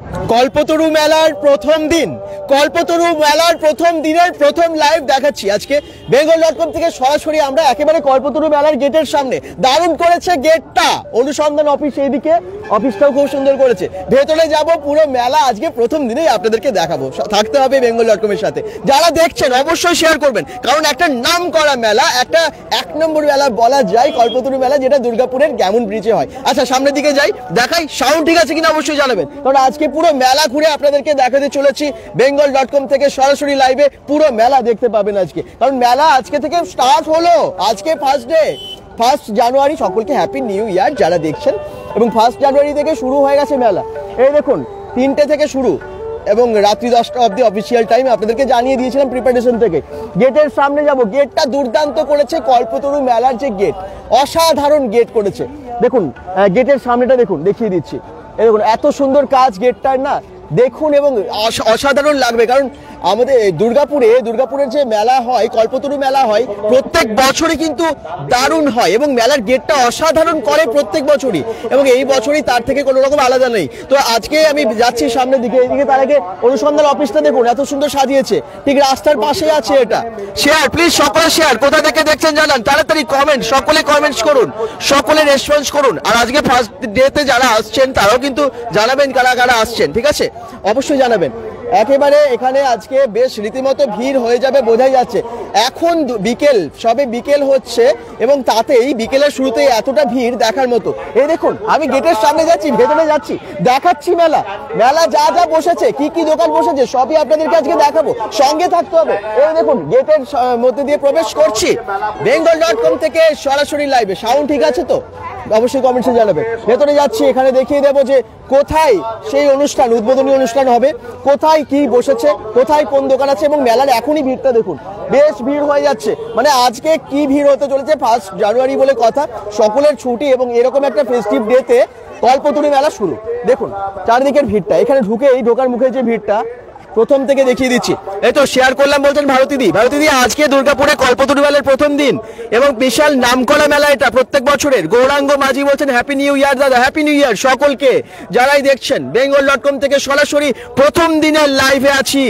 কল্পতরু মেলার প্রথম দিন, কল্পতরু মেলার প্রথম দিনের প্রথম লাইভ দেখাচ্ছি আজকে bengal.com থেকে সরাসরি আমরা একেবারে কল্পতরু মেলার গেটের সামনে। দারুণ করেছে গেটটা, অনুসন্ধান অফিস এইদিকে, অফিসটাও খুব সুন্দর করেছে। ভেতরে যাব, পুরো মেলা আজকে প্রথম দিনেই আপনাদেরকে দেখাবো। থাকতে হবে bengal.com এর সাথে। যারা দেখছেন অবশ্যই শেয়ার করবেন, কারণ একটা নাম করা মেলা, একটা এক নম্বর মেলা বলা যায় কল্পতরু মেলা, যেটা দুর্গাপুরের গ্যামন ব্রিজে হয়। আচ্ছা সামনের দিকে যাই, দেখাই সাউন্ড ঠিক আছে কিনা অবশ্যই জানাবেন, কারণ আজকে পুরো মেলা ঘুরে আপনাদেরকে দেখাতে চলেছি bengal.com থেকে সরাসরি লাইভে। পুরো মেলা দেখতে পাবেন আজকে, কারণ মেলা আজকে থেকে স্টার্ট হলো। আজকে ফার্স্ট ডে, 1 জানুয়ারি। সকলকে হ্যাপি নিউ ইয়ার যারা দেখছেন। এবং 1 জানুয়ারি থেকে শুরু হয়ে গেছে মেলা। এই দেখুন 3টে থেকে শুরু এবং রাত্রি 10টা অবধি অফিসিয়াল টাইম আপনাদেরকে জানিয়ে দিয়েছিলাম প্রিপারেশন থেকে। গেটের সামনে যাব, গেটটা দুর্দান্ত করেছে কল্পতরু মেলার যে গেট, অসাধারণ গেট করেছে। দেখুন গেটের সামনেটা দেখুন, দেখিয়ে দিচ্ছি। এই দেখুন এত সুন্দর কাজ গেটটার না, দেখুন এবং অসাধারণ লাগবে। কারণ আমাদের দুর্গাপুরের যে মেলা হয়, কল্পতরু মেলা হয়, প্রত্যেক বছরই কিন্তু দারুণ হয় এবং মেলার গেটটা অসাধারণ করে প্রত্যেক বছরই, এবং এই বছরই তার থেকে কোনো রকম আলাদা নেই। তো আজকে আমি যাচ্ছি সামনের দিকে, এইদিকে তার আগে অনুসন্ধান অফিসটা দেখুন এত সুন্দর সাজিয়েছে, ঠিক রাস্তার পাশে আছে এটা। শেয়ার প্লিজ, সকলে শেয়ার, কোথা থেকে দেখছেন জানান, তাড়াতাড়ি কমেন্ট, সকলে কমেন্টস করুন, সকলে রেসপন্স করুন। আর আজকে ফার্স্ট ডেতে যারা আসছেন তারাও কিন্তু জানাবেন কারা কারা আসছেন, ঠিক আছে, অবশ্যই জানাবেন। একেবারে এখানে আজকে বেশ রীতিমতো ভিড় হয়ে যাবে বোঝাই যাচ্ছে। এখন বিকেল, সবে বিকেল হচ্ছে এবং তাতেই বিকেলের শুরুতেই এতটা ভিড় দেখার মতো। এই দেখুন আমি গেটের সামনে যাচ্ছি, ভেতরে যাচ্ছি, দেখাচ্ছি মেলা যা যা বসেছে, কি কি দোকান বসেছে সবই আপনাদেরকে আজকে দেখাবো, সঙ্গে থাকতে হবে। এই দেখুন গেটের মধ্যে দিয়ে প্রবেশ করছি bengal.com থেকে সরাসরি লাইভে। সাউন্ড ঠিক আছে তো অবশ্যই কমেন্টসে জানাবেন। ভেতরে যাচ্ছি, এখানে দেখিয়ে দেবো যে কোথায় সেই অনুষ্ঠান, উদ্বোধনী অনুষ্ঠান হবে, কোথায় কি বসেছে, কোথায় কোন দোকান আছে, এবং মেলার এখনই ভিড়টা দেখুন, বেশ ভিড় হয়ে যাচ্ছে। মানে আজকে কি ভিড় হতে চলেছে, 1 জানুয়ারি বলে কথা, সকলের ছুটি এবং এরকম একটা ফেস্টিভ ডেতে কল্পতরু মেলা শুরু। দেখুন চারদিকের ভিড়টা, এখানে ঢোকার মুখে যে ভিড়টা প্রথম থেকে দেখিয়ে দিচ্ছি। এই তো শেয়ার করলাম বলছেন ভারতীদি। আজকে দুর্গাপুরে কল্পতরু মেলার প্রথম দিন এবং বিশাল নামকরা মেলা এটা প্রত্যেক বছরের। গৌরাঙ্গ মাঝি বলছেন হ্যাপি নিউ ইয়ার দাদা, হ্যাপি নিউ ইয়ার সকলকে যারাই দেখছেন। bengal.com থেকে সরাসরি প্রথম দিনের লাইভে আছি।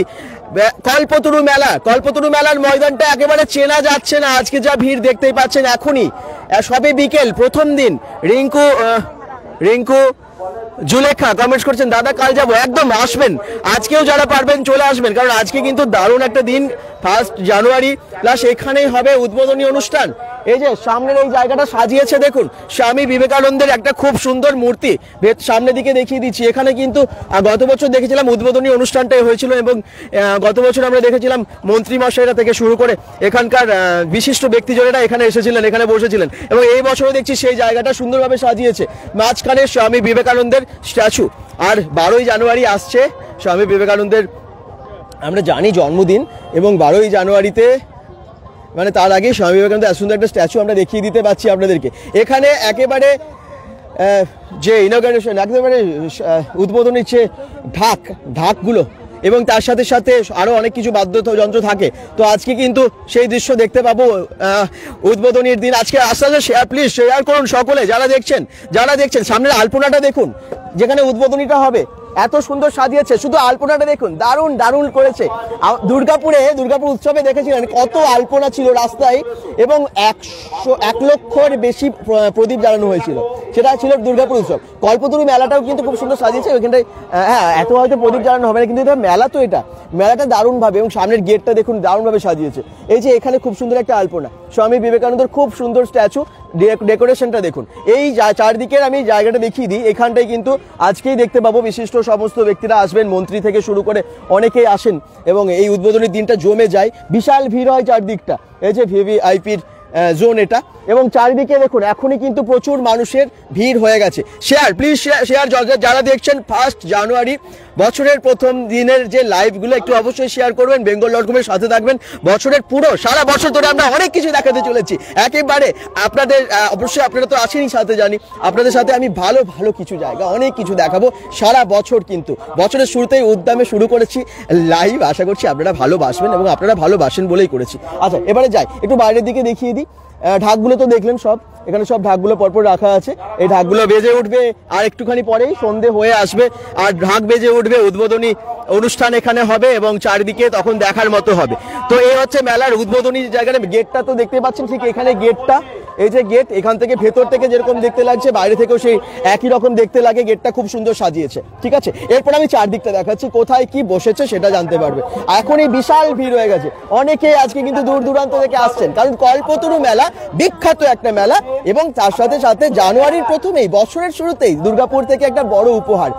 কল্পতরু মেলার ময়দানটা একেবারে চেনা যাচ্ছে না, আজকে যা ভিড় দেখতেই পাচ্ছেন। এখনই সবে বিকেল, প্রথম দিন। রিঙ্কু জুলেখা কমেন্টস করছেন দাদা কাল যাবো, একদম আসবেন, আজকেও যারা পারবেন চলে আসবেন, কারণ আজকে কিন্তু দারুণ একটা দিন 1 জানুয়ারি। প্লাস এখানেই হবে উদ্বোধনী অনুষ্ঠান। এই যে সামনের এই জায়গাটা সাজিয়েছে দেখুন, স্বামী বিবেকানন্দের একটা খুব সুন্দর মূর্তি সামনের দিকে দেখিয়ে দিচ্ছি। এখানে কিন্তু গত বছর দেখেছিলাম উদ্বোধনী অনুষ্ঠানটাই হয়েছিল, এবং গত বছর আমরা দেখেছিলাম মন্ত্রী মশাইরা থেকে শুরু করে এখানকার বিশিষ্ট ব্যক্তিজনেরা এখানে এসেছিলেন, এখানে বসেছিলেন, এবং এই বছরও দেখছি সেই জায়গাটা সুন্দরভাবে সাজিয়েছে। মাঝখানে স্বামী বিবেকানন্দের স্ট্যাচু। আর 12ই জানুয়ারি আসছে স্বামী বিবেকানন্দের, আমরা জানি জন্মদিন, এবং 12ই জানুয়ারিতে মানে তার আগে স্বামী বিবেকানন্দ এত সুন্দর একটা স্ট্যাচু আমরা দেখিয়ে দিতে পারছি আপনাদেরকে। এখানে একেবারে যে ইনঅগারেশন, একেবারে উদ্বোধনীর যে ঢাকগুলো, এবং তার সাথে সাথে আরো অনেক কিছু বাদ্যযন্ত্র থাকে। তো আজকে কিন্তু সেই দৃশ্য দেখতে পাবো উদ্বোধনীর দিন। আজকে আস্তে আস্তে শেয়ার প্লিজ, শেয়ার করুন সকলে যারা দেখছেন। সামনের আলপনাটা দেখুন, যেখানে উদ্বোধনীটা হবে, এত সুন্দর সাজিয়েছে। শুধু আলপনাটা দেখুন, দারুণ করেছে। দুর্গাপুর উৎসবে দেখেছিলেন কত আলপনা ছিল রাস্তায়, এবং 1 লক্ষের বেশি প্রদীপ জ্বালানো হয়েছিল, সেটা ছিল দুর্গাপুর উৎসব। কল্পতরু মেলাটাও কিন্তু খুব সুন্দর সাজিয়েছে। ওইখানটায় হ্যাঁ এত হয়তো প্রদীপ জ্বালানো হবে না, কিন্তু এটা মেলা তো, মেলাটা দারুণভাবে, এবং সামনের গেটটা দেখুন দারুণভাবে সাজিয়েছে। এই যে এখানে খুব সুন্দর একটা আলপনা, স্বামী বিবেকানন্দের খুব সুন্দর স্ট্যাচু, ডেকোরেশনটা দেখুন। এই চারদিকের আমি জায়গাটা দেখিয়ে দিই, এখানটায় কিন্তু আজকেই দেখতে পাবো বিশিষ্ট সমস্ত ব্যক্তিরা আসবেন, মন্ত্রী থেকে শুরু করে অনেকেই আসেন, এবং এই উদ্বোধনীর দিনটা জমে যায়, বিশাল ভিড় হয় চারদিকটা। এই যে ভিভিআইপির জোন এটা, এবং চারিদিকে দেখুন এখনই কিন্তু প্রচুর মানুষের ভিড় হয়ে গেছে। শেয়ার প্লিজ, শেয়ার যারা দেখছেন 1 জানুয়ারি বছরের প্রথম দিনের যে লাইভগুলো একটু অবশ্যই শেয়ার করবেন, bengal.com এর সাথে থাকবেন। বছরের পুরো সারা বছর ধরে আমরা অনেক কিছু দেখাতে চলেছি একেবারে আপনাদের। অবশ্যই আপনারা তো আসেনই, সাথে জানি আপনাদের সাথে আমি ভালো কিছু জায়গা, অনেক কিছু দেখাবো সারা বছর। কিন্তু বছরের শুরুতেই উদ্যমে শুরু করেছি লাইভ, আশা করছি আপনারা ভালোবাসবেন, এবং আপনারা ভালোবাসেন বলেই করেছি। আচ্ছা এবারে যাই, একটু বাইরের দিকে দেখিয়ে দিই। ঢাকগুলো তো দেখলেন সব, এখানে সব ঢাকগুলো পরপর রাখা আছে। এই ঢাকগুলো বেজে উঠবে আর একটুখানি পরেই, সন্ধে হয়ে আসবে আর ঢাক বেজে উঠবে, উদ্বোধনী অনুষ্ঠান এখানে হবে এবং চারিদিকে তখন দেখার মতো হবে। তো এই হচ্ছে মেলার উদ্বোধনী জায়গাটা। গেটটা তো দেখতে পাচ্ছেন, ঠিক এখানে গেটটা, এই যে গেট, এখান থেকে ভেতর থেকে যেরকম দেখতে লাগছে বাইরে থেকেও সেই একই রকম দেখতে লাগে। গেটটা খুব সুন্দর সাজিয়েছে, ঠিক আছে। এরপর আমি চারদিকটা দেখাচ্ছি, কোথায় কি বসেছে সেটা জানতে পারবে। এখন এই বিশাল ভিড় হয়ে গেছে, অনেকেই আজকে কিন্তু দূর দূরান্ত থেকে আসছেন, কারণ কল্পতরু মেলা বিখ্যাত একটা মেলা এবং তার সাথে সাথে জানুয়ারির প্রথমেই, বছরের শুরুতেই দুর্গাপুর থেকে একটা বড় উপহার,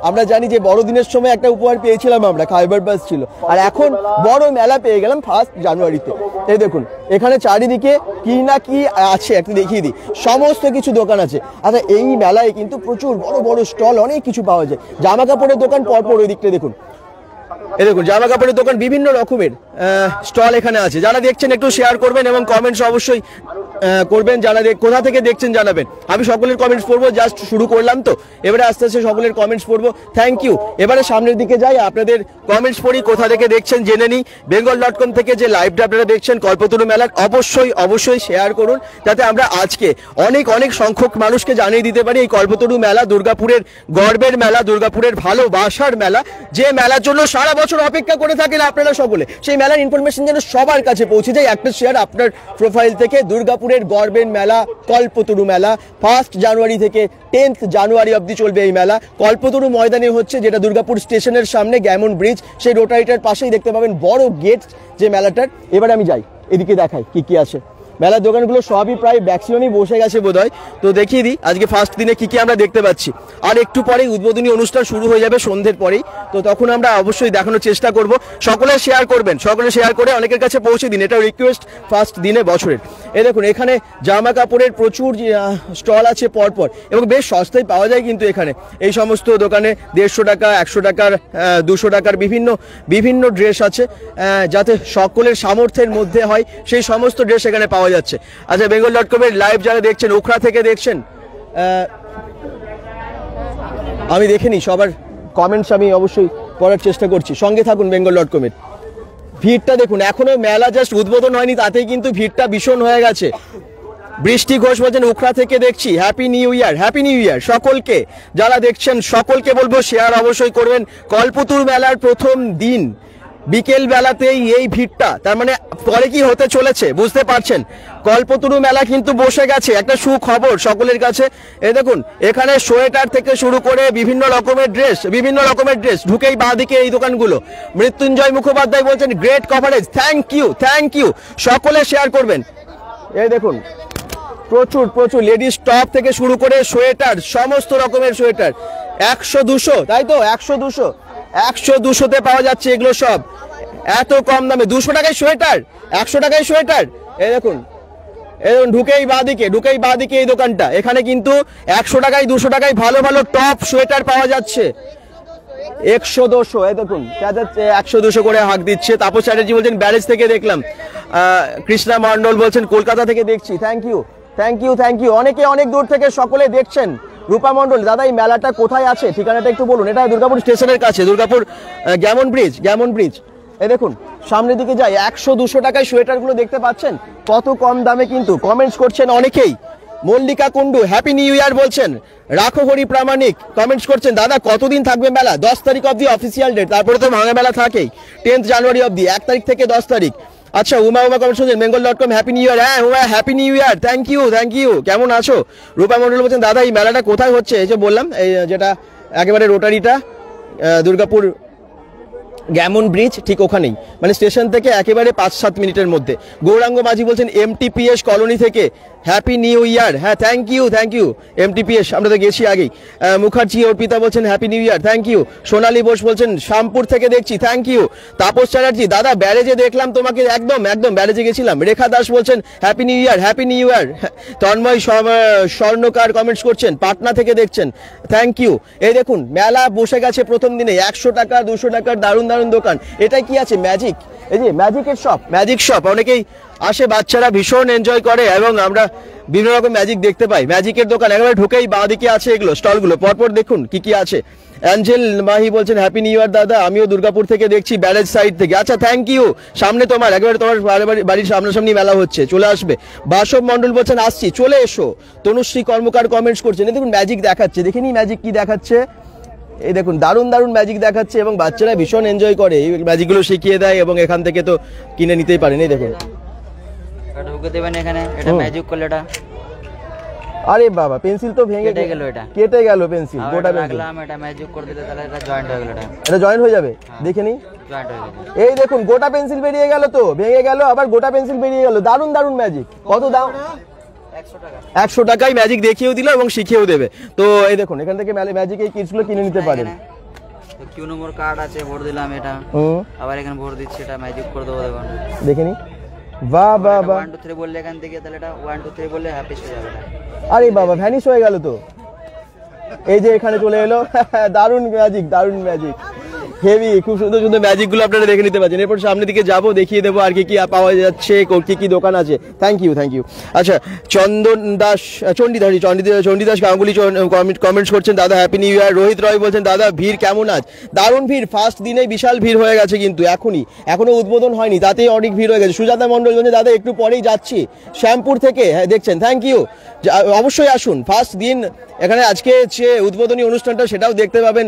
আমরা জানি যে বড়দিনের সময় একটা উপহার পেয়েছিলাম আমরা, খাইবার বাস ছিল, আর এখন বড় মেলা পেয়ে গেলাম 1 জানুয়ারিতে। এই দেখুন এখানে চারিদিকে কি না কি আছে একটু দেখিয়ে দিই, সমস্ত কিছু দোকান আছে। আচ্ছা, এই মেলায় কিন্তু প্রচুর বড় বড় স্টল, অনেক কিছু পাওয়া যায়। জামা কাপড়ের দোকান পরপর ওই দিকটা দেখুন, এই দেখুন জামা কাপড়ের দোকান, বিভিন্ন রকমের স্টল এখানে আছে। যারা দেখছেন একটু শেয়ার করবেন এবং কমেন্টস অবশ্যই করবেন, যারা কোথা থেকে দেখছেন জানাবেন। আমি সকলের কমেন্টস পড়বো, জাস্ট শুরু করলাম তো, এবারে আস্তে আস্তে সকলের কমেন্টস পড়বো। Thank you. এবারে সামনের দিকে যাই, আপনাদের কমেন্টস পড়ি, কোথা থেকে দেখছেন জেনে নিই। bengal.com থেকে যে লাইভটা আপনারা দেখছেন কল্পতরু মেলার, অবশ্যই অবশ্যই শেয়ার করুন, যাতে আমরা আজকে অনেক অনেক সংখ্যক মানুষকে জানিয়ে দিতে পারি এই কল্পতরু মেলা দুর্গাপুরের গর্বের মেলা, দুর্গাপুরের ভালোবাসার মেলা, যে মেলার জন্য সারা বছর অপেক্ষা করে থাকেন আপনারা সকলে। সেই মেলার ইনফরমেশন যেন সবার কাছে পৌঁছে যায়। একটা শেয়ার আপনার প্রোফাইল থেকে। দুর্গাপুরের গর্বের মেলা কল্পতরু মেলা 1 জানুয়ারি থেকে 10 জানুয়ারি অবধি চলবে এই মেলা। কল্পতরু ময়দানে হচ্ছে, যেটা দুর্গাপুর স্টেশনের সামনে গ্যামন ব্রিজ, সেই রোটারিটার পাশেই দেখতে পাবেন বড় গেট যে মেলাটার। এবারে আমি যাই, এদিকে দেখাই কি কি আছে। মেলার দোকানগুলো সবই প্রায় ম্যাক্সিমামই বসে গেছে বোধহয়, তো দেখিয়ে দিই আজকে ফার্স্ট দিনে কি কি আমরা দেখতে পাচ্ছি। আর একটু পরেই উদ্বোধনী অনুষ্ঠান শুরু হয়ে যাবে সন্ধ্যের পরেই, তো তখন আমরা অবশ্যই দেখানোর চেষ্টা করব। সকলে শেয়ার করবেন, সকলে শেয়ার করে অনেকের কাছে পৌঁছে দিন, এটা রিকোয়েস্ট ফার্স্ট দিনে বছরের। এই দেখুন এখানে জামা কাপড়ের প্রচুর স্টল আছে পরপর, এবং বেশ সস্তায় পাওয়া যায় কিন্তু এখানে। এই সমস্ত দোকানে 150 টাকা, 100 টাকার, 200 টাকার বিভিন্ন বিভিন্ন ড্রেস আছে, যাতে সকলের সামর্থ্যের মধ্যে হয় সেই সমস্ত ড্রেস এখানে পাওয়া যাচ্ছে। আচ্ছা, bengal.com এর লাইভ যারা দেখছেন, ওখরা থেকে দেখছেন, আমি দেখেনি সবার কমেন্টস, আমি অবশ্যই পড়ার চেষ্টা করছি, সঙ্গে থাকুন bengal.com এর। ভিড়টা দেখুন, এখনো মেলা জাস্ট উদ্বোধন হয়নি, তাতেই কিন্তু ভিড়টা ভীষণ হয়ে গেছে। বৃষ্টি ঘোষ বলছেন ওখরা থেকে দেখছি, happy new year, happy new ইয়ার সকলকে। যারা দেখছেন সকলকে বলবো শেয়ার অবশ্যই করবেন। কল্পতরু মেলার প্রথম দিন বিকেল বেলাতেই এই ভিড়টা, তার মানে পরে কি হতে চলেছে বুঝতে পারছেন। কল্পতরু মেলা কিন্তু বসে গেছে, একটা সুখবর সকলের কাছে। এই দেখুন এখানে সোয়েটার থেকে শুরু করে বিভিন্ন রকমের ড্রেস, ঢুকেই বাঁদিকে এই দোকানগুলো। মৃত্যুঞ্জয় মুখোপাধ্যায় বলছেন গ্রেট কভারেজ, থ্যাংক ইউ, সকলে শেয়ার করবেন। এই দেখুন প্রচুর লেডিস টপ থেকে শুরু করে সোয়েটার, সমস্ত রকমের সোয়েটার 100-200, তাই তো 100-200 পাওয়া যাচ্ছে এগুলো সব, এত কম দামে। 200 টাকায় সোয়েটার, 100 টাকায় সোয়েটার। এই দেখুন ঢুকেই বাঁদিকে এই দোকানটা, এখানে কিন্তু 100 টাকায় 200 টাকায় ভালো ভালো টপ সোয়েটার পাওয়া যাচ্ছে। 100-200, এই দেখুন 100-200 করে হাঁক দিচ্ছে। তাপস চ্যাটার্জি বলছেন ব্যারেজ থেকে দেখলাম। কৃষ্ণা মন্ডল বলছেন কলকাতা থেকে দেখছি, থ্যাংক ইউ। অনেকে অনেক দূর থেকে সকলে দেখছেন। রূপা মন্ডল, দাদা এই মেলাটা কোথায় আছে, ঠিকানাটা একটু বলুন। এটা দুর্গাপুর স্টেশনের কাছে, দুর্গাপুর গ্যামন ব্রিজ। এই দেখুন সামনের দিকে যাই, 100-200 টাকায় সোয়েটারগুলো দেখতে পাচ্ছেন, কত কম দামে কিন্তু। কমেন্টস করছেন অনেকেই। মল্লিকা কুন্ডু হ্যাপি নিউ ইয়ার বলছেন। রাখো হরি প্রামাণিক কমেন্টস করছেন, দাদা কতদিন থাকবে মেলা? 10 তারিখ অবধি অফিসিয়াল ডেট, তারপরে তো ভাঙা মেলা থাকেই 10 জানুয়ারি অবধি, 1 তারিখ থেকে 10 তারিখ। আচ্ছা, উমা কমেন্টস করছেন bengal.com হ্যাপি নিউ ইয়ার। হ্যাঁ Uma, happy new year, thank you. কেমন আছো? রূপা মন্ডল বলছেন দাদা এই মেলাটা কোথায় হচ্ছে? এই যে বললাম, এই যেটা একেবারে রোটারিটা, দুর্গাপুর গ্যামন ব্রিজ ঠিক ওখানেই, মানে স্টেশন থেকে একেবারে 5-7 মিনিটের মধ্যে। গৌরাঙ্গ মাঝি বলছেন MTPS কলোনি থেকে হ্যাপি নিউ ইয়ার। হ্যাঁ থ্যাংক ইউ MTPS, আমরা তো গেছি আগেই। মুখার্জি অর্পিতা বলছেন happy new year, thank you. Sonali Bose বলছেন শামপুর থেকে দেখছি, থ্যাংক ইউ। তাপস চ্যাটার্জি, দাদা ব্যারেজে দেখলাম তোমাকে, একদম ব্যারেজে গেছিলাম। রেখা দাস বলছেন হ্যাপি নিউ ইয়ার। তন্ময় স্বর্ণকার কমেন্টস করছেন পাটনা থেকে দেখছেন, থ্যাংক ইউ। এই দেখুন মেলা বসে গেছে প্রথম দিনে, 100 টাকা 200 টাকার দারুণ দোকান। এটাই কি আছে? ম্যাজিক, এই যে ম্যাজিক শপ। অনেকেই আসে, বাচ্চারা ভীষণ এনজয় করে, এবং আমরা বিভিন্ন রকম ম্যাজিক দেখতে পাই। ম্যাজিকের দোকান একেবারে ঢুকেই বাঁ দিকে আছে এগুলো স্টলগুলো, পরপর দেখুন কি কি আছে। অ্যাঞ্জেল মাহি বলছেন হ্যাপি নিউ ইয়ার দাদা, আমিও দুর্গাপুর থেকে দেখছি ব্যারেজ সাইড থেকে। আচ্ছা থ্যাংক ইউ, সামনে তোমার একেবারে তোমার বাড়ির সামনাসামনি মেলা হচ্ছে, চলে আসবে। বাসব মন্ডল বলছেন আসছি, চলে এসো। তনুশ্রী কর্মকার কমেন্টস করছেন, দেখুন ম্যাজিক দেখাচ্ছে, দেখে নি ম্যাজিক কি দেখাচ্ছে। এই দেখুন দারুণ দারুণ ম্যাজিক দেখাচ্ছে এবং বাচ্চারা ভীষণ এনজয় করে, এই ম্যাজিকগুলো শিখিয়ে দেয় এবং এখান থেকে তো কিনে নিতেই পারেন। এই দেখুন ঢুকে দেবেন এখানে, এটা ম্যাজিক করলে এটা। আরে বাবা পেন্সিল তো ভেঙে গেল, এটা কেটে গেল পেন্সিল, গোটা পেন্সিল। এটা ম্যাজিক করে দিলে তাহলে এটা জয়েন্ট হয়ে গেল, এটা জয়েন্ট হয়ে যাবে, দেখে নি জয়েন্ট হয়ে গেল। এই দেখুন গোটা পেন্সিল বেরিয়ে গেল, তো ভেঙে গেল আবার গোটা পেন্সিল বেরিয়ে গেল। দারুণ দারুণ ম্যাজিক। কত দাম? 100 টাকায় ম্যাজিক দেখিয়েও দিল এবং শিখিয়েও দেবে। তো এই দেখুন এখান থেকে ম্যাজিক এই কিটসগুলো কিনে নিতে পারেন। কিউ নম্বর কার্ড আছে, ভোট দিলাম এটা, আবার এখানে ভোট দিচ্ছি, এটা ম্যাজিক করে দেবো। দেখুন দেখে নি, বাহ বাহ বাহ। 1 2 3 বললে এখান থেকে তাহলে এটা 1 2 3 বললে হ্যাপি হয়ে যাবে। আরে বাবা ভ্যানিশ হয়ে গেল তো, এই যে এখানে চলে এলো। দারুণ ম্যাজিক, দারুণ ম্যাজিক, হেভি, খুব সুন্দর সুন্দর ম্যাজিক গুলো আপনারা দেখে নিতে পারছেন। এরপর সামনের দিকে যাবো, দেখিয়ে দেবো আর কি কি পাওয়া যাচ্ছে, কি কি দোকান আছে। Thank you thank you. আচ্ছা চন্দন দাস, চণ্ডীদাস গাঙ্গুলি কমেন্টস করছেন দাদা happy new year. Rohit Roy বলছেন দাদা ভিড় কেমন আজ? দারুণ ভিড়, ফার্স্ট দিনে বিশাল ভিড় হয়ে গেছে, কিন্তু এখনো উদ্বোধন হয়নি তাতেই অনেক ভিড় হয়ে গেছে। সুজাতা মন্ডল বলছেন দাদা একটু পরেই যাচ্ছি শ্যামপুর থেকে, হ্যাঁ দেখছেন, থ্যাংক ইউ। অবশ্যই আসুন, ফার্স্ট দিন এখানে আজকে যে উদ্বোধনী অনুষ্ঠানটা সেটাও দেখতে পাবেন,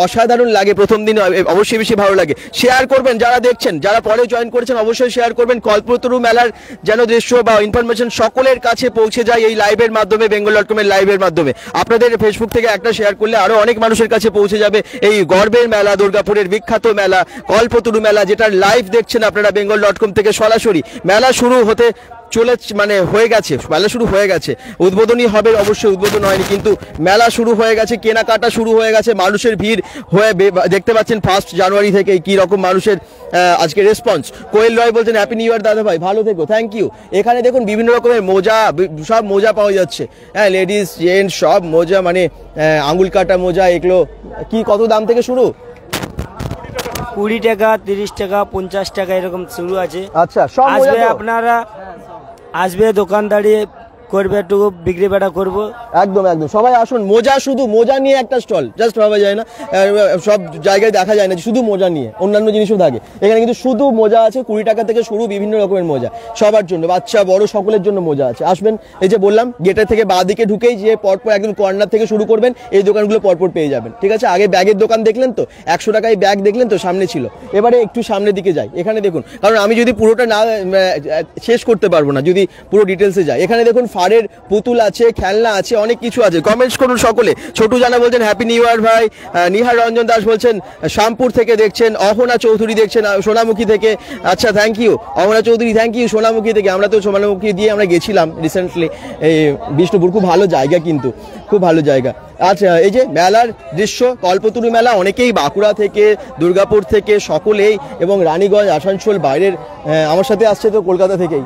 অসাধারণ লাগে প্রথম দিন, অবশ্যই বেশি ভালো লাগে। শেয়ার করবেন যারা দেখছেন, যারা পরে জয়েন করেছেন অবশ্যই শেয়ার করবেন। কল্পতরু মেলার যেন দৃশ্য বা ইনফরমেশন সকলের কাছে পৌঁছে যায় এই লাইভের মাধ্যমে, bengal.com এর লাইভের মাধ্যমে। আপনাদের ফেসবুক থেকে একটা শেয়ার করলে আরো অনেক মানুষের কাছে পৌঁছে যাবে এই গর্বের মেলা, দুর্গাপুরের বিখ্যাত মেলা কল্পতরু মেলা, যেটার লাইভ দেখছেন আপনারা bengal.com থেকে সরাসরি। মেলা শুরু হতে চলে, মানে হয়ে গেছে, মেলা শুরু হয়ে গেছে, উদ্বোধনী হবে অবশ্যই, উদ্বোধন হয়নি কিন্তু মেলা শুরু হয়ে গেছে, কেনাকাটা শুরু হয়ে গেছে, মানুষের ভিড় হয়ে দেখতে পাচ্ছেন 1 জানুয়ারি থেকে কি রকম মানুষের আজকে রেসপন্স। কোয়েল রয় বলছেন হ্যাপি নিউ ইয়ার দাদা ভাই, ভালো থেকো, থ্যাংক ইউ। এখানে দেখুন বিভিন্ন রকমের মোজা, সব মোজা পাওয়া যাচ্ছে, হ্যাঁ লেডিস জেন্টস সব মোজা, মানে আঙুল কাটা মোজা, এগুলো কি কত দাম থেকে শুরু? 20 টাকা, 30 টাকা, 50 টাকা এরকম শুরু আছে। আচ্ছা সব আসবে, আপনারা আসবে, দোকানদারি করবে, একটু বিক্রি বাটা করবো। একদম একদম, সবাই আসুন। মোজা, শুধু মোজা নিয়ে একটা স্টল জাস্ট ভাবা যায় না, সব জায়গায় দেখা যায় না শুধু মোজা নিয়ে, অন্যান্য জিনিসও থাকে। এখানে কিন্তু শুধু মোজা আছে, 20 টাকা থেকে শুরু, বিভিন্ন রকমের মোজা সবার জন্য, বাচ্চা বড় সকলের জন্য মোজা আছে। আসবেন, এই যে বললাম গেটের থেকে বাঁ দিকে ঢুকেই যে পরপর একদম কর্নার থেকে শুরু করবেন, এই দোকানগুলো পরপর পেয়ে যাবেন, ঠিক আছে। আগে ব্যাগের দোকান দেখলেন তো, 100 টাকায় ব্যাগ দেখলেন তো, সামনে ছিল। এবারে একটু সামনের দিকে যাই, এখানে দেখুন, কারণ আমি যদি পুরোটা না শেষ করতে পারবো না যদি পুরো ডিটেলসে যাই। এখানে দেখুন ফাড়ের পুতুল আছে, খেলনা আছে, অনেক কিছু আছে। কমেন্টস করুন সকলে। ছোটু জানা বলছেন হ্যাপি নিউ ইয়ার ভাই। নিহার রঞ্জন দাস বলছেন শ্যামপুর থেকে দেখছেন। অহনা চৌধুরী দেখছেন সোনামুখী থেকে, আচ্ছা thank you Ahana Chowdhury, thank you Sonamukhi থেকে। আমরা তো সোনামুখী দিয়ে আমরা গেছিলাম রিসেন্টলি এই বিষ্ণুপুর, খুব ভালো জায়গা, কিন্তু খুব ভালো জায়গা। আচ্ছা এই যে মেলার দৃশ্য, কল্পতরু মেলা, অনেকেই বাঁকুড়া থেকে, দুর্গাপুর থেকে সকলেই, এবং রানীগঞ্জ, আসানসোল, বাইরের আমার সাথে আসছে তো কলকাতা থেকেই,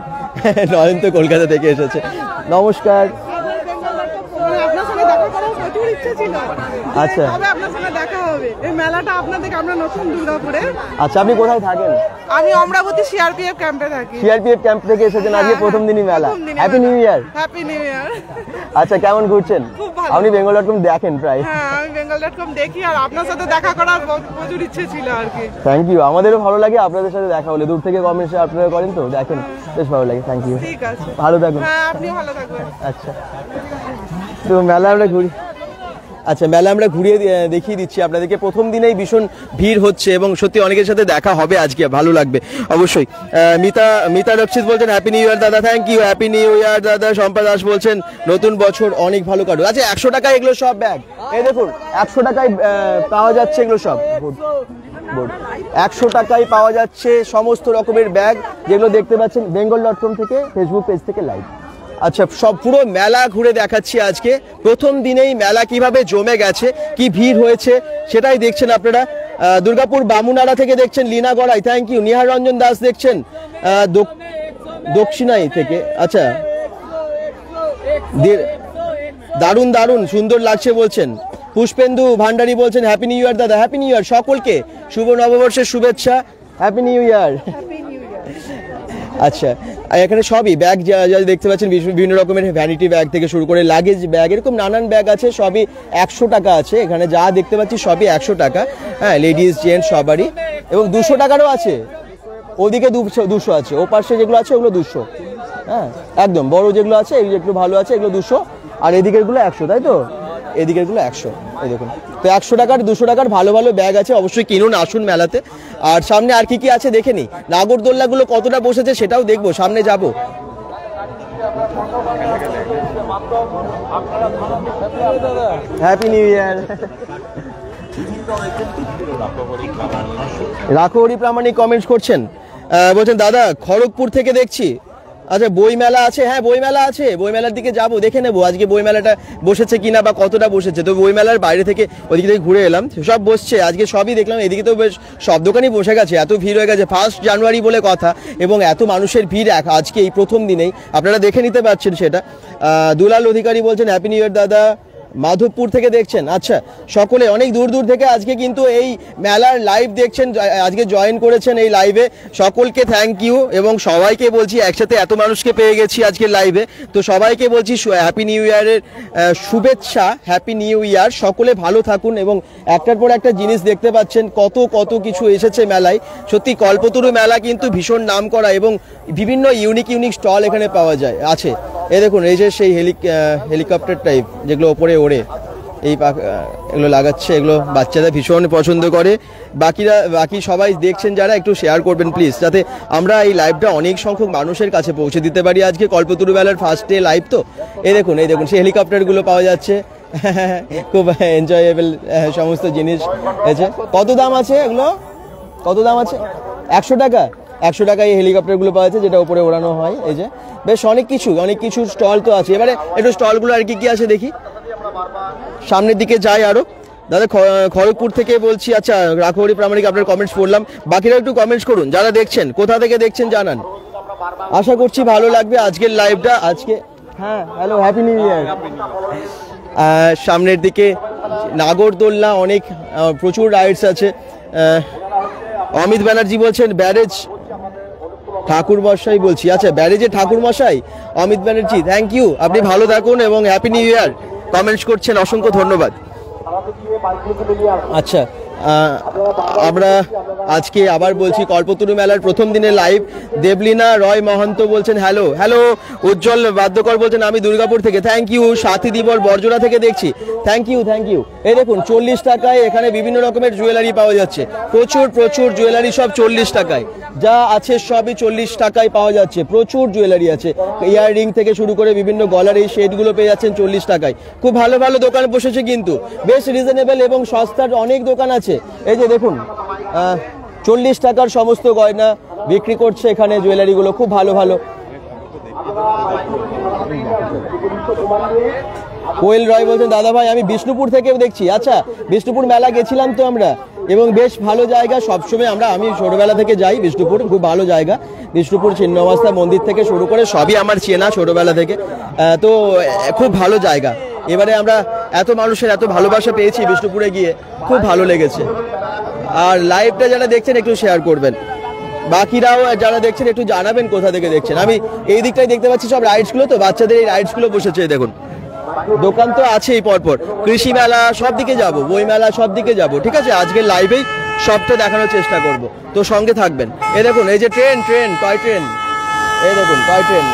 নয়ন তো কলকাতা থেকে এসেছে। নমস্কার। আচ্ছা আপনার সাথে দেখা হবে, এই মেলাটা আপনাদের, আমরা নতুন দুর্গাপুরে। আচ্ছা আপনি কোথায় থাকেন? আমি অমরাবতী সিআরপিএফ ক্যাম্পে থাকি। সিআরপিএফ ক্যাম্প থেকে এসেছেন আজকে প্রথম দিনই মেলা। Happy new year. Happy new year. আচ্ছা কেমন ঘুরছেন? খুব ভালো। আপনি bengal.com দেখেন প্রায়? হ্যাঁ আমি bengal.com দেখি, আর আপনার সাথে দেখা করার প্রচুর ইচ্ছে ছিল আর কি। থ্যাংক ইউ, আমাদেরও ভালো লাগে আপনাদের সাথে দেখা হলে, দূর থেকে কমেন্টস আপনারা করেন তো, দেখেন বেশ ভালো লাগে। থ্যাংক ইউ, ঠিক আছে, ভালো থাকুন। হ্যাঁ আপনিও ভালো থাকবেন। আচ্ছা তো মেলা আমরা ঘুরি, আচ্ছা মেলা আমরা ঘুরিয়ে দেখিয়ে দিচ্ছি আপনাদেরকে। প্রথম দিনেই ভীষণ ভিড় হচ্ছে এবং সত্যি অনেকের সাথে দেখা হবে আজকে, ভালো লাগবে অবশ্যই। মিতা রক্ষিত বলছেন হ্যাপি নিউ ইয়ার দাদা, thank you, happy new year দাদা। শম্পা দাস বলছেন নতুন বছর অনেক ভালো কাটুক। আচ্ছা 100 টাকায় এগুলো সব ব্যাগ, এই দেখুন 100 টাকায় পাওয়া যাচ্ছে এগুলো সব, 100 টাকায় পাওয়া যাচ্ছে সমস্ত রকমের ব্যাগ, যেগুলো দেখতে পাচ্ছেন bengal.com থেকে, ফেসবুক পেজ থেকে লাইভ। আচ্ছা সব পুরো মেলা ঘুরে দেখাচ্ছি আজকে। প্রথম দিনেই মেলা কিভাবে জমে গেছে, কি ভিড় হয়েছে সেটাই দেখছেন আপনারা। দুর্গাপুর বামুনাড়া থেকে দেখছেন লীনা গড়াই, থ্যাংক ইউ। নিহার রঞ্জন দাস দেখছেন দক্ষিণাই থেকে, আচ্ছা দারুণ দারুণ সুন্দর লাগছে বলছেন। পুষ্পেন্দু ভান্ডারী বলছেন হ্যাপি নিউ ইয়ার দাদা, হ্যাপি নিউ ইয়ার সকলকে, শুভ নববর্ষের শুভেচ্ছা, হ্যাপি নিউ ইয়ার। আচ্ছা, আর এখানে সবই ব্যাগ যা যা দেখতে পাচ্ছেন বিভিন্ন রকমের ভ্যানিটি ব্যাগ থেকে শুরু করে লাগেজ ব্যাগ এরকম নানান ব্যাগ আছে, সবই 100 টাকা আছে। এখানে যা দেখতে পাচ্ছি সবই 100 টাকা। হ্যাঁ, লেডিস জেন্টস সবারই, এবং 200 টাকারও আছে। ওদিকে 200 আছে, ও পাশে যেগুলো আছে ওগুলো 200। হ্যাঁ একদম বড় যেগুলো আছে এগুলো একটু ভালো আছে, এগুলো 200, আর এদিকেরগুলো 100, তাই তো? এদিকেরগুলো 100। এই দেখুন, তো 100 টাকার 200 টাকার ভালো ভালো ব্যাগ আছে, অবশ্যই কিনুন, আসুন মেলাতে। আর সামনে আর কি কি আছে দেখে নি, নাগরদোল্লাগুলো কতটা বসেছে সেটাও দেখবো, সামনে যাব। Happy new year. Rakhahari Pramanik comments করছেন, বলছেন দাদা খড়গপুর থেকে দেখছি। আচ্ছা, বই মেলা আছে? হ্যাঁ বই মেলা আছে, বই মেলার দিকে যাবো, দেখে নেবো আজকে বই মেলাটা বসেছে কিনা বা কতটা বসেছে। তো বই মেলার বাইরে থেকে ওদিকে থেকে ঘুরে এলাম, সব বসছে আজকে, সবই দেখলাম। এদিকে তো বেশ সব দোকানই বসে গেছে, এত ভিড় হয়ে গেছে, 1 জানুয়ারি বলে কথা, এবং এত মানুষের ভিড় আজকে এই প্রথম দিনেই, আপনারা দেখে নিতে পারছেন সেটা। দুলাল অধিকারী বলছেন হ্যাপি নিউ ইয়ার দাদা, মাধবপুর থেকে দেখছেন। আচ্ছা, সকলে অনেক দূর দূর থেকে আজকে কিন্তু এই মেলার লাইভ দেখছেন, আজকে জয়েন করেছেন এই লাইভে, সকলকে থ্যাংক ইউ। এবং সবাইকে বলছি, একসাথে এত মানুষকে পেয়ে গেছি আজকের লাইভে, তো সবাইকে বলছি হ্যাপি নিউ ইয়ারের শুভেচ্ছা, হ্যাপি নিউ ইয়ার। সকলে ভালো থাকুন, এবং একটার পর একটা জিনিস দেখতে পাচ্ছেন, কত কত কিছু এসেছে মেলায়। সত্যি কল্পতরু মেলা কিন্তু ভীষণ নাম করা, এবং বিভিন্ন ইউনিক স্টল এখানে পাওয়া যায় আছে। এই দেখুন, এই যে সেই হেলিকপ্টার টাইপ যেগুলো ওপরে ওড়ে, এই এগুলো লাগাচ্ছে, এগুলো বাচ্চারা ভীষণ পছন্দ করে। বাকি সবাই দেখছেন যারা, একটু শেয়ার করবেন প্লিজ, যাতে আমরা এই লাইভটা অনেক সংখ্যক মানুষের কাছে পৌঁছে দিতে পারি। আজকে কল্পতরু মেলার ফার্স্ট ডে লাইভ তো। এই দেখুন সেই হেলিকপ্টারগুলো পাওয়া যাচ্ছে, খুব এনজয়েবল সমস্ত জিনিস আছে। কত দাম আছে এগুলো? কত দাম আছে? 100 টাকা। 100 টাকায় এই হেলিকপ্টারগুলো পাওয়া যাচ্ছে, যেটা উপরে ওড়ানো হয়। এই যে বেশ অনেক কিছু স্টল তো আছে। এবারে একটু স্টলগুলো আর কি আছে দেখি, সামনের দিকে যাই আরো। দাদা খড়গপুর থেকে বলছি। আচ্ছা, রাখহরি প্রামাণিক আপনার কমেন্টস পড়লাম, বাকিরা একটু কমেন্টস করুন, যারা দেখছেন কোথা থেকে দেখছেন জানান। আশা করছি ভালো লাগবে আজকের লাইভটা। আজকে হ্যাঁ হ্যালো, হ্যাপি নিউ ইয়ার। সামনের দিকে নাগরদোল্লা, অনেক প্রচুর রাইডস আছে। অমিত ব্যানার্জি বলছেন ব্যারেজ ঠাকুর মশাই বলছি। আচ্ছা, ব্যারেজে ঠাকুর মশাই, অমিত ব্যানার্জি থ্যাংক ইউ, আপনি ভালো থাকুন এবং হ্যাপি নিউ ইয়ার কমেন্টস করছেন, অসংখ্য ধন্যবাদ। আচ্ছা, আমরা আজকে আবার বলছি কল্পতরু মেলার প্রথম দিনে লাইভ। দেবলীনা রয় মহন্ত বলছেন হ্যালো। উজ্জ্বল বাদ্যকর বলছেন আমি দুর্গাপুর থেকে, থ্যাংক ইউ। সাথী দিবর বরজোড়া থেকে দেখছি, থ্যাংক ইউ। এই দেখুন 40 টাকায় এখানে বিভিন্ন রকমের জুয়েলারি পাওয়া যাচ্ছে, প্রচুর জুয়েলারি, সব 40 টাকায়, যা আছে সবই 40 টাকায় পাওয়া যাচ্ছে। প্রচুর জুয়েলারি আছে, ইয়াররিং থেকে শুরু করে বিভিন্ন গলার এই সেটগুলো পেয়ে যাচ্ছেন 40 টাকায়। খুব ভালো ভালো দোকান বসেছে কিন্তু, বেশ রিজনেবল এবং সস্তার অনেক দোকান আছে। এই যে দেখুন 40 টাকার সমস্ত গয়না বিক্রি করছে এখানে, জুয়েলারিগুলো খুব ভালো। কোয়েল রয় বলছেন দাদা ভাই আমি বিষ্ণুপুর থেকেও দেখছি। আচ্ছা, বিষ্ণুপুর মেলা গেছিলাম তো আমরা, এবং বেশ ভালো জায়গা। সবসময় আমি ছোটবেলা থেকে যাই বিষ্ণুপুর, খুব ভালো জায়গা। বিষ্ণুপুর ছিন্নমস্তা মন্দির থেকে শুরু করে সবই আমার চেনা ছোটবেলা থেকে, তো খুব ভালো জায়গা। এবারে আমরা এত মানুষের এত ভালোবাসা পেয়েছি বিষ্ণুপুরে গিয়ে, খুব ভালো লেগেছে। আর লাইভটা যারা দেখছেন একটু শেয়ার করবেন, বাকিরাও যারা দেখছেন একটু জানাবেন কোথা থেকে দেখছেন। আমি এই দিকটাই দেখতে পাচ্ছি সব রাইডসগুলো, তো বাচ্চাদের এই রাইডসগুলো বসেছে। দেখুন দোকান তো আছেই পরপর, কৃষি মেলা সব দিকে যাব, বই মেলা সব দিকে যাব। ঠিক আছে, আজকের লাইভেই সবটা দেখানোর চেষ্টা করব, তো সঙ্গে থাকবেন। এই দেখুন এই যে টয় ট্রেন, এই দেখুন টয় ট্রেন,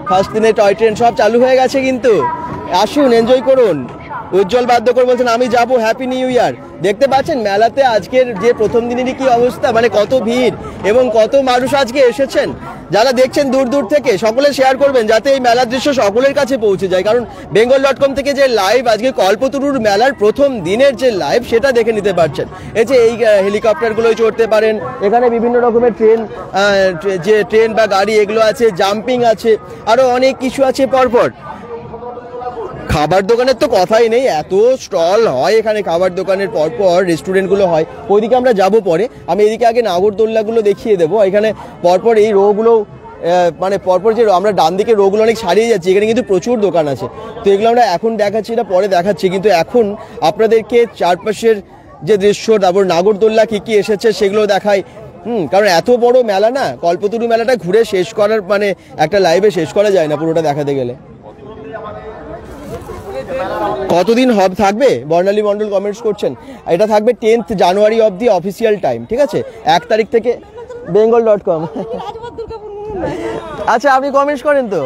ফার্স্ট দিনে টয় ট্রেন সব চালু হয়ে গেছে কিন্তু, আসুন এনজয় করুন। উজ্জ্বল বাদ্যকর বলছেন আমি যাব, হ্যাপি নিউ ইয়ার। দেখতে পাচ্ছেন মেলাতে আজকের যে প্রথম দিনেরই কি অবস্থা, মানে কত ভিড় এবং কত মানুষ আজকে এসেছেন। যারা দেখছেন দূর থেকে সকলে শেয়ার করবেন, যাতে এই মেলার দৃশ্য সকলের কাছে পৌঁছে যায়। কারণ bengal.com থেকে যে লাইভ আজকে কল্পতরুর মেলার প্রথম দিনের যে লাইভ, সেটা দেখে নিতে পারছেন। এই যে এই হেলিকপ্টারগুলোই চড়তে পারেন, এখানে বিভিন্ন রকমের ট্রেন বা গাড়ি এগুলো আছে, জাম্পিং আছে, আরো অনেক কিছু আছে পরপর। খাবার দোকানের তো কথাই নেই, এত স্টল হয় এখানে খাবার দোকানের, পরপর রেস্টুরেন্টগুলো হয়। ওইদিকে আমরা যাব পরে, আমি এদিকে আগে নাগরদোল্লাগুলো দেখিয়ে দেবো। এখানে পরপর এই রোগুলো, মানে পরপর যে আমরা ডান দিকে রোগুলো অনেক ছাড়িয়ে যাচ্ছি, এখানে কিন্তু প্রচুর দোকান আছে। তো এগুলো আমরা এখন দেখাচ্ছি না, পরে দেখাচ্ছি, কিন্তু এখন আপনাদেরকে চারপাশের যে দৃশ্য, তারপর নাগরদোল্লা কী কী এসেছে সেগুলো দেখাই। কারণ এত বড় মেলা না, কল্পতরু মেলাটা ঘুরে শেষ করার মানে একটা লাইভে শেষ করা যায় না পুরোটা দেখাতে গেলে। কতদিন হব থাকবে বর্ণালী মন্ডল কমেন্টস করছেন, এটা থাকবে 10th January of the official time, ঠিক আছে, 1 তারিখ থেকে bengal.com। আচ্ছা আপনি কমেন্টস করেন তো,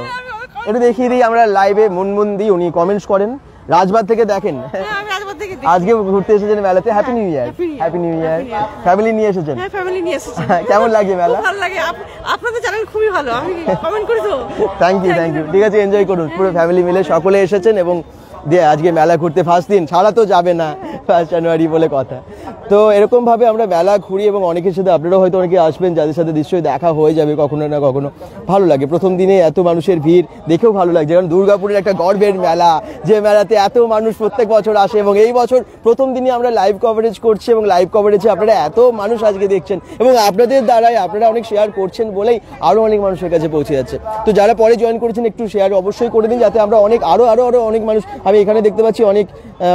একটু দেখিয়ে দিই আমরা লাইভে, মুনমুন দি উনি কমেন্টস করেন, রাজবাদ থেকে দেখেন। আজকে ঘুরতে এসেছেন মেলাতে, happy new year. Happy new ইয়ার। ফ্যামিলি নিয়ে এসেছেন? হ্যাঁ ফ্যামিলি নিয়ে এসেছি। কেমন লাগে মেলা? ভালো লাগে, আপনাদের চ্যানেল খুবই ভালো, আমি কমেন্ট করি তো। থ্যাংক ইউ ঠিক আছে, এনজয় করুন, পুরো ফ্যামিলি মিলে সকলে এসেছেন এবং দিয়ে আজকে মেলা ঘুরতে ফার্স্ট দিন, ছাড়া তো যাবে না 1 জানুয়ারি বলে কথা। তো এরকম ভাবে আমরা মেলা ঘুরি এবং অনেকের সাথে আপনারাও হয়তো অনেকে আসবেন যাদের সাথে নিশ্চয়ই দেখা হয়ে যাবে কখনো না কখনো। ভালো লাগে প্রথম দিনে এত মানুষের ভিড় দেখেও ভালো লাগছে, কারণ দুর্গাপুরের একটা গর্বের মেলা, যে মেলাতে এত মানুষ প্রত্যেক বছর আসে এবং এই বছর প্রথম দিনে আমরা লাইভ কভারেজ করছি এবং লাইভ কভারেজে আপনারা এত মানুষ আজকে দেখছেন এবং আপনাদের দ্বারাই আপনারা অনেক শেয়ার করছেন বলেই আরও অনেক মানুষের কাছে পৌঁছে যাচ্ছে। তো যারা পরে জয়েন করেছেন একটু শেয়ার অবশ্যই করে দিন, যাতে আমরা অনেক আরও অনেক মানুষ, আমি এখানে দেখতে পাচ্ছি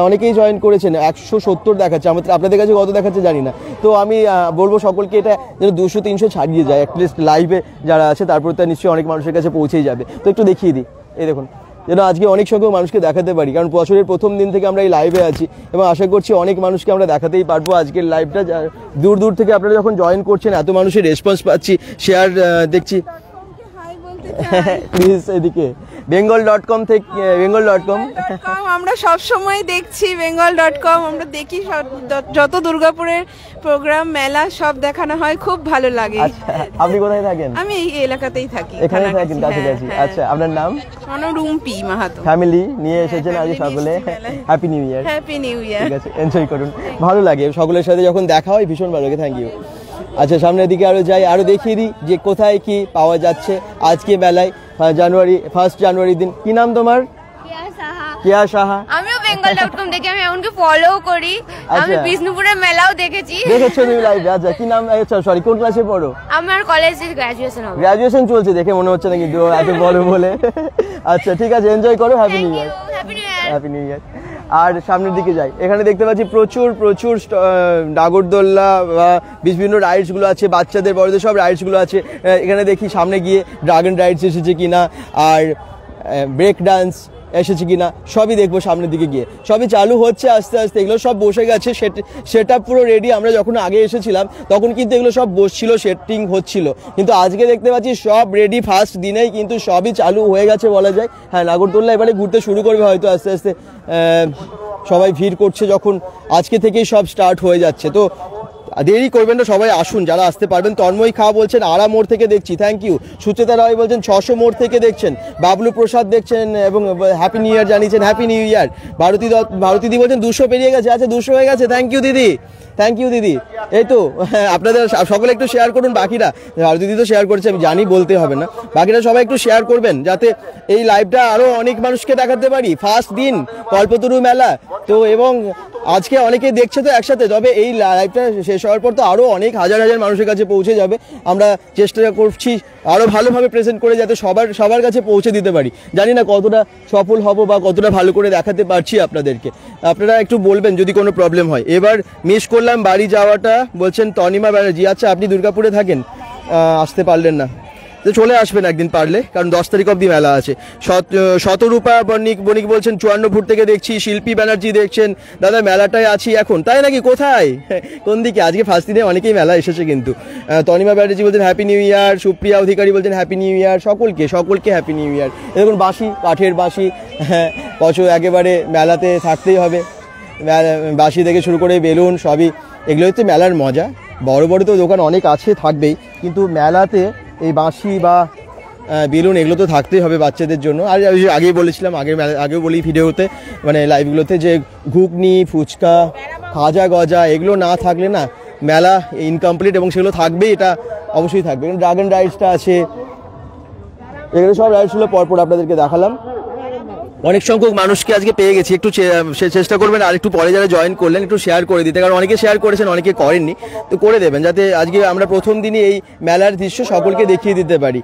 অনেকেই জয়েন করেছেন, 170 দেখাচ্ছে, আপনাদের কাছে কত দেখাচ্ছে জানি না। তো আমি বলবো সকলকে এটা যেন 200-300 ছাড়িয়ে যায় অ্যাটলিস্ট লাইভে যারা আছে, তারপরে তো নিশ্চয়ই অনেক মানুষের কাছে পৌঁছেই যাবে। তো একটু দেখিয়ে দিই, এই দেখুন, যেন আজকে অনেক সংখ্যক মানুষকে দেখাতে পারি, কারণ বছরের প্রথম দিন থেকে আমরা এই লাইভে আছি এবং আশা করছি অনেক মানুষকে আমরা দেখাতেই পারবো আজকের লাইভটা। দূর দূর থেকে আপনারা যখন জয়েন করছেন এত মানুষের রেসপন্স পাচ্ছি, শেয়ার দেখছি। প্লিজ এদিকে bengal.com থেকে, bengal.com আমরা সব সময় দেখছি, bengal.com আমরা দেখি, যত দুর্গাপুরের প্রোগ্রাম মেলা সব দেখানো হয়, খুব ভালো লাগে। আপনি কোথায় থাকেন? আমি এই এলাকাতেই থাকি, এখানে থাকেন কাছাকাছি। আচ্ছা আপনার নাম? আমার নাম রুম্পি মাহাতো। ফ্যামিলি নিয়ে এসেছেন আজ সকলে, happy new year. Happy new year. ঠিক আছে, এনজয় করুন, ভালো লাগে সকলের সাথে যখন দেখা হয়, ভীষণ ভালো লাগে। Thank you. আচ্ছা সামনের দিকে আরো যাই, আরো দেখিয়ে দিই যে কোথায় কি পাওয়া যাচ্ছে আজকে মেলায়। 1 জানুয়ারি দিন। কি নাম তোমার? কিয়া সাহা। আমিও bengal.com দেখি, আমি এমনকি ফলো করি, আমি বিষ্ণুপুরের মেলাও দেখেছি। দেখেছো তুমি লাইভে? আচ্ছা কি নাম? আচ্ছা সরি, কোন ক্লাসে পড়ো? আমার কলেজে গ্র্যাজুয়েশন হবে। গ্র্যাজুয়েশন চলছে, দেখে মনে হচ্ছে না কিন্তু এত বড় বলে। আচ্ছা ঠিক আছে, এনজয় করো, happy new year. Happy new year. আর সামনের দিকে যাই, এখানে দেখতে পাচ্ছি প্রচুর নাগরদোল্লা বা বিভিন্ন রাইডসগুলো আছে, বাচ্চাদের বড়দের সব রাইডসগুলো আছে। এখানে দেখি সামনে গিয়ে ড্রাগন রাইডস এসেছে কিনা আর ব্রেক ডান্স এসেছে কিনা সবই দেখবো সামনের দিকে গিয়ে। সবই চালু হচ্ছে আস্তে আস্তে, এগুলো সব বসে গেছে, সেট আপ পুরো রেডি। আমরা যখন আগে এসেছিলাম তখন কিন্তু এগুলো সব বসছিল, সেটিং হচ্ছিল, কিন্তু আজকে দেখতে পাচ্ছি সব রেডি, ফার্স্ট দিনেই কিন্তু সবই চালু হয়ে গেছে বলা যায়। হ্যাঁ নাগরদোল্লা এবারে ঘুরতে শুরু করবে হয়তো আস্তে আস্তে, সবাই ভিড় করছে যখন, আজকে থেকেই সব স্টার্ট হয়ে যাচ্ছে। তো দেরি করবেন না, সবাই আসুন যারা আসতে পারবেন। তন্ময় খা বলছেন আড়া মোড় থেকে দেখছি, থ্যাংক ইউ। সুচেতা রায় বলছেন 600 মোড় থেকে দেখছেন। বাবলু প্রসাদ দেখছেন এবং হ্যাপি নিউ ইয়ার জানিয়েছেন, হ্যাপি নিউ ইয়ার। ভারতীদি বলছেন 200 পেরিয়ে গেছে, আচ্ছা 200 হয়ে গেছে, থ্যাংক ইউ দিদি, থ্যাংক ইউ দিদি। এই তো আপনাদের সকলে একটু শেয়ার করুন, বাকিরা, ভারতীদি তো শেয়ার করেছে আমি জানি, বলতে হবে না, বাকিরা সবাই একটু শেয়ার করবেন যাতে এই লাইভটা আরও অনেক মানুষকে দেখাতে পারি। ফার্স্ট দিন কল্পতরু মেলা তো, এবং আজকে অনেকে দেখছে তো একসাথে, তবে এই লাইভটা শেষ হওয়ার পর তো আরও অনেক হাজার মানুষের কাছে পৌঁছে যাবে। আমরা চেষ্টা করছি আরও ভালোভাবে প্রেজেন্ট করে যাতে সবার কাছে পৌঁছে দিতে পারি। জানি না কতটা সফল হব বা কতটা ভালো করে দেখাতে পারছি আপনাদেরকে, আপনারা একটু বলবেন যদি কোনো প্রবলেম হয়। এবার মিস করলাম বাড়ি যাওয়াটা বলছেন তনিমা ব্যানার্জি। আচ্ছা আপনি দুর্গাপুরে থাকেন, আসতে পারলেন না, তো চলে আসবেন একদিন পারলে, কারণ 10 তারিখ অবধি মেলা আছে। শতরূপা বণিক বলছেন 54 ফুট থেকে দেখছি। শিল্পী ব্যানার্জি দেখছেন দাদা মেলাটায় আছি এখন, তাই নাকি? কোথায়, কোন দিকে? আজকে ফার্স্ট দিনে অনেকেই মেলা এসেছে কিন্তু। তনিমা ব্যানার্জি বলছেন হ্যাপি নিউ ইয়ার। সুপ্রিয়া অধিকারী বলছেন হ্যাপি নিউ ইয়ার। সকলকে হ্যাপি নিউ ইয়ার। দেখুন বাঁশি, কাঠের বাঁশি, হ্যাঁ বছর একেবারে মেলাতে থাকতেই হবে। বাঁশি থেকে শুরু করে বেলুন সবই, এগুলো হচ্ছে মেলার মজা। বড় বড় তো দোকান অনেক আছে, থাকবেই, কিন্তু মেলাতে এই বাঁশি বা বেলুন এগুলো তো থাকতেই হবে বাচ্চাদের জন্য। আর আগেই বলেছিলাম, আগেও বলি ভিডিওতে, মানে লাইভগুলোতে, যে ঘুগনি, ফুচকা, খাজা গজা এগুলো না থাকলে না মেলা ইনকমপ্লিট, এবং সেগুলো থাকবেই, এটা অবশ্যই থাকবে। ড্রাগন রাইডসটা আছে, এগুলো সব রাইডসগুলো পরপর আপনাদেরকে দেখালাম। অনেক সংখ্যক মানুষকে আজকে পেয়ে গেছি, একটু চেষ্টা করবেন আর একটু পরে যারা জয়েন করলেন একটু শেয়ার করে দিতে, কারণ অনেকে শেয়ার করেছেন অনেকে করেননি, তো করে দেবেন যাতে আজকে আমরা প্রথম দিনই এই মেলার দৃশ্য সকলকে দেখিয়ে দিতে পারি।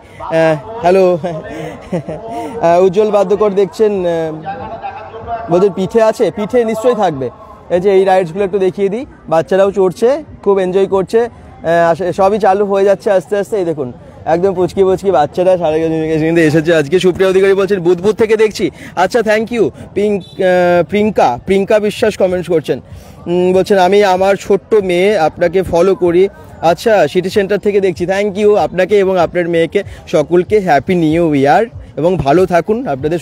হ্যালো উজ্জ্বল বাদ্যকর দেখছেন, বলছেন পিঠে আছে, পিঠে নিশ্চয়ই থাকবে। এই যে এই রাইডসগুলো একটু দেখিয়ে দিই, বাচ্চারাও চড়ছে, খুব এনজয় করছে। সবই চালু হয়ে যাচ্ছে আস্তে আস্তে। এই দেখুন একদম পুচকি পুচকি বাচ্চারা সারা কিন্তু এসেছে আজকে। সুপ্রিয়া অধিকারী বলছেন বুধবুধ থেকে দেখছি, আচ্ছা থ্যাংক ইউ। প্রিঙ্কা বিশ্বাস কমেন্টস করছেন, বলছেন আমি আমার ছোট্ট মেয়ে আপনাকে ফলো করি, আচ্ছা সিটি সেন্টার থেকে দেখছি, থ্যাংক ইউ আপনাকে এবং আপনার মেয়েকে সকলকে হ্যাপি নিউ ইয়ার এবং ভালো থাকুন, আপনাদের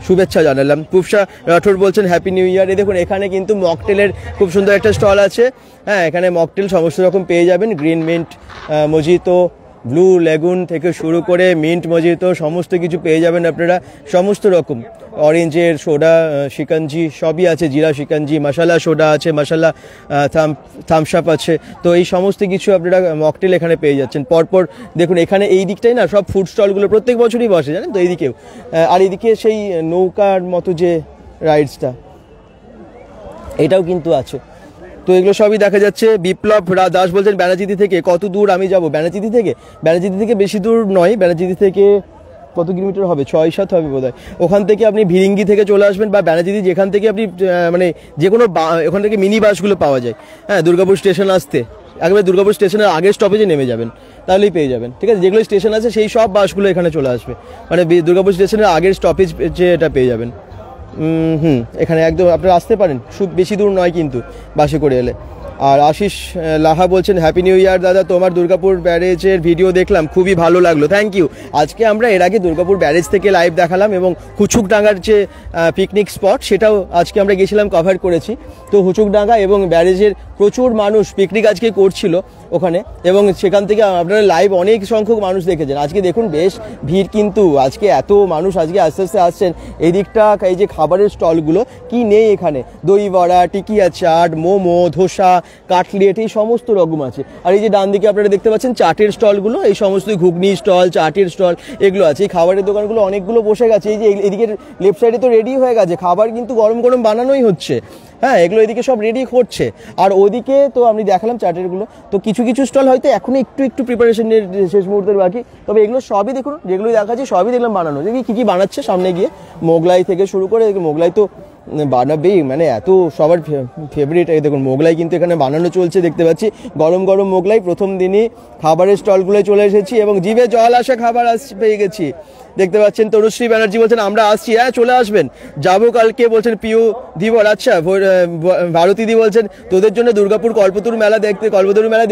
শুভেচ্ছা জানালাম। পুপসা রাঠোর বলছেন হ্যাপি নিউ ইয়ার। এই দেখুন এখানে কিন্তু মকটেলের খুব সুন্দর একটা স্টল আছে, হ্যাঁ এখানে মকটেল সমস্ত রকম পেয়ে যাবেন, green mint mojito, blue lagoon থেকে শুরু করে মিন্ট মজিতো সমস্ত কিছু পেয়ে যাবেন আপনারা, সমস্ত রকম অরেঞ্জের সোডা, শিকঞ্জি সবই আছে, জিরা শিকঞ্জি, মশালা সোডা আছে, মশালা থামস আপ আছে, তো এই সমস্ত কিছু আপনারা মকটেল এখানে পেয়ে যাচ্ছেন। পরপর দেখুন এখানে এই দিকটাই না সব ফুড স্টলগুলো প্রত্যেক বছরই বসে জানেন তো, এইদিকেও। আর এইদিকে সেই নৌকার মতো যে রাইডসটা এটাও কিন্তু আছে, তো এগুলো সবই দেখা যাচ্ছে। বিপ্লব দাস বলছেন ব্যানার্জিদি থেকে কত দূর আমি যাব? ব্যানার্জিদি থেকে বেশি দূর নয়, ব্যানার্জিদি থেকে কত কিলোমিটার হবে, 6-7 হবে বোধ হয়। ওখান থেকে আপনি ভিরিঙ্গি থেকে চলে আসবেন বা ব্যানার্জিদি, যেখান থেকে আপনি মানে যে কোনো ওখান থেকে মিনি বাসগুলো পাওয়া যায়, হ্যাঁ দুর্গাপুর স্টেশন আসতে একেবারে দুর্গাপুর স্টেশনের আগের স্টপেজে নেমে যাবেন, তাহলেই পেয়ে যাবেন, ঠিক আছে। যেগুলো স্টেশন আছে সেই সব বাসগুলো এখানে চলে আসবে, মানে দুর্গাপুর স্টেশনের আগের স্টপেজ যে এটা পেয়ে যাবেন। এখানে একদম আপনারা আসতে পারেন, খুব বেশি দূর নয় কিন্তু বাসে করে এলে। আর আশিস লাহা বলছেন হ্যাপি নিউ ইয়ার দাদা, তোমার দুর্গাপুর ব্যারেজের ভিডিও দেখলাম, খুবই ভালো লাগলো, থ্যাংক ইউ। আজকে আমরা এর আগে দুর্গাপুর ব্যারেজ থেকে লাইভ দেখালাম এবং হুচুকডাঙ্গার যে পিকনিক স্পট সেটাও আজকে আমরা গেছিলাম, কভার করেছি। তো হুচুকডাঙ্গা এবং ব্যারেজের প্রচুর মানুষ পিকনিক আজকে করছিল ওখানে, এবং সেখান থেকে আপনারা লাইভ অনেক সংখ্যক মানুষ দেখেছেন। আজকে দেখুন বেশ ভিড়, কিন্তু আজকে এত মানুষ আজকে আস্তে আস্তে আসছেন। এই দিকটা এই যে খাবারের স্টলগুলো কি নেই এখানে, দই বড়া, টিকিয়া চাট, মোমো, ধোসা, কাটলেট এই সমস্ত রকম আছে। আর এই যে ডান দিকে আপনারা দেখতে পাচ্ছেন চাটের স্টলগুলো, এই সমস্ত ঘুগনি স্টল, চাটের স্টল এগুলো আছে। এই খাবারের দোকানগুলো অনেকগুলো বসে গেছে, এই যে এদিকে লেফট সাইডে তো রেডি হয়ে গেছে, খাবার কিন্তু গরম গরম বানানোই হচ্ছে, হ্যাঁ এগুলো এদিকে সব রেডি করছে। আর ওদিকে তো আমি দেখালাম চাটেরগুলো, তো কিছু কিছু স্টল হয়তো এখনো একটু প্রিপারেশনের শেষ মুহূর্তের বাকি, তবে এগুলো সবই দেখুন, যেগুলো দেখাচ্ছি সবই দেখলাম বানানো। দেখি কী কী বানাচ্ছে সামনে গিয়ে, মোগলাই থেকে শুরু করে, মোগলাই তো বানাবেই, মানে এত সবার ফেভারিট। এই দেখুন মোগলাই কিন্তু এখানে বানানো চলছে দেখতে পাচ্ছি, গরম গরম মোগলাই। প্রথম দিনই খাবারের স্টলগুলোয় চলে এসেছি এবং জিভে জল আসা খাবার পেয়ে গেছি দেখতে পাচ্ছেন। তনুশ্রী ব্যানার্জি বলছেন আমরা আসছি, হ্যাঁ চলে আসবেন, যাবো কালকে বলছেন পিউ ধীবর। আচ্ছা ভারতীদি বলছেন তোদের জন্য দুর্গাপুর কল্পতরু মেলা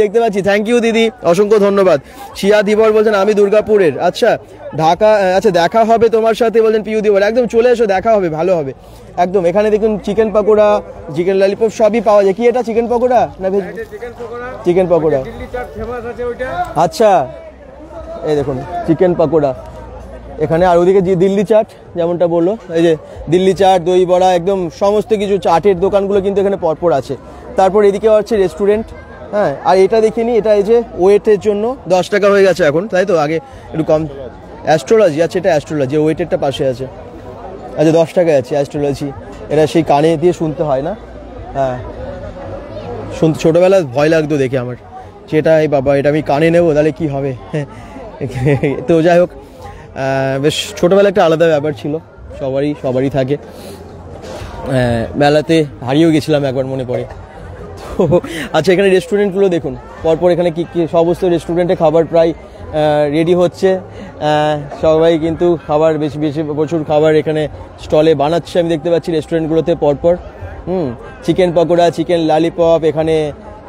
দেখতে পাচ্ছি, থ্যাংক ইউ দিদি, অসংখ্য ধন্যবাদ। শিয়া ধীবর বলছেন আমি দুর্গাপুরের, আচ্ছা ঢাকা, আচ্ছা দেখা হবে তোমার সাথে বলছেন পিউ ধীবর, একদম চলে এসো, দেখা হবে, ভালো হবে একদম। এখানে দেখুন চিকেন পকোড়া, চিকেন ললিপপ সবই পাওয়া যায়। কি এটা চিকেন পকোড়া না ভেজ? চিকেন পকোড়া, আচ্ছা এই দেখুন চিকেন পকোড়া এখানে। আর ওদিকে যে দিল্লি চাট যেমনটা বললো, এই যে দিল্লি চাট, দই বড়া, একদম সমস্ত কিছু চাটের দোকানগুলো কিন্তু এখানে পরপর আছে। তারপর এদিকে হচ্ছে রেস্টুরেন্ট, হ্যাঁ। আর এটা দেখিনি, এটা এই যে ওয়েটের জন্য 10 টাকা হয়ে গেছে এখন, তাই তো? আগে একটু কম। অ্যাস্ট্রোলজি, আচ্ছা এটা অ্যাস্ট্রোলজি, ওয়েটেরটা পাশে আছে, আচ্ছা 10 টাকায় আছে অ্যাস্ট্রোলজি। এটা সেই কানে দিয়ে শুনতে হয় না, হ্যাঁ শুনতে ছোটোবেলায় ভয় লাগতো দেখে আমার, সেটা এই বাবা এটা আমি কানে নেবো তাহলে কি হবে। তো যাই হোক, বেশ ছোটোবেলা একটা আলাদা ব্যাপার ছিল, সবারই থাকে। মেলাতে হারিয়েও গেছিলাম একবার মনে পড়ে। তো আচ্ছা এখানে রেস্টুরেন্টগুলো দেখুন পরপর, এখানে কি সমস্ত রেস্টুরেন্টে খাবার প্রায় রেডি হচ্ছে, সবাই কিন্তু খাবার বেশি প্রচুর খাবার এখানে স্টলে বানাচ্ছে আমি দেখতে পাচ্ছি রেস্টুরেন্টগুলোতে পরপর। চিকেন পকোড়া, চিকেন ললিপপ, এখানে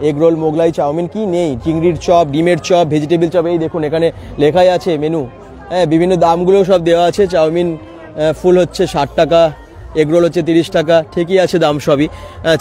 এগ রোল, মোগলাই, চাউমিন, কি নেই, চিংড়ির চপ, ডিমের চপ, ভেজিটেবিল চপ, এই দেখুন এখানে লেখাই আছে মেনু, হ্যাঁ বিভিন্ন দামগুলো সব দেওয়া আছে। চাউমিন ফুল হচ্ছে 60 টাকা, এগ রোল হচ্ছে 30 টাকা, ঠিকই আছে দাম সবই।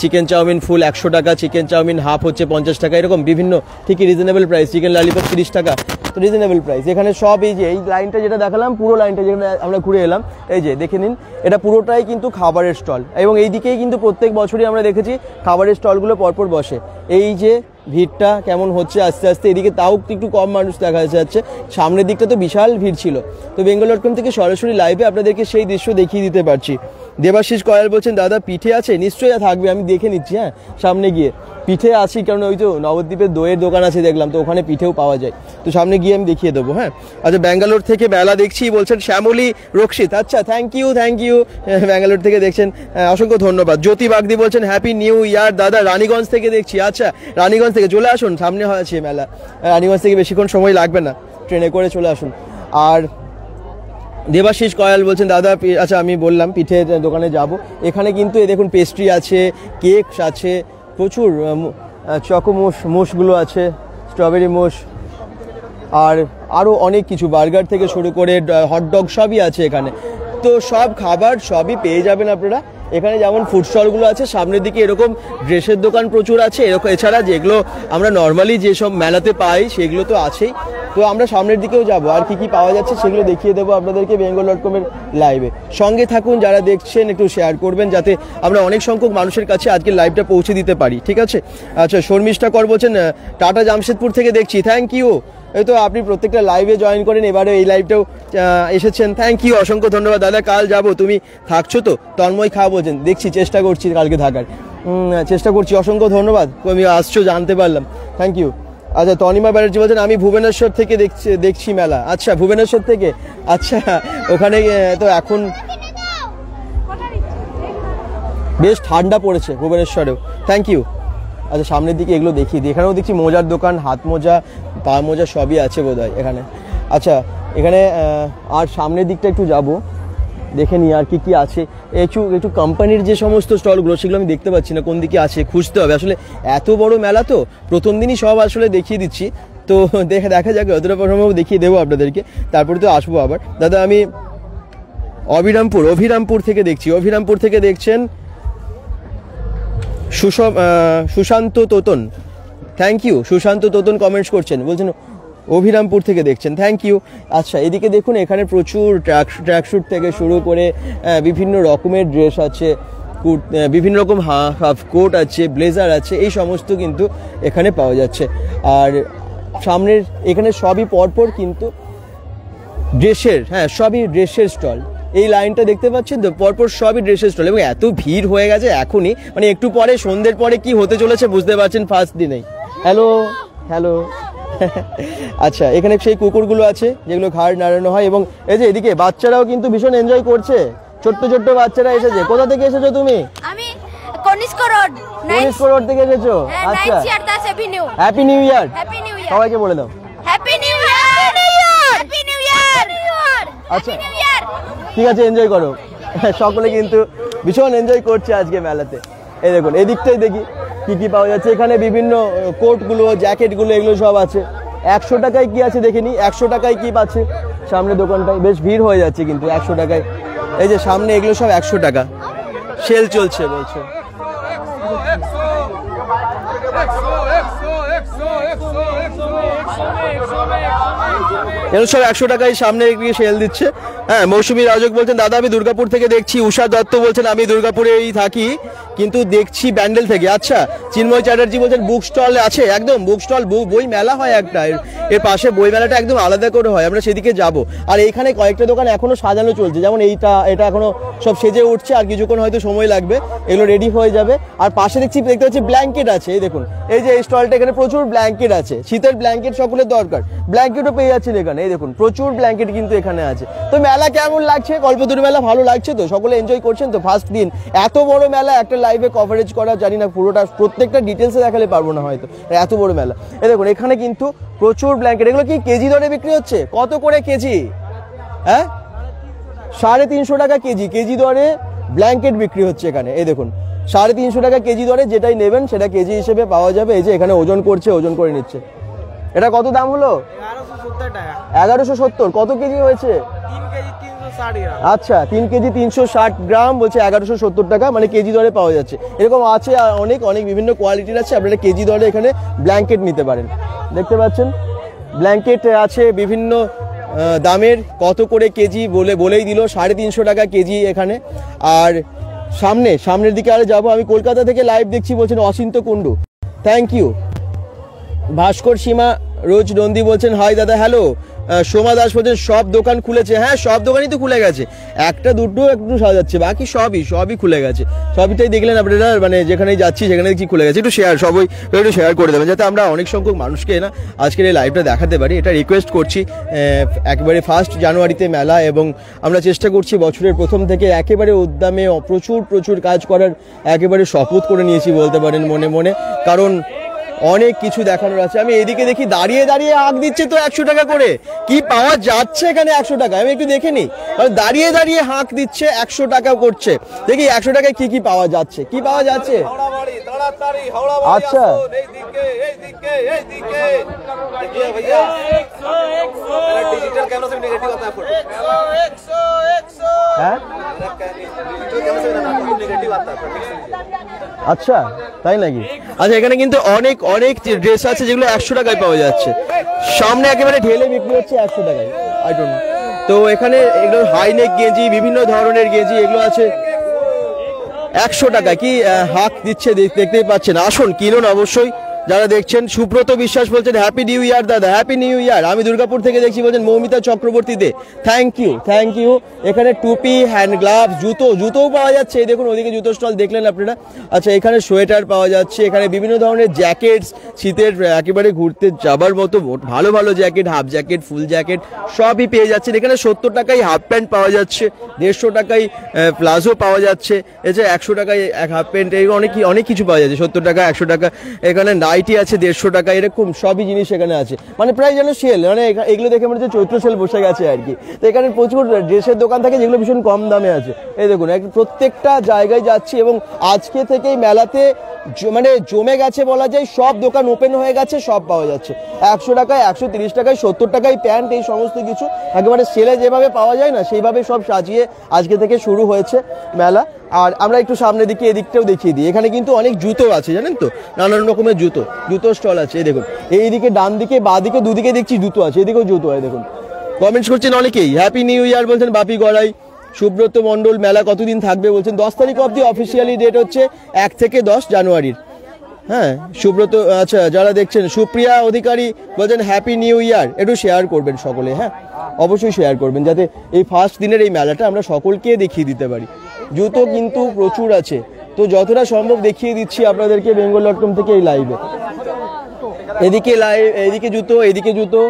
চিকেন চাউমিন ফুল 100 টাকা, চিকেন চাউমিন হাফ হচ্ছে 50 টাকা, এরকম বিভিন্ন ঠিকই রিজনেবল প্রাইস। চিকেন ললিপপ 30 টাকা, তো রিজনেবল প্রাইস। এখানে সব এই যে এই লাইনটা যেটা দেখালাম, পুরো লাইনটা যেখানে আমরা ঘুরে এলাম, এই যে দেখে নিন, এটা পুরোটাই কিন্তু খাবারের স্টল, এবং এই দিকেই কিন্তু প্রত্যেক বছরই আমরা দেখেছি খাবারের স্টলগুলো পরপর বসে। এই যে ভিড়টা কেমন হচ্ছে আস্তে আস্তে, এদিকে তাও একটু কম মানুষ দেখা যাচ্ছে, সামনের দিকটা তো বিশাল ভিড় ছিল। তো bengal.com থেকে সরাসরি লাইভে আপনাদেরকে সেই দৃশ্য দেখিয়ে দিতে পারছি। দেবাশিস কয়াল বলছেন দাদা পিঠে আছে, নিশ্চয়ই থাকবে, আমি দেখে নিচ্ছি, হ্যাঁ সামনে গিয়ে পিঠে আছি, কারণ ওই তো নবদ্বীপের দইয়ের দোকান আছে দেখলাম, তো ওখানে পিঠেও পাওয়া যায়, তো সামনে গিয়ে আমি দেখিয়ে দেবো, হ্যাঁ। আচ্ছা ব্যাঙ্গালোর থেকে মেলা দেখছি বলছেন শ্যামলী রক্ষিত, আচ্ছা থ্যাংক ইউ ব্যাঙ্গালোর থেকে দেখছেন, অসংখ্য ধন্যবাদ। জ্যোতি বাগদি বলছেন হ্যাপি নিউ ইয়ার দাদা, রানীগঞ্জ থেকে দেখছি, আচ্ছা রানীগঞ্জ থেকে চলে আসুন, সামনে হয়েছে মেলা, রানীগঞ্জ থেকে বেশিক্ষণ সময় লাগবে না, ট্রেনে করে চলে আসুন। আর দেবাশিস কয়াল বলছেন দাদা, আচ্ছা আমি বললাম পিঠের দোকানে যাব, এখানে কিন্তু এই দেখুন পেস্ট্রি আছে, কেক আছে, প্রচুর চকো মোষগুলো আছে, স্ট্রবেরি মোষ, আর আরও অনেক কিছু, বার্গার থেকে শুরু করে হটডগ সবই আছে এখানে। তো সব খাবার সবই পেয়ে যাবেন আপনারা এখানে। যেমন ফুড স্টলগুলো আছে, সামনের দিকে এরকম ড্রেসের দোকান প্রচুর আছে, এরকম এছাড়া যেগুলো আমরা নর্মালি যেসব মেলাতে পাই সেগুলো তো আছেই। তো আমরা সামনের দিকেও যাব, আর কি কি পাওয়া যাচ্ছে সেগুলো দেখিয়ে দেবো আপনাদেরকে bengal.com-এর লাইভে। সঙ্গে থাকুন, যারা দেখছেন একটু শেয়ার করবেন যাতে আমরা অনেক সংখ্যক মানুষের কাছে আজকে লাইভটা পৌঁছে দিতে পারি, ঠিক আছে? আচ্ছা, শর্মিষ্ঠা কর বলছেন টাটা জামশেদপুর থেকে দেখছি, থ্যাংক ইউ। এই তো আপনি প্রত্যেকটা লাইভে জয়েন করেন, এবারে এই লাইভটাও এসেছেন, থ্যাংক ইউ, অসংখ্য ধন্যবাদ দাদা। কাল যাব, তুমি থাকছো তো? তন্ময় খা বলছেন, দেখছি চেষ্টা করছি কালকে থাকার, চেষ্টা করছি, অসংখ্য ধন্যবাদ, তুমি আসছো জানতে পারলাম, থ্যাংক ইউ। আচ্ছা, তনিমা ব্যানার্জি বলছেন আমি ভুবনেশ্বর থেকে দেখছি মেলা। আচ্ছা, ভুবনেশ্বর থেকে, আচ্ছা ওখানে তো এখন বেশ ঠান্ডা পড়েছে ভুবনেশ্বরেও, থ্যাংক ইউ। আচ্ছা, সামনের দিকে এগুলো দেখিয়ে দিই, এখানেও দেখছি মোজার দোকান, হাত মোজা, পা মোজা সবই আছে বোধহয় এখানে। আচ্ছা, এখানে আর সামনের দিকটা একটু যাব, দেখে নিই আর কি কি আছে। একটু কোম্পানির যে সমস্ত স্টলগুলো সেগুলো আমি দেখতে পাচ্ছি না, কোন দিকে আছে খুঁজতে হবে, আসলে এত বড় মেলা তো প্রথম দিনই সব আসলে দেখিয়ে দিচ্ছি, তো দেখা যাক যতটা সম্ভব দেখিয়ে দেবো আপনাদেরকে, তারপরে তো আসবো আবার। দাদা আমি অভিরামপুর থেকে দেখছি, অভিরামপুর থেকে দেখছেন Sushanta Totan, thank you. Sushanta Totan comments করছেন, বলছেন অভিরামপুর থেকে দেখছেন, থ্যাংক ইউ। আচ্ছা, এদিকে দেখুন এখানে প্রচুর ট্র্যাকস্যুট থেকে শুরু করে বিভিন্ন রকমের ড্রেস আছে, বিভিন্ন রকম হাফ কোট আছে, ব্লেজার আছে, এই সমস্ত কিন্তু এখানে পাওয়া যাচ্ছে। আর সামনের এখানে সবই পরপর কিন্তু ড্রেসের, হ্যাঁ সবই ড্রেসের স্টল, এই লাইনটা দেখতে পাচ্ছেন তো, পরপর সবই ড্রেসের স্টল, এবং এত ভিড় হয়ে গেছে এখনই, মানে একটু পরে সন্ধ্যের পরে কি হতে চলেছে বুঝতে পারছেন ফার্স্ট দিনেই। হ্যালো আচ্ছা, এখানে সেই কুকুরগুলো আছে যেগুলো ঘাড় নাড়ানো হয়, এবং এই যে এদিকে বাচ্চারাও কিন্তু ভীষণ এনজয় করছে, ছোট্ট বাচ্চারা এসেছে। কোথা থেকে এসেছো তুমি? আমি কনিষ্ক রোড থেকে এসেছো? আচ্ছা, হ্যাপি নিউ ইয়ার সবাইকে বলে দাও, হ্যাপি নিউ ইয়ার। আচ্ছা ঠিক আছে, এনজয় করো। সকলে কিন্তু ভীষণ এনজয় করছে আজকে মেলাতে। এই দেখুন এদিকটাই দেখি কি কি পাওয়া যাচ্ছে, এখানে বিভিন্ন কোটগুলো, জ্যাকেটগুলো, এগুলো সব আছে। 100 টাকায় কি আছে দেখে নি, 100 টাকায় কি পাচ্ছে সামনে দোকানটায়, বেশ ভিড় হয়ে যাচ্ছে কিন্তু 100 টাকায়। এই যে সামনে এগুলো সব 100 টাকা, সেল চলছে বলছে। এগুলো সব 100 টাকায় সামনে গিয়ে সেল দিচ্ছে। হ্যাঁ, মৌসুমী রাজক বলছেন দাদা আমি দুর্গাপুর থেকে দেখছি। উষা দত্ত বলছেন আমি দুর্গাপুরেই থাকি কিন্তু দেখছি ব্যান্ডেল থেকে। আচ্ছা, চিন্ময় চ্যাটার্জি বলছেন বুক স্টল আছে, একদম বুক স্টল, বই মেলা হয় একটা, এর পাশে বই মেলাটা একদম আলাদা করে হয়, আমরা সেদিকে যাব। আর এইখানে কয়েকটা দোকান এখনো সাজানো চলছে, যেমন এটা এখনো সব সেজে উঠছে, আর কিছুক্ষণ হয়তো সময় লাগবে, এগুলো রেডি হয়ে যাবে। আর পাশে দেখতে পাচ্ছি ব্ল্যাঙ্কেট আছে, এই দেখুন এই যে এই স্টলটা, এখানে প্রচুর ব্ল্যাঙ্কেট আছে, শীতের ব্ল্যাঙ্কেট সকলের দরকার, ব্ল্যাঙ্কেটও পেয়ে যাচ্ছেন এখানে, এই দেখুন প্রচুর ব্ল্যাঙ্কেট কিন্তু এখানে আছে। তো মেলা কেমন লাগছে? কল্পতরু মেলা ভালো লাগছে তো? সকলে এনজয় করছেন তো? ফার্স্ট দিন এত বড় মেলা, একটা লাইভে কভারেজ করা জানি না পুরোটা, প্রত্যেকটা ডিটেলসে দেখালে পারবো না হয়তো, এত বড় মেলা। এই দেখুন এখানে কিন্তু প্রচুর ব্ল্যাঙ্কেট, এগুলো কি কেজি দরে বিক্রি হচ্ছে? কত করে কেজি? হ্যাঁ, 350 টাকা কেজি দরে ব্ল্যাঙ্কেট বিক্রি হচ্ছে এখানে। এই দেখুন 350 টাকা কেজি দরে, যেটাই নেবেন সেটা কেজি হিসেবে পাওয়া যাবে। এই যে এখানে ওজন করছে, ওজন করে নিচ্ছে। এটা কত দাম হলো? 1170। কত কেজি হয়েছে? 3 কেজি 360 গ্রাম। আচ্ছা, 3 কেজি 360 গ্রাম বলছে 1170 টাকা, মানে কেজি দরে পাওয়া যাচ্ছে। এরকম আছে অনেক বিভিন্ন কোয়ালিটির আছে, আপনারা কেজি দরে এখানে ব্ল্যাঙ্কেট নিতে পারেন। দেখতে পাচ্ছেন ব্ল্যাঙ্কেট আছে বিভিন্ন দামের, কত করে কেজি বলেই দিল, 350 টাকা কেজি এখানে। আর সামনের দিকে আরে যাবো, আমি কলকাতা থেকে লাইভ দেখছি বলছেন অচিন্ত কুণ্ডু, থ্যাংক ইউ। ভাস্কর সীমা রোজ নন্দী বলছেন হাই দাদা, হ্যালো। সোমা দাস বলছেন সব দোকান খুলেছে। হ্যাঁ, সব দোকানই তো খুলে গেছে, একটা দুটো একটু সাজাচ্ছে, বাকি সবই খুলে গেছে। সবইটাই দেখলেন আপনারা, মানে যেখানেই যাচ্ছি সেখানে দেখছি খুলে গেছে। একটু শেয়ার করে দেবেন যাতে আমরা অনেক সংখ্যক মানুষকে না আজকের এই লাইভটা দেখাতে পারি, এটা রিকোয়েস্ট করছি। একেবারে 1 জানুয়ারিতে মেলা, এবং আমরা চেষ্টা করছি বছরের প্রথম থেকে একেবারে উদ্যমে প্রচুর কাজ করার একেবারে শপথ করে নিয়েছি বলতে পারেন মনে মনে, কারণ অনেক কিছু দেখানোর আছে। আমি এদিকে দেখি দাঁড়িয়ে দাঁড়িয়ে আঁক দিচ্ছে তো 100 টাকা করে। কি পাওয়া যাচ্ছে এখানে 100 টাকা? আমি একটু দেখে নিই। দাঁড়িয়ে দাঁড়িয়ে হাঁক দিচ্ছে 100 টাকা করছে। দেখি 100 টাকায় কি কি পাওয়া যাচ্ছে, কি পাওয়া যাচ্ছে। আচ্ছা হ্যাঁ আচ্ছা তাই নাকি? আচ্ছা এখানে কিন্তু অনেক অনেক ড্রেস আছে যেগুলো 100 টাকায় পাওয়া যাচ্ছে। সামনে একেবারে ঢেলে বিক্রি হচ্ছে 100 টাকায়। I don't know. তো এখানে এগুলো হাইনেক গেঞ্জি, বিভিন্ন ধরনের গেঞ্জি এগুলো আছে 100 টাকা। কি হাঁক দিচ্ছে দেখতেই পাচ্ছেন। আসুন কিনুন অবশ্যই যারা দেখছেন। সুব্রত বিশ্বাস বলছেন হ্যাপি নিউ ইয়ার দাদা, হ্যাপি নিউ ইয়ার। আমি দুর্গাপুর থেকে দেখছি বলছেন মৌমিতা চক্রবর্তী দে, থ্যাংক ইউ থ্যাংক ইউ। এখানে টুপি, হ্যান্ড গ্লাভস, জুতোও পাওয়া যাচ্ছে। এই দেখুন ওদিকে জুতো স্টল দেখলেন আপনারা। আচ্ছা এখানে সোয়েটার পাওয়া যাচ্ছে, এখানে বিভিন্ন ধরনের জ্যাকেটস, শীতের একেবারে ঘুরতে যাবার মতো ভালো ভালো জ্যাকেট, হাফ জ্যাকেট, ফুল জ্যাকেট সবই পেয়ে যাচ্ছেন এখানে। 70 টাকায় হাফ প্যান্ট পাওয়া যাচ্ছে, 150 টাকায় প্লাজো পাওয়া যাচ্ছে, এছাড়া 100 টাকায় এক হাফ প্যান্ট, এই অনেক কিছু পাওয়া যাচ্ছে। 70 টাকা, 100 টাকা। এখানে নাইটি আছে 150 টাকা, এরকম সবই জিনিস এখানে আছে। মানে প্রায় যেন সেল, মানে এগুলো দেখে মনে হচ্ছে চৈত্র সেল বসে গেছে আর কি। তো এখানে প্রচুর ড্রেসের দোকান থাকে যেগুলো ভীষণ কম দামে আছে। এই দেখুন প্রত্যেকটা জায়গায় যাচ্ছি এবং আজকে থেকেই মেলাতে মানে জমে গেছে বলা যায়। সব দোকান ওপেন হয়ে গেছে, সব পাওয়া যাচ্ছে 100 টাকায়, 130 টাকায়, 70 টাকায় প্যান্ট, এই সমস্ত কিছু একেবারে সেলে যেভাবে পাওয়া যায় না সেইভাবে সব সাজিয়ে আজকে থেকে শুরু হয়েছে মেলা। আর আমরা একটু সামনের দিকে এদিকটাও দেখিয়ে দিই। এখানে কিন্তু অনেক জুতো আছে জানেন তো, নানান রকমের জুতো স্টল আছে। এই দেখুন এইদিকে ডান দিকে বাঁ দিকে দুদিকে দেখছি জুতো আছে, এদিকেও জুতো হয়। দেখুন কমেন্টস করছেন অনেকেই, হ্যাপি নিউ ইয়ার বলছেন বাপি গড়াই। সুব্রত মণ্ডল মেলা কতদিন থাকবে বলছেন 10 তারিখ অবধি। অফিসিয়ালি ডেট হচ্ছে 1 থেকে 10 জানুয়ারির। হ্যাঁ সুব্রত। আচ্ছা যারা দেখছেন, সুপ্রিয়া অধিকারী বলছেন হ্যাপি নিউ ইয়ার। একটু শেয়ার করবেন সকলে, হ্যাঁ অবশ্যই শেয়ার করবেন যাতে এই ফার্স্ট দিনের এই মেলাটা আমরা সকলকে দেখিয়ে দিতে পারি। জুতো কিন্তু প্রচুর আছে, তো যতটা সম্ভব দেখিয়ে দিচ্ছি আপনাদেরকে bengal.com থেকে এই লাইভে। এদিকে জুতো, এদিকে জুতো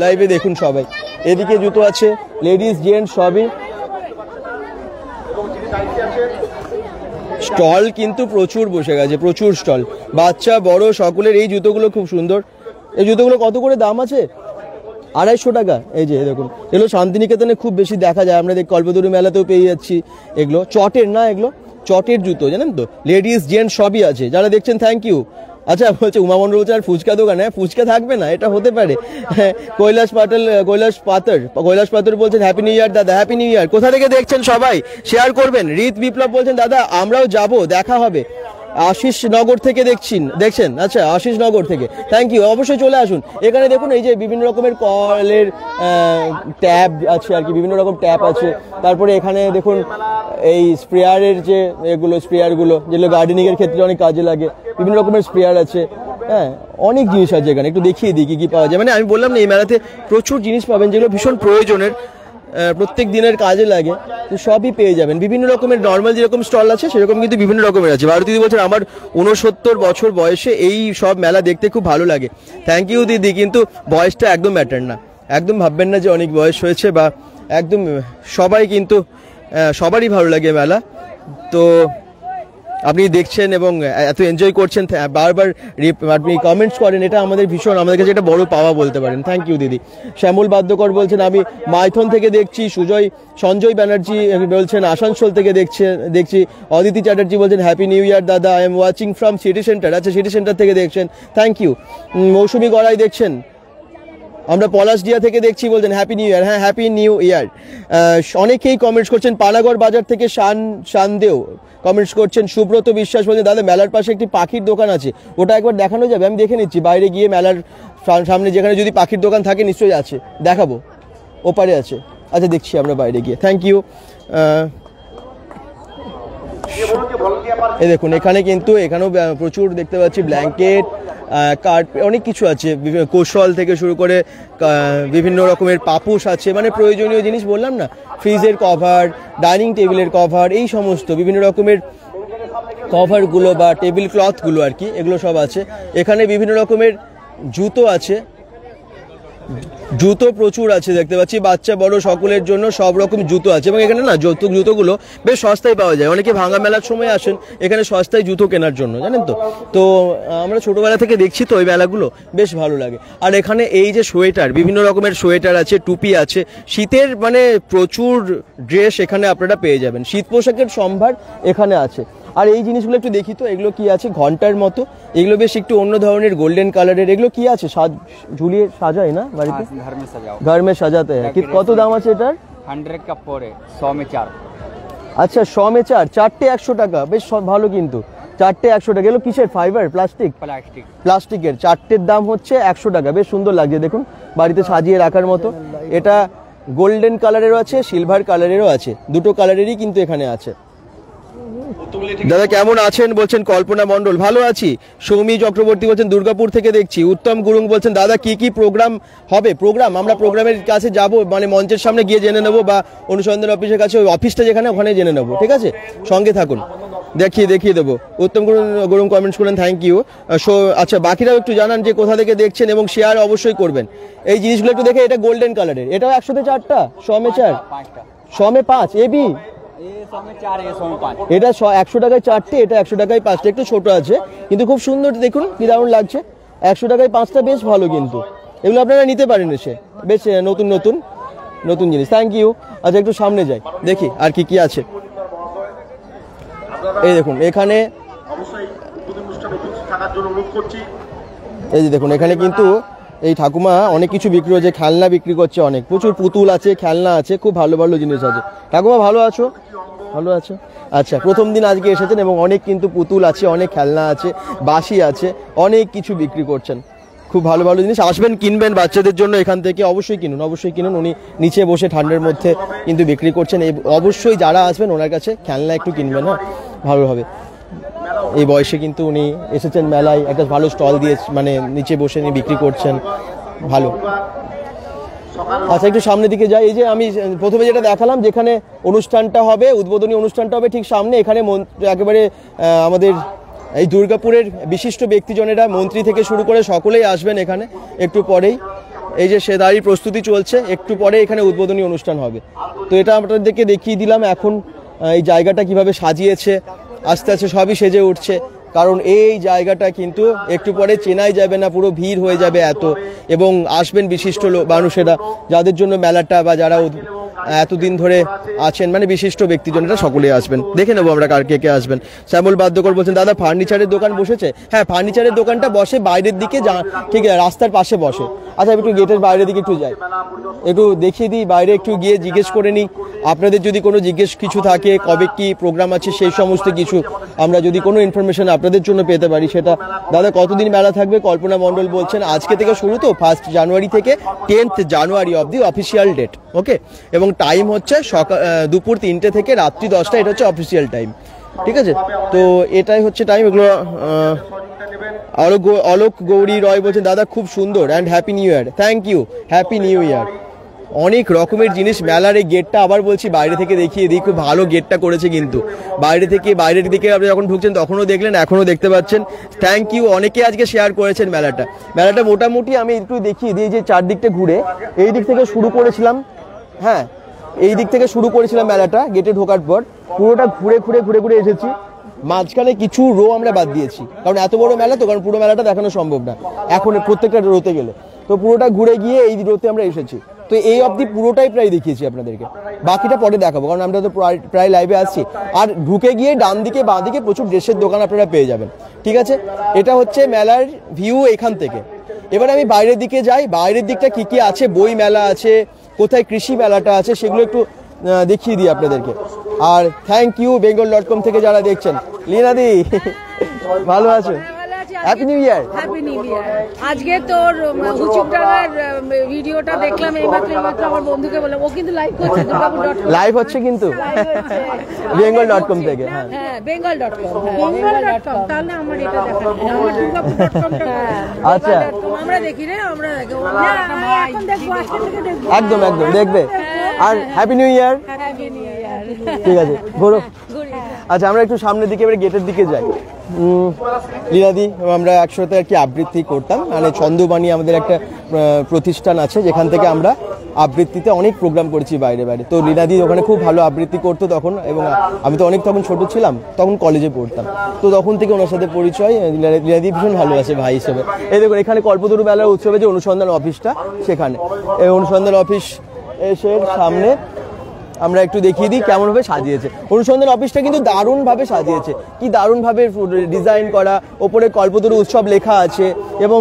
লাইভে দেখুন সবাই। এদিকে জুতো আছে, লেডিস জেন্টস সবই। স্টল কিন্তু প্রচুর বসে গেছে, প্রচুর স্টল, বাচ্চা বড় সকলের। এই জুতোগুলো খুব সুন্দর। এই জুতোগুলো কত করে দাম আছে? 250 টাকা। এই যে দেখুন এগুলো শান্তিনিকেতনে খুব বেশি দেখা যায়, আমরা কল্পতরু মেলাতেও পেয়ে যাচ্ছি। এগুলো চটের না, এগুলো চটের জুতো জানেন তো, লেডিস জেন্টস সবই আছে। যারা দেখছেন থ্যাংক ইউ। আচ্ছা বলছে উমামন্ডল বলছে আর ফুচকা দোকান, হ্যাঁ ফুচকা থাকবে না এটা হতে পারে। কৈলাস পাতর বলছেন হ্যাপি নিউ ইয়ার দাদা, হ্যাপি নিউ ইয়ার। কোথা থেকে দেখছেন সবাই শেয়ার করবেন। রিত বিপ্লব বলছেন দাদা আমরাও যাব, দেখা হবে। আশিস নগর থেকে দেখছেন। আচ্ছা আশিস নগর থেকে থ্যাংক ইউ, অবশ্যই চলে আসুন। এখানে দেখুন এই যে বিভিন্ন রকমের কলের ট্যাপ আছে আর কি, বিভিন্ন রকম ট্যাপ আছে। তারপরে এখানে দেখুন এই স্প্রেয়ারের যে স্প্রেয়ারগুলো যেগুলো গার্ডেনিং এর ক্ষেত্রে অনেক কাজে লাগে, বিভিন্ন রকমের স্প্রেয়ার আছে। হ্যাঁ অনেক জিনিস আছে এখানে, একটু দেখিয়ে দিই কি কি পাওয়া যায়। মানে আমি বললাম না এই মেলাতে প্রচুর জিনিস পাবেন যেগুলো ভীষণ প্রয়োজনের, প্রত্যেক দিনের কাজে লাগে, তো সবই পেয়ে যাবেন। বিভিন্ন রকমের নর্মাল যেরকম স্টল আছে সেরকম কিন্তু বিভিন্ন রকমের আছে। ভারতী দিদি বলছেন আমার 69 বছর বয়সে এই সব মেলা দেখতে খুব ভালো লাগে। থ্যাংক ইউ দিদি, কিন্তু বয়সটা একদম ম্যাটার না, একদম ভাববেন না যে অনেক বয়স হয়েছে বা একদম। সবাই কিন্তু সবারই ভালো লাগে মেলা। তো আপনি দেখছেন এবং এত এনজয় করছেন, বারবার আপনি কমেন্টস করেন, এটা আমাদের ভীষণ, আমাদের কাছে একটা বড় পাওয়া বলতে পারেন। থ্যাংক ইউ দিদি। শ্যামল বাদ্যকর বলছেন আমি মাইথন থেকে দেখছি। সঞ্জয় ব্যানার্জি বলছেন আসানসোল থেকে দেখছি। অদিতি চ্যাটার্জি বলছেন হ্যাপি নিউ ইয়ার দাদা, I am watching from city centre. আচ্ছা সিটি সেন্টার থেকে দেখছেন, থ্যাংক ইউ। মৌসুমি গড়াই দেখছেন, আমরা পলাশডিয়া থেকে দেখছি বলছেন হ্যাপি নিউ ইয়ার। হ্যাঁ হ্যাপি নিউ ইয়ার। অনেকেই কমেন্টস করছেন। পানাগড় বাজার থেকে শানদেও কমেন্টস করছেন। সুব্রত বিশ্বাস বলছেন দাদা মেলার পাশে একটি পাখির দোকান আছে, ওটা একবার দেখানো যাবে? আমি দেখে নিচ্ছি বাইরে গিয়ে, মেলার সামনে যেখানে যদি পাখির দোকান থাকে নিশ্চয়ই আছে, দেখাবো। ওপারে আছে, আচ্ছা দেখছি আমরা বাইরে গিয়ে। Thank you. এই দেখুন এখানে কিন্তু এখানেও প্রচুর দেখতে পাচ্ছি ব্ল্যাঙ্কেট, কার্পেট, অনেক কিছু আছে। কৌশল থেকে শুরু করে বিভিন্ন রকমের পাপুস আছে, মানে প্রয়োজনীয় জিনিস বললাম না, ফ্রিজের কভার, ডাইনিং টেবিলের কভার, এই সমস্ত বিভিন্ন রকমের কভারগুলো বা টেবিল ক্লথগুলো আর কি, এগুলো সব আছে। এখানে বিভিন্ন রকমের জুতো আছে, জুতো প্রচুর আছে দেখতে পাচ্ছি, বাচ্চা বড় সকলের জন্য সব রকম জুতো আছে। এবং এখানে না যৌতুক জুতোগুলো বেশ সস্তায় পাওয়া যায়। অনেকে ভাঙা মেলার সময় আসেন এখানে সস্তায় জুতো কেনার জন্য, জানেন তো। তো আমরা ছোটোবেলা থেকে দেখছি তো ওই মেলাগুলো, বেশ ভালো লাগে। আর এখানে এই যে সোয়েটার, বিভিন্ন রকমের সোয়েটার আছে, টুপি আছে, শীতের মানে প্রচুর ড্রেস এখানে আপনারা পেয়ে যাবেন। শীত পোশাকের সম্ভার এখানে আছে। আর এই জিনিসগুলো একটু দেখি তো, এগুলো কি আছে? ঘন্টার মতো, এগুলো বেশ একটু অন্য ধরনের গোল্ডেন কালারের। এগুলো কি আছে? ঝুলিয়ে সাজায় না বাড়িতে? ঘর মে সাজাতে হয়। কত দাম আছে এটার? 100 का पड़े 100 में 4। আচ্ছা 100 में 4, চারটে 100 টাকা, বেশ ভালো কিন্তু। চারটে 100 টাকা। এগুলো কিসের? ফাইবার? প্লাস্টিকের। চারটের দাম হচ্ছে 100 টাকা। বেশ সুন্দর লাগছে দেখুন, বাড়িতে সাজিয়ে রাখার মতো। এটা গোল্ডেন কালারেরও আছে, সিলভার কালারেরও আছে, দুটো কালারেরই কিন্তু এখানে আছে। দাদা কেমন আছেন? বলছেন কল্পনা মণ্ডল। ভালো আছি। সৌমি চক্রবর্তী বলছেন দুর্গাপুর থেকে দেখছি। উত্তম গুরুং বলছেন দাদা কি কি প্রোগ্রাম হবে? আমরা প্রোগ্রামের কাছে যাব, মানে মঞ্চের সামনে গিয়ে জেনে নেবো, বা অনুসন্ধান অফিসের কাছে, ওই অফিসটা যেখানে ওখানে জেনে নেবো। ঠিক আছে, সঙ্গে থাকুন, দেখিয়ে দেবো। উত্তম গুরুং কমেন্টস করেন, থ্যাংক ইউ। আচ্ছা বাকিরাও একটু জানান যে কোথা থেকে দেখছেন, এবং শেয়ার অবশ্যই করবেন। এই জিনিসগুলো একটু দেখে। এটা গোল্ডেন কালারের, এটাও 100 में 4টা, 100 में 4, 100 में 5। এবি এটা 100 টাকায় 4টে, এটা 100 টাকায় 5টা। একটু ছোট আছে কিন্তু খুব সুন্দর, দেখুন কি দারুণ লাগছে। 100 টাকায় 5টা, বেশ ভালো কিন্তু। এগুলো আপনারা নিতে পারেন এসে, বেশ নতুন জিনিস। Thank you. আচ্ছা একটু সামনে যাই, দেখি আর কি আছে। এই দেখুন এখানে, এই যে দেখুন এখানে কিন্তু এই ঠাকুমা অনেক কিছু বিক্রি হচ্ছে, খেলনা বিক্রি করছে, অনেক প্রচুর পুতুল আছে, খেলনা আছে, খুব ভালো ভালো জিনিস আছে। ঠাকুমা ভালো আছো? ভালো আছে। আচ্ছা প্রথম দিন আজকে এসেছেন, এবং অনেক কিন্তু পুতুল আছে, অনেক খেলনা আছে, বাঁশি আছে, অনেক কিছু বিক্রি করছেন। খুব ভালো ভালো জিনিস। আসবেন, কিনবেন বাচ্চাদের জন্য এখান থেকে, অবশ্যই কিনুন। উনি নিচে বসে ঠান্ডার মধ্যে কিন্তু বিক্রি করছেন। অবশ্যই যারা আসবেন ওনার কাছে খেলনা একটু কিনবেন, হ্যাঁ ভালো হবে। এই বয়সে কিন্তু উনি এসেছেন মেলায়, একটা ভালো স্টল দিয়ে মানে নিচে বসে নিয়ে বিক্রি করছেন, ভালো। আচ্ছা একটু সামনের দিকে যাই। এই যে আমি প্রথমে যেটা দেখালাম, যেখানে অনুষ্ঠানটা হবে, উদ্বোধনী অনুষ্ঠানটা হবে ঠিক সামনে, এখানে একেবারে আমাদের এই দুর্গাপুরের বিশিষ্ট ব্যক্তিজনেরা, মন্ত্রী থেকে শুরু করে সকলেই আসবেন এখানে একটু পরেই। এই যে সেদারির প্রস্তুতি চলছে, একটু পরে এখানে উদ্বোধনী অনুষ্ঠান হবে। তো এটা আপনাদেরকে দেখিয়ে দিলাম। এখন এই জায়গাটা কিভাবে সাজিয়েছে, আস্তে আস্তে সবই সেজে উঠছে। কারণ এই জায়গাটা কিন্তু একটু পরে চেনাই যাবে না, পুরো ভিড় হয়ে যাবে এত। এবং আসবেন বিশিষ্ট মানুষেরা, যাদের জন্য মেলাটা, বা যারা এতদিন ধরে আছেন, মানে বিশিষ্ট ব্যক্তিজনেরা সকলেই আসবেন। দেখে নেবো আমরা কে আসবেন। শ্যামল বাদ্যকর বলছেন দাদা ফার্নিচারের দোকান বসেছে? হ্যাঁ ফার্নিচারের দোকানটা বসে বাইরের দিকে, ঠিক আছে, রাস্তার পাশে বসে। আচ্ছা একটু গেটের বাইরের দিকে একটু যাই, একটু দেখিয়ে দিই, বাইরে একটু গিয়ে জিজ্ঞেস করে নিই। আপনাদের যদি কোনো কিছু থাকে, কবে কি প্রোগ্রাম আছে, সেই সমস্ত কিছু আমরা যদি কোনো ইনফরমেশন আপনাদের জন্য পেতে পারি সেটা। দাদা কতদিন মেলা থাকবে? কল্পনা মণ্ডল বলছেন আজকে থেকে শুরু, তো 1 জানুয়ারি থেকে 10 জানুয়ারি অবধি অফিসিয়াল ডেট। ওকে, এবং টাইম হচ্ছে দুপুর 3টে থেকে রাত্রি 10টা, এটা হচ্ছে অফিসিয়াল টাইম। ঠিক আছে, তো এটাই হচ্ছে টাইম। এগুলো অলোক গৌরী রয় বলছেন দাদা খুব সুন্দর, and happy new year. Thank you, happy new year. অনেক রকমের জিনিস মেলার। এই গেটটা আবার বলছি বাইরে থেকে দেখিয়ে দিই, খুব ভালো গেটটা করেছে কিন্তু। বাইরের দিকে আপনি যখন ঢুকছেন তখনও দেখলেন, এখনও দেখতে পাচ্ছেন। থ্যাংক ইউ, অনেকে আজকে শেয়ার করেছেন মেলাটা মোটামুটি। আমি একটু দেখিয়ে দিই যে চারদিকটা ঘুরে, এই দিক থেকে শুরু করেছিলাম, হ্যাঁ এই দিক থেকে শুরু করেছিলাম মেলাটা। গেটে ঢোকার পর পুরোটা ঘুরে এসেছি। মাঝখানে কিছু রো আমরা বাদ দিয়েছি, কারণ এত বড় মেলা তো, কারণ পুরো মেলাটা দেখানো সম্ভব না এখন প্রত্যেকটা রোতে গেলে। তো পুরোটা ঘুরে গিয়ে এই রোতে আমরা এসেছি। তো এই অবধি পুরোটাই প্রায় দেখিয়েছি আপনাদেরকে, বাকিটা পরে দেখাবো, কারণ আমরা তো প্রায় লাইভে আসছি। আর ঢুকে গিয়ে ডান দিকে বাঁ দিকে প্রচুর ড্রেসের দোকান আপনারা পেয়ে যাবেন। ঠিক আছে, এটা হচ্ছে মেলার ভিউ এখান থেকে। এবার আমি বাইরের দিকে যাই, বাইরের দিকটা কি কি আছে, বই মেলা আছে, কোথায় কৃষি মেলাটা আছে, সেগুলো একটু দেখিয়ে দিই আপনাদেরকে। আর থ্যাংক ইউ bengal.com থেকে যারা দেখছেন। লীনাদি ভালো আছো? Happy new year. Happy new ইয়ার। আজকে তোর হুচুকডাঙ্গার ভিডিওটা দেখলাম এইমাত্র আমার বন্ধুকে বললাম, ও কিন্তু লাইভ করছে দুর্গাপুর.com, লাইভ হচ্ছে কিন্তু bengal.com থেকে। হ্যাঁ bengal.com। তাহলে আমার এটা দেখা আমার দুর্গাপুর.com আচ্ছা আমরা দেখি রে, আমরা দেখো এখন দেখবো, আজকে থেকে দেখবো, একদম দেখবে। আর happy new year. Happy new year. ঠিক আছে, ঘোরো। আচ্ছা আমরা একটু সামনের দিকে এবারে গেটের দিকে যাই। লীলাদি আমরা একসাথে আর কি আবৃত্তি করতাম, মানে ছন্দবাণী আমাদের একটা প্রতিষ্ঠান আছে যেখান থেকে আমরা আবৃত্তিতে অনেক প্রোগ্রাম করেছি বাইরে বাইরে। তো লীলাদি ওখানে খুব ভালো আবৃত্তি করতো তখন, এবং আমি তো অনেক তখন ছোট ছিলাম, তখন কলেজে পড়তাম, তো তখন থেকে ওনার সাথে পরিচয়। লীলাদি ভীষণ ভালো আছে ভাই হিসেবে। এই দেখুন এখানে কল্পতরু মেলার উৎসবে যে অনুসন্ধান অফিসটা, সেখানে এই অনুসন্ধান অফিস এসে সামনে আমরা একটু দেখিয়ে দিই কেমনভাবে সাজিয়েছে। অনুসন্ধান অফিসটা কিন্তু দারুণভাবে সাজিয়েছে, কি দারুণভাবে ডিজাইন করা, ওপরে কল্পতরু উৎসব লেখা আছে, এবং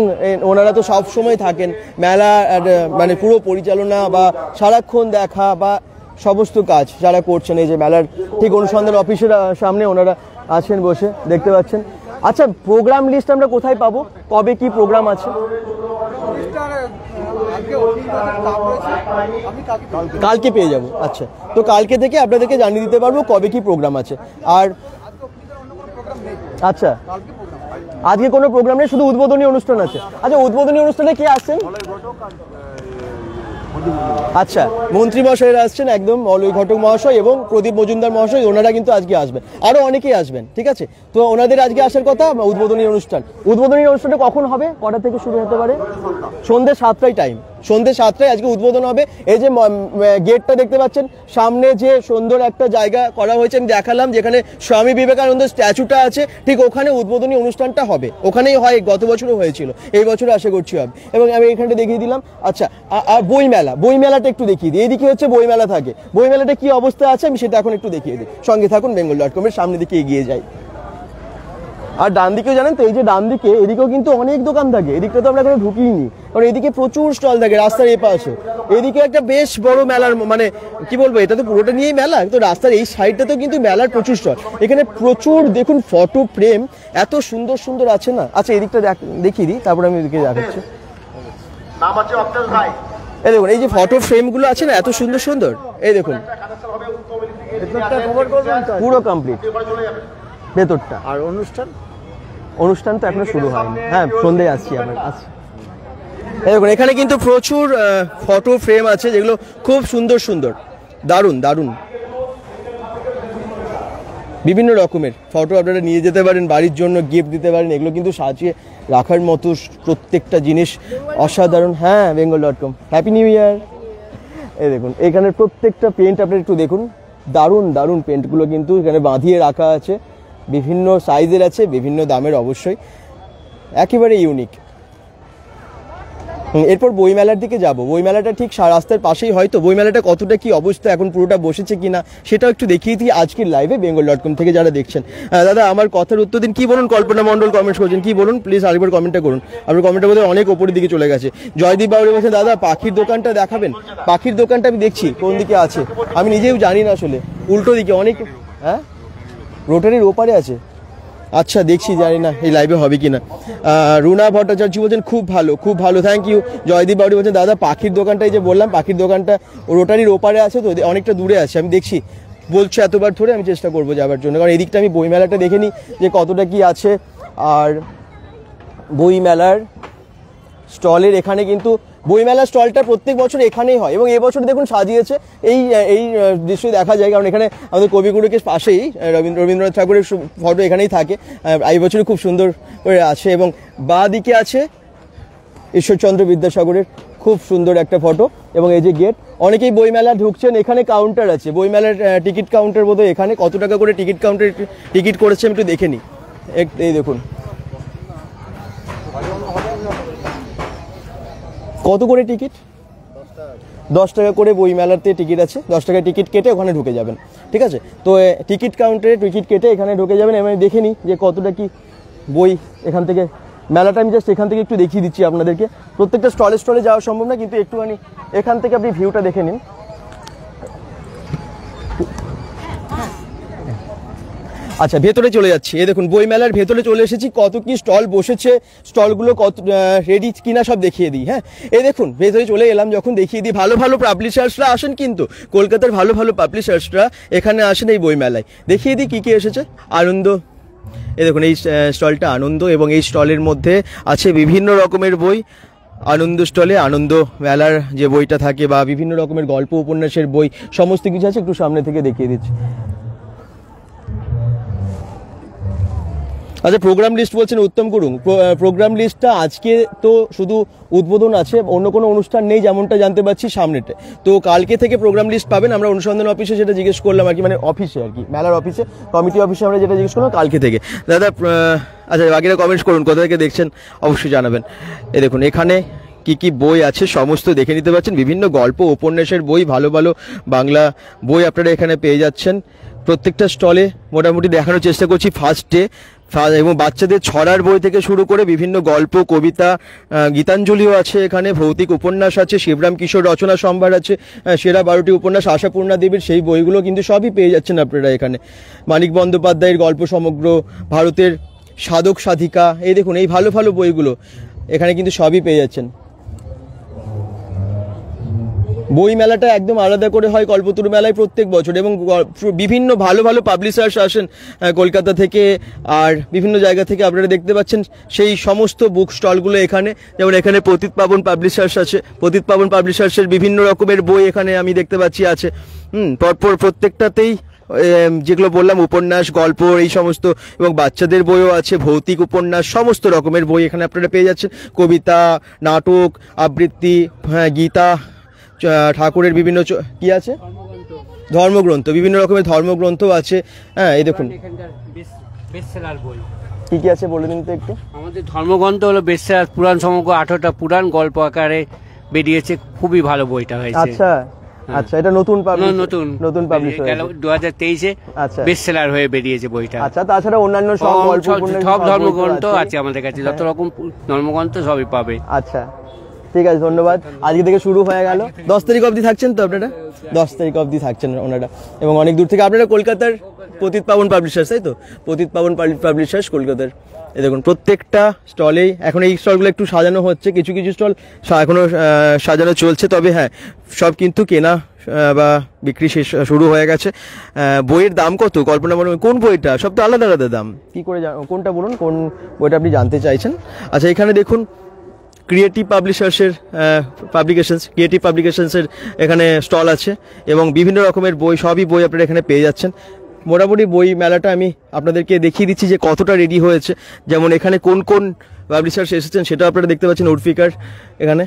ওনারা তো সব সময় থাকেন মেলা, মানে পুরো পরিচালনা বা সারাক্ষণ দেখা বা সমস্ত কাজ যারা করছেন এই যে মেলার ঠিক অনুসন্ধান অফিসের সামনে ওনারা আছেন বসে, দেখতে পাচ্ছেন। আচ্ছা প্রোগ্রাম লিস্ট আমরা কোথায় পাবো, কবে কি প্রোগ্রাম আছে? কালকে পেয়ে যাব। আচ্ছা, তো কালকে থেকে আপনাদেরকে জানিয়ে দিতে পারবো কবে কি প্রোগ্রাম আছে। আর আচ্ছা আজকে কোনো প্রোগ্রাম নেই, শুধু উদ্বোধনী অনুষ্ঠান আছে। আচ্ছা উদ্বোধনী অনুষ্ঠানে কে আসছেন? আচ্ছা মন্ত্রী মহাশয়রা আসছেন, একদম অলয় ঘটক মহাশয় এবং প্রদীপ মজুমদার মহাশয়, ওনারা কিন্তু আজকে আসবেন, আরো অনেকেই আসবেন। ঠিক আছে, তো ওনাদের আজকে আসার কথা। উদ্বোধনী অনুষ্ঠান, উদ্বোধনী অনুষ্ঠানটা কখন হবে, কটা থেকে শুরু হতে পারে? সন্ধ্যে 7টায় টাইম, সন্ধ্যে 7টায় আজকে উদ্বোধন হবে। এই যে গেটটা দেখতে পাচ্ছেন সামনে, যে সুন্দর একটা জায়গা করা হয়েছে আমি দেখালাম, যেখানে স্বামী বিবেকানন্দের স্ট্যাচুটা আছে, ঠিক ওখানে উদ্বোধনী অনুষ্ঠানটা হবে। ওখানেই হয়, গত বছরও হয়েছিল, এই বছর আশা করছি হবে। এবং আমি এখানটা দেখিয়ে দিলাম। আচ্ছা আর বইমেলাটা একটু দেখিয়ে দিই। এইদিকে হচ্ছে বইমেলা থাকে, বইমেলাটা কি অবস্থা আছে আমি সেটা এখন একটু দেখিয়ে দিই। সঙ্গে থাকুন, bengal.com এর সামনের দিকে এগিয়ে যাই। আর ডান দিকেও জানেন তো, এই যে ডান দিকে, এদিকেও কিন্তু অনেক দোকান থাকে, এদিকটা তো আমরা এখনো ঢুকিনি, কারণ এদিকে প্রচুর স্টল থাকে রাস্তার এই পাশে। এদিকে একটা বেশ বড় মেলার, মানে কি বলবো, এটা তো পুরোটা নিয়েই মেলা, তো রাস্তার এই সাইডটাতেও কিন্তু মেলার প্রচুর স্টল। এখানে প্রচুর দেখুন ফটো ফ্রেম এত সুন্দর সুন্দর আছে না। আচ্ছা এদিকটা দেখিয়ে দিই, তারপর আমি এদিকে দেখাচ্ছি। এই দেখুন এই যে ফটো ফ্রেমগুলো আছে না, এত সুন্দর সুন্দর, এই দেখুন পুরো কমপ্লিট ভেতরটা। আর অনুষ্ঠান তো এখনো শুরু হয়নি, হ্যাঁ সন্ধ্যায় আসছি আমরা। আচ্ছা দেখুন এখানে কিন্তু প্রচুর ফটো ফ্রেম আছে, যেগুলো খুব সুন্দর সুন্দর, দারুণ দারুণ বিভিন্ন রকমের ফটো আপনারা নিয়ে যেতে পারেন, বাড়ির জন্য গিফট দিতে পারেন। এগুলো কিন্তু সাজিয়ে রাখার মতো প্রত্যেকটা জিনিস অসাধারণ। হ্যাঁ bengal.com, হ্যাপি নিউ ইয়ার। এই দেখুন এখানের প্রত্যেকটা পেন্ট আপনারা একটু দেখুন, দারুণ দারুণ পেন্টগুলো কিন্তু এখানে বাঁধিয়ে রাখা আছে, বিভিন্ন সাইজের আছে, বিভিন্ন দামের, অবশ্যই একেবারে ইউনিক। এরপর বইমেলার দিকে যাব। বইমেলাটা ঠিক রাস্তার পাশেই, হয়তো বইমেলাটা কতটা কি অবস্থা এখন, পুরোটা বসেছে কিনা সেটাও একটু দেখিয়ে দিই আজকের লাইভে bengal.com থেকে যারা দেখছেন। দাদা আমার কথার উত্তর দিন, কি বলুন? কল্পনা মণ্ডল কমেন্টস করছেন, কি বলুন প্লিজ আরেকবার কমেন্টটা করুন। আপনার কমেন্টটা বোধহয় অনেক ওপরের দিকে চলে গেছে। জয়দীপ বাবুরি বলছে দাদা পাখির দোকানটা দেখাবেন। পাখির দোকানটা আমি দেখছি কোন দিকে আছে, আমি নিজেও জানি না আসলে, উল্টো দিকে অনেক, হ্যাঁ রোটারির ওপারে আছে। আচ্ছা দেখছি, জানি না এই লাইভে হবে কিনা। রুনা ভট্টাচার্য বলছেন খুব ভালো খুব ভালো, থ্যাংক ইউ। জয়দীপ বাবুরি বলছেন দাদা পাখির দোকানটা, এই যে বললাম পাখির দোকানটা রোটারির ওপারে আছে, তো অনেকটা দূরে আছে, আমি দেখছি, বলছো এতবার ধরে, আমি চেষ্টা করবো যাওয়ার জন্য, কারণ এদিকটা আমি বইমেলাটা দেখে নিই যে কতটা কি আছে। আর বইমেলার স্টলের এখানে কিন্তু বইমেলার স্টলটা প্রত্যেক বছর এখানেই হয়, এবং এবছর দেখুন সাজিয়েছে, এই দৃশ্য দেখা যায়, কারণ এখানে আমাদের কবিগুরুকে পাশেই রবীন্দ্রনাথ ঠাকুরের ফটো এখানেই থাকে, এই বছরও খুব সুন্দর করে আছে। এবং বাঁ দিকে আছে ঈশ্বরচন্দ্র বিদ্যাসাগরের খুব সুন্দর একটা ফটো, এবং এই যে গেট, অনেকেই বইমেলা ঢুকছেন, এখানে কাউন্টার আছে, বইমেলার টিকিট কাউন্টার বোধহয় এখানে, কত টাকা করে টিকিট কাউন্টার টিকিট করেছে আমি একটু দেখে নিই। এই দেখুন কত করে টিকিট, 10 টাকা করে বইমেলাতে টিকিট আছে, 10 টাকায় টিকিট কেটে ওখানে ঢুকে যাবেন। ঠিক আছে, তো টিকিট কাউন্টারে টিকিট কেটে এখানে ঢুকে যাবেন, এবং দেখে নিই যে কতটা কি বই এখান থেকে, মেলাটা আমি জাস্ট এখান থেকে একটু দেখিয়ে দিচ্ছি আপনাদেরকে। প্রত্যেকটা স্টলে যাওয়া সম্ভব না, কিন্তু একটুখানি এখান থেকে আপনি ভিউটা দেখে নিন। আচ্ছা ভেতরে চলে যাচ্ছি, এই দেখুন বইমেলার ভেতরে চলে এসেছি, কত কি স্টল বসেছে, স্টলগুলো কত রেডি কিনা সব দেখিয়ে দিই। হ্যাঁ এই দেখুন ভেতরে চলে এলাম যখন, দেখিয়ে দিই। ভালো ভালো পাবলিশার্সরা আসেন, কিন্তু কলকাতার ভালো ভালো পাবলিশার্সরা এখানে আসেন এই বইমেলায়। দেখিয়ে দিই কী কী এসেছে। আনন্দ, এই দেখুন এই স্টলটা আনন্দ, এবং এই স্টলের মধ্যে আছে বিভিন্ন রকমের বই। আনন্দ স্টলে আনন্দ মেলার যে বইটা থাকে, বা বিভিন্ন রকমের গল্প উপন্যাসের বই, সমস্ত কিছু আছে, একটু সামনে থেকে দেখিয়ে দিচ্ছি। আচ্ছা, প্রোগ্রাম লিস্ট বলছেন উত্তম গুরুং, প্রোগ্রাম লিস্টটা আজকে তো শুধু উদ্বোধন আছে, অন্য কোনো অনুষ্ঠান নেই যেমনটা জানতে পারছি সামনেতে। তো কালকে থেকে প্রোগ্রাম লিস্ট পাবেন। আমরা অনুসন্ধান অফিসে সেটা জিজ্ঞেস করলাম আর কি, মানে অফিসে আর কি, মেলার অফিসে, কমিটি অফিসে আমরা যেটা জিজ্ঞেস করলাম কালকে থেকে। দাদা আচ্ছা, বাকিরা কমেন্টস করুন, কোথা থেকে দেখছেন অবশ্যই জানাবেন। এই দেখুন এখানে কি কি বই আছে সমস্ত দেখে নিতে পারছেন। বিভিন্ন গল্প উপন্যাসের বই, ভালো ভালো বাংলা বই আপনারা এখানে পেয়ে যাচ্ছেন। প্রত্যেকটা স্টলে মোটামুটি দেখানোর চেষ্টা করছি ফার্স্ট ডে, এবং বাচ্চাদের ছড়ার বই থেকে শুরু করে বিভিন্ন গল্প, কবিতা, গীতাঞ্জলিও আছে এখানে, ভৌতিক উপন্যাস আছে, শিবরাম কিশোর রচনা সম্ভার আছে, সেরা 12টি উপন্যাস আশাপূর্ণা দেবীর, সেই বইগুলো কিন্তু সবই পেয়ে যাচ্ছেন আপনারা এখানে। মানিক বন্দ্যোপাধ্যায়ের গল্প সমগ্র, ভারতের সাধক সাধিকা, এই দেখুন এই ভালো ভালো বইগুলো এখানে কিন্তু সবই পেয়ে যাচ্ছেন। বই মেলাটা একদম আলাদা করে হয় কল্পতরু মেলায় প্রত্যেক বছর, এবং বিভিন্ন ভালো ভালো পাবলিশার্স আসেন কলকাতা থেকে আর বিভিন্ন জায়গা থেকে, আপনারা দেখতে পাচ্ছেন সেই সমস্ত বুক স্টলগুলো এখানে। যেমন এখানে পতিত পাবন পাবলিশার্স আছে, পতিত পাবন পাবলিশার্সের বিভিন্ন রকমের বই এখানে আমি দেখতে পাচ্ছি আছে। পরপর প্রত্যেকটাতেই যেগুলো বললাম উপন্যাস, গল্প, এই সমস্ত, এবং বাচ্চাদের বইও আছে, ভৌতিক উপন্যাস, সমস্ত রকমের বই এখানে আপনারা পেয়ে যাচ্ছেন। কবিতা, নাটক, আবৃত্তি, গীতা, ঠাকুরের বিভিন্ন কি আছে, ধর্মগ্রন্থ, বিভিন্ন রকমের ধর্মগ্রন্থ আছে। হ্যাঁ, এই দেখুন কি কি আছে বলে দিন তো একটু। আমাদের ধর্মগ্রন্থ হলো বেস্টসেলার, পুরাণ সমগ্র 18টা পুরাণ গল্প আকারে বেরিয়েছে, খুবই ভালো বইটা হয়েছে। আচ্ছা আচ্ছা, এটা নতুন পাবলিশ হয়েছে 2023-এ। আচ্ছা, বেস্টসেলার হয়ে বেরিয়েছে বইটা। আচ্ছা, তাছাড়া অন্যান্য সব গল্প, সব ধর্মগ্রন্থ আছে আমাদের কাছে, যত রকম ধর্মগ্রন্থ সবই পাবে। আচ্ছা, ঠিক আছে, ধন্যবাদ। আজকে থেকে শুরু হয়ে গেল, 10 তারিখ অবধি থাকছেন তো আপনারা? 10 তারিখ অবধি থাকছেন ওনারা, এবং অনেক দূর থেকে আপনারা কলকাতার পতিত পাবন পাবলিশার্স, তাই তো? পতিত পাবন পাবলিশার্স কলকাতার। এই দেখুন প্রত্যেকটা স্টলেই এখন এই স্টলগুলো একটু সাজানো হচ্ছে, কিছু কিছু স্টল এখনো সাজানো চলছে, তবে হ্যাঁ সব কিন্তু কেনা বা বিক্রি শেষ শুরু হয়ে গেছে। বইয়ের দাম কত কল্পনা বলুন, কোন বইটা? সব তো আলাদা আলাদা দাম, কি করে কোনটা বলুন, কোন বইটা আপনি জানতে চাইছেন? আচ্ছা, এখানে দেখুন ক্রিয়েটিভ পাবলিশার্সের ক্রিয়েটিভ পাবলিকেশনসের এখানে স্টল আছে, এবং বিভিন্ন রকমের বই, সবই বই আপনারা এখানে পেয়ে যাচ্ছেন। মোটামুটি বই মেলাটা আমি আপনাদেরকে দেখিয়ে দিচ্ছি যে কতটা রেডি হয়েছে। যেমন এখানে কোন কোন পাবলিশার্স এসেছেন সেটা আপনারা দেখতে পাচ্ছেন, উডপিকার এখানে,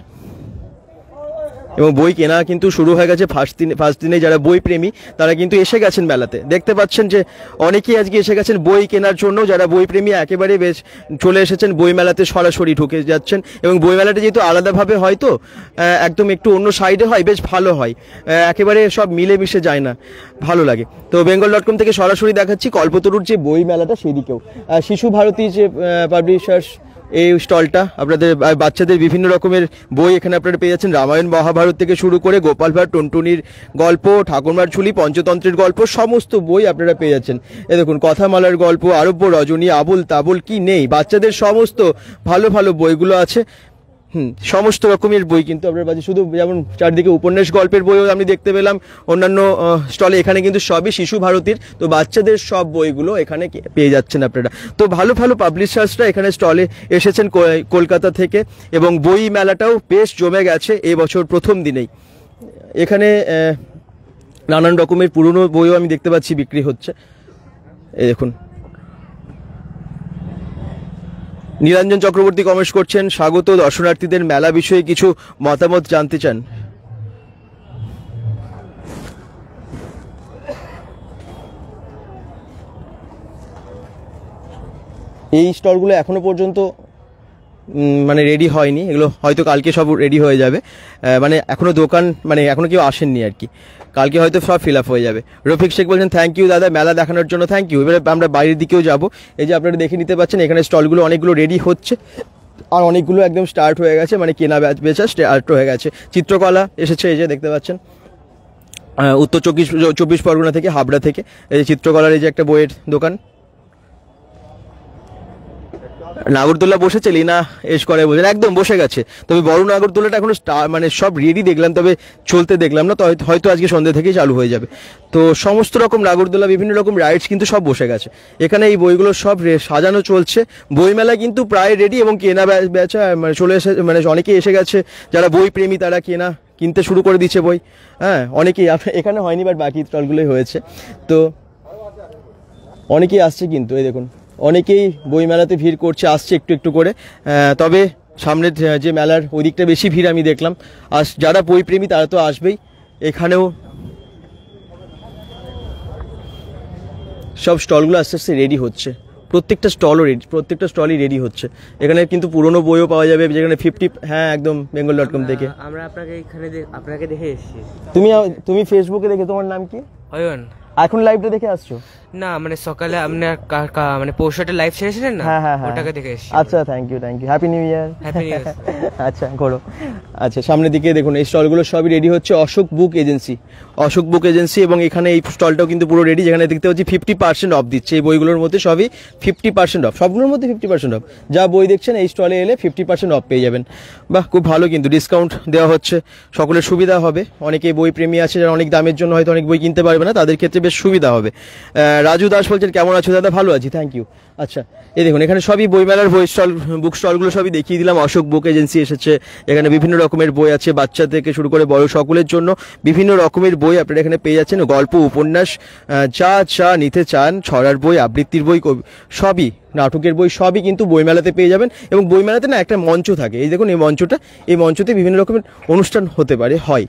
এবং বই কেনা কিন্তু শুরু হয়ে গেছে ফার্স্ট দিনে। যারা বই প্রেমী তারা কিন্তু এসে গেছেন মেলাতে, দেখতে পাচ্ছেন যে অনেকেই আজকে এসে গেছেন বই কেনার জন্য। যারা বই প্রেমী একেবারে বেশ চলে এসেছেন বই মেলাতে, সরাসরি ঢুকে যাচ্ছেন। এবং বই মেলাটা যেহেতু আলাদাভাবে হয়, তো একদম একটু অন্য সাইডে হয়, বেশ ভালো হয়, একেবারে সব মিলেমিশে যায় না, ভালো লাগে। তো bengal.com থেকে সরাসরি দেখাচ্ছি কল্পতরুর যে বই মেলাটা, সেদিকেও শিশু ভারতী যে পাবলিশার্স, এই স্টলটা আপনাদের বাচ্চাদের বিভিন্ন রকমের বই এখানে আপনারা পেয়ে যাচ্ছেন। রামায়ণ মহাভারত থেকে শুরু করে গোপাল ভাঁড়, টুনটুনির গল্প, ঠাকুরমার ঝুলি, পঞ্চতন্ত্রের গল্প, সমস্ত বই আপনারা পেয়ে যাচ্ছেন। এ দেখুন কথামালার গল্প, আরব্য রজনী, আবুল তাবুল, কি নেই, বাচ্চাদের সমস্ত ভালো ভালো বইগুলো আছে। সমস্ত রকমের বই কিন্তু আপনার কাছে, শুধু যেমন চারদিকে উপন্যাস গল্পের বইও আমি দেখতে পেলাম অন্যান্য স্টলে, এখানে কিন্তু সবই শিশু ভারতীর, তো বাচ্চাদের সব বইগুলো এখানে পেয়ে যাচ্ছেন আপনারা। তো ভালো ভালো পাবলিশার্সরা এখানে স্টলে এসেছেন কলকাতা থেকে, এবং বই মেলাটাও বেশ জমে গেছে এবছর প্রথম দিনেই। এখানে নানান রকমের পুরনো বইও আমি দেখতে পাচ্ছি বিক্রি হচ্ছে। এই দেখুন নীলাঞ্জন চক্রবর্তী কমেন্ট করছেন, স্বাগত, দর্শনার্থীদের মেলা বিষয়ে কিছু মতামত জানতে চান। এই স্টলগুলো এখনো পর্যন্ত মানে রেডি হয়নি, এগুলো হয়তো কালকে সব রেডি হয়ে যাবে। মানে এখনো দোকান, মানে এখনো কেউ আসেননি আর কি, কালকে হয়তো সব ফিল আপ হয়ে যাবে। রফিক শেখ বলছেন থ্যাংক ইউ দাদা মেলা দেখানোর জন্য, থ্যাংক ইউ। এবারে আমরা বাইরের দিকেও যাব, এই যে আপনারা দেখে নিতে পাচ্ছেন এখানে স্টলগুলো অনেকগুলো রেডি হচ্ছে, আর অনেকগুলো একদম স্টার্ট হয়ে গেছে, মানে কেনা বেচা স্টার্ট হয়ে গেছে। চিত্রকলা এসেছে, এই যে দেখতে পাচ্ছেন উত্তর 24 পরগনা থেকে, হাবড়া থেকে। এই যে চিত্রকলার এই যে একটা বইয়ের দোকান। নাগরদোল্লা বসেছে, লিনা এস করে বলছেন, একদম বসে গেছে, তবে বড় নাগরদোল্লাটা এখনো মানে সব রেডি দেখলাম, তবে চলতে দেখলাম না, হয়তো আজকে সন্ধ্যে থেকেই চালু হয়ে যাবে। তো সমস্ত রকম নাগরদোল্লা, বিভিন্ন রকম রাইডস কিন্তু সব বসে গেছে এখানে। এই বইগুলো সব সাজানো চলছে। বইমেলা কিন্তু প্রায় রেডি, এবং কেনা বেচা মানে চলে এসে, মানে অনেকেই এসে গেছে, যারা বই প্রেমী তারা কিনতে শুরু করে দিচ্ছে বই। হ্যাঁ, অনেকেই এখানে হয়নি, বাট বাকি স্টলগুলোই হয়েছে, তো অনেকেই আসছে কিন্তু। এই দেখুন অনেকেই বইমেলাতে ভিড় করছে, আসছে একটু একটু করে। তবে সামনের যে মেলার ওই দিকটা বেশি ভিড় আমি দেখলাম। আর যারা বইপ্রেমী তারা তো আসবেই। এখানেও সব স্টলগুলো আস্তে আস্তে রেডি হচ্ছে, প্রত্যেকটা স্টলই রেডি হচ্ছে। এখানে কিন্তু পুরনো বইও পাওয়া যাবে, যেখানে 50, হ্যাঁ একদম bengal.com থেকে। আমরা আপনাকে দেখে এসেছি। তুমি ফেসবুকে দেখে, তোমার নাম কি? অয়ন। এখন লাইভটা দেখে আসছো? না মানে সকালে আপনার মানে পরশুটা লাইভ ছেড়েছিলেন না, হ্যাঁ ওটাকে দেখে এসেছি। আচ্ছা, thank you happy new year. Happy new year. আচ্ছা করো। আচ্ছা সামনের দিকে দেখুন, এই স্টলগুলো সবই রেডি হচ্ছে। অশোক বুক এজেন্সি, এবং এখানে এই স্টলটাও কিন্তু পুরো রেডি, যেখানে দেখতে পাচ্ছি 50% অফ দিচ্ছে। এই বইগুলোর মধ্যে সবই 50% অফ, সবগুলোর মধ্যে 50% অফ। যা বই দেখছেন এই স্টলে এলে 50% অফ পেয়ে যাবেন। বাহ, খুব ভালো, কিন্তু ডিসকাউন্ট দেওয়া হচ্ছে, সকলের সুবিধা হবে। অনেকেই বই প্রেমী আছে যারা অনেক দামের জন্য হয়তো অনেক বই কিনতে পারবে না, তাদের ক্ষেত্রে বেশ সুবিধা হবে। রাজু দাস বলছেন কেমন আছো দাদা? ভালো আছি, থ্যাংক ইউ। আচ্ছা এই দেখুন, এখানে সবই বইমেলার বুক স্টলগুলো সবই দেখিয়ে দিলাম। অশোক বুক এজেন্সি এসেছে, এখানে বিভিন্ন রকমের বই আছে, বাচ্চা থেকে শুরু করে বড় সকলের জন্য বিভিন্ন রকমের বই আপনারা এখানে পেয়ে যাচ্ছেন। গল্প, উপন্যাস, যা নিতে চান, ছড়ার বই, আবৃত্তির বই, সবই, নাটকের বই, সবই কিন্তু বইমেলাতে পেয়ে যাবেন। এবং বইমেলাতে না একটা মঞ্চ থাকে, এই দেখুন এই মঞ্চতে বিভিন্ন রকমের অনুষ্ঠান হতে পারে, হয়।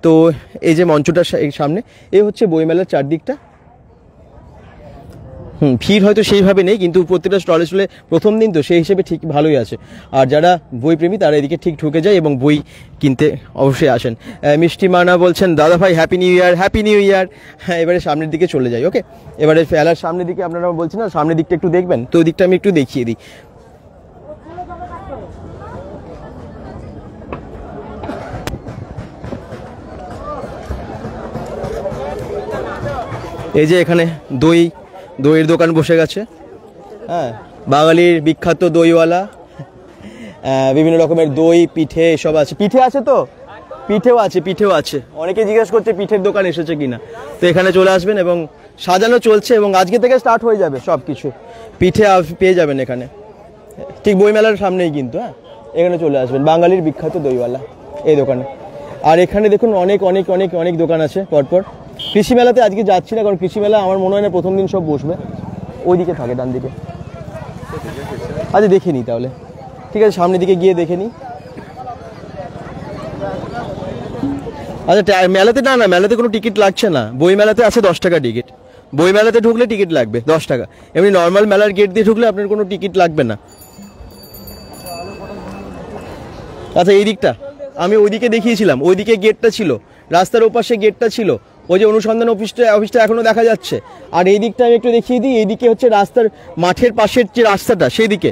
তো এই যে মঞ্চটার সামনে, এই হচ্ছে বইমেলার চারদিকটা। ভিড় হয়তো সেইভাবে নেই, কিন্তু প্রত্যেকটা স্টলে প্রথম দিন তো সেই হিসেবে ঠিক ভালোই আছে। আর যারা বইপ্রেমী তারা এদিকে ঠিক ঢুকে যায় এবং বই কিনতে অবশ্যই আসেন। মিষ্টি মানা বলছেন দাদা ভাই হ্যাপি নিউ ইয়ার। হ্যাঁ, এবারে সামনের দিকে চলে যাই। ওকে, এবারে ফেলার সামনের দিকে আপনারা বলছেন না, সামনের দিকটা একটু দেখবেন, তো ওই দিকটা আমি একটু দেখিয়ে দিই। এই যে এখানে দইয়ের দোকান বসে গেছে। হ্যাঁ, বাঙালির বিখ্যাত দইওয়ালা, বিভিন্ন রকমের দই, পিঠে এসব আছে। পিঠে আছে তো? পিঠেও আছে। অনেকে জিজ্ঞেস করছে পিঠের দোকান এসেছে কিনা, তো এখানে চলে আসবেন। এবং সাজানো চলছে এবং আজকে থেকে স্টার্ট হয়ে যাবে সব কিছু। পিঠে পেয়ে যাবেন এখানে, ঠিক বইমেলার সামনেই কিন্তু। হ্যাঁ, এখানে চলে আসবেন, বাঙালির বিখ্যাত দইওয়ালা এই দোকানে। আর এখানে দেখুন অনেক অনেক অনেক অনেক দোকান আছে পরপর। কৃষি মেলাতে আজকে যাচ্ছি না, কারণ কৃষি মেলা আমার মনে হয় না প্রথম দিন সব বসবে, ওইদিকে থাকে ডান দিকে। আচ্ছা দেখে নিই তাহলে, ঠিক আছে, সামনের দিকে গিয়ে দেখে নিই। আচ্ছা মেলাতে না মেলাতে কোনো টিকিট লাগছে না, বই মেলাতে আছে 10 টাকা টিকিট। বই মেলাতে ঢুকলে টিকিট লাগবে 10 টাকা, এমনি নর্মাল মেলার গেট দিয়ে ঢুকলে আপনার কোনো টিকিট লাগবে না। আচ্ছা এই দিকটা আমি ওইদিকে দেখিয়েছিলাম, ওইদিকে গেটটা ছিল, রাস্তার ওপাশে গেটটা ছিল, ওই যে অনুসন্ধান অফিসটা এখনো দেখা যাচ্ছে। আর এই দিকটা আমি একটু দেখিয়ে দিই, এইদিকে হচ্ছে রাস্তার মাঠের পাশের যে রাস্তাটা সেই দিকে।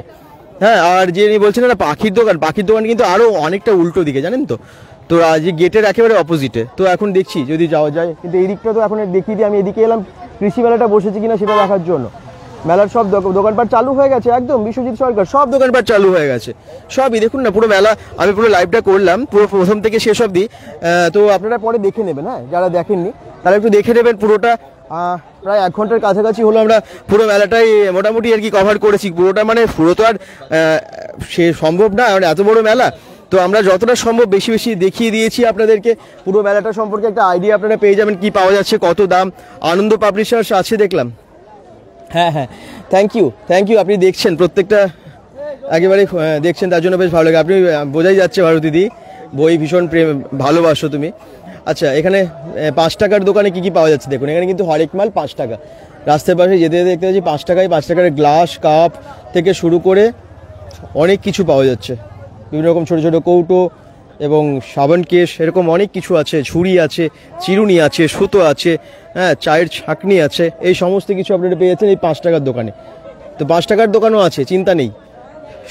হ্যাঁ, আর যে বলছেন না পাখির দোকান কিন্তু আরও অনেকটা উল্টো দিকে, জানেন তো। তো আজ গেটের একেবারে অপোজিটে। তো এখন দেখছি যদি যাওয়া যায়, কিন্তু এই দিকটা তো এখন দেখিয়ে দিই। আমি এদিকে এলাম কৃষি মেলাটা বসেছে কিনা সেটা দেখার জন্য। মেলার সব দোকানপাট চালু হয়ে গেছে, একদম বিশ্বজিৎ সরকার সব দোকানপাট চালু হয়ে গেছে, সবই দেখুন না। পুরো মেলা আমি পুরো লাইভটা করলাম, পুরো প্রথম থেকে শেষ অবধি। তো আপনারা পরে দেখে নেবেন, হ্যাঁ যারা দেখেননি তারা একটু দেখে নেবেন পুরোটা। প্রায় 1 ঘন্টার কাছাকাছি হলো আমরা পুরো মেলাটাই মোটামুটি আর কি কভার করেছি পুরোটা। মানে পুরো তো আর সে সম্ভব না, এত বড় মেলা। তো আমরা যতটা সম্ভব বেশি বেশি দেখিয়ে দিয়েছি আপনাদেরকে। পুরো মেলাটা সম্পর্কে একটা আইডিয়া আপনারা পেয়ে যাবেন, কি পাওয়া যাচ্ছে, কত দাম। আনন্দ পাবলিশার্স আছে দেখলাম। হ্যাঁ, থ্যাংক ইউ। আপনি দেখছেন প্রত্যেকটা, একেবারে দেখছেন, তার জন্য বেশ ভালো লাগে। আপনি বোঝাই যাচ্ছে ভারতীদি বই ভীষণ ভালোবাসো তুমি। আচ্ছা এখানে 5 টাকার দোকানে কি পাওয়া যাচ্ছে দেখুন। এখানে কিন্তু হরেক মাল 5 টাকা। রাস্তার পাশে যেতে দেখতে পাচ্ছি 5 টাকার গ্লাস কাপ থেকে শুরু করে অনেক কিছু পাওয়া যাচ্ছে। বিভিন্ন রকম ছোটো ছোটো কৌটো এবং সাবান কেশ, এরকম অনেক কিছু আছে। ঝুড়ি আছে, চিরুনি আছে, সুতো আছে, হ্যাঁ চায়ের ছাঁকনি আছে, এই সমস্ত কিছু আপনারা পেয়ে যাচ্ছেন এই 5 টাকার দোকানে। তো 5 টাকার দোকানও আছে, চিন্তা নেই,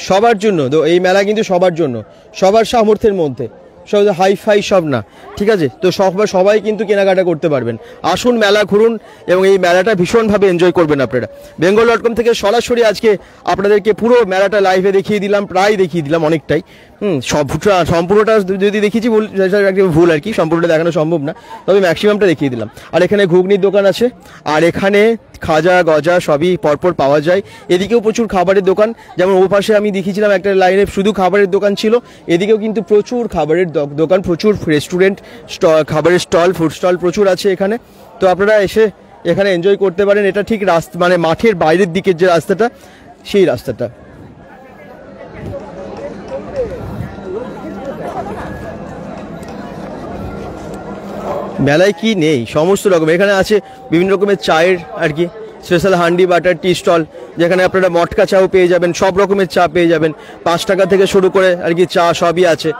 সবার জন্য। তো এই মেলা কিন্তু সবার জন্য, সবার সামর্থ্যের মধ্যে, সব হাইফাই সব না, ঠিক আছে। তো সবাই কিন্তু কেনাকাটা করতে পারবেন। আসুন মেলা ঘুরুন এবং এই মেলাটা ভীষণভাবে এনজয় করবেন আপনারা। bengal.com থেকে সরাসরি আজকে আপনাদেরকে পুরো মেলাটা লাইভে দেখিয়ে দিলাম, প্রায় দেখিয়ে দিলাম অনেকটাই। সম্পূর্ণটা যদি দেখিয়েছি ভুল আর কি, সম্পূর্ণটা দেখানো সম্ভব না, তবে ম্যাক্সিমামটা দেখিয়ে দিলাম। আর এখানে ঘুগনির দোকান আছে, আর এখানে খাজা গজা সবই পরপর পাওয়া যায়। এদিকেও প্রচুর খাবারের দোকান, যেমন ও পাশে আমি দেখিয়েছিলাম একটা লাইনে শুধু খাবারের দোকান ছিল, এদিকেও কিন্তু প্রচুর খাবারের দোকান, প্রচুর রেস্টুরেন্ট, খাবারের স্টল, ফুড স্টল প্রচুর আছে এখানে। তো আপনারা এসে এখানে এনজয় করতে পারেন। এটা ঠিক রাস্তা মানে মাঠের বাইরের দিকের যে রাস্তাটা সেই রাস্তাটা। মেলায় কি নেই, সমস্ত রকম এখানে আছে। বিভিন্ন রকমের চায়ের আর কি special handi butter tea stall, যেখানে আপনারা মটকা চাও পেয়ে যাবেন, সব রকমের চা পেয়ে যাবেন। 5 টাকা থেকে শুরু করে আর কি চা সবই আছে।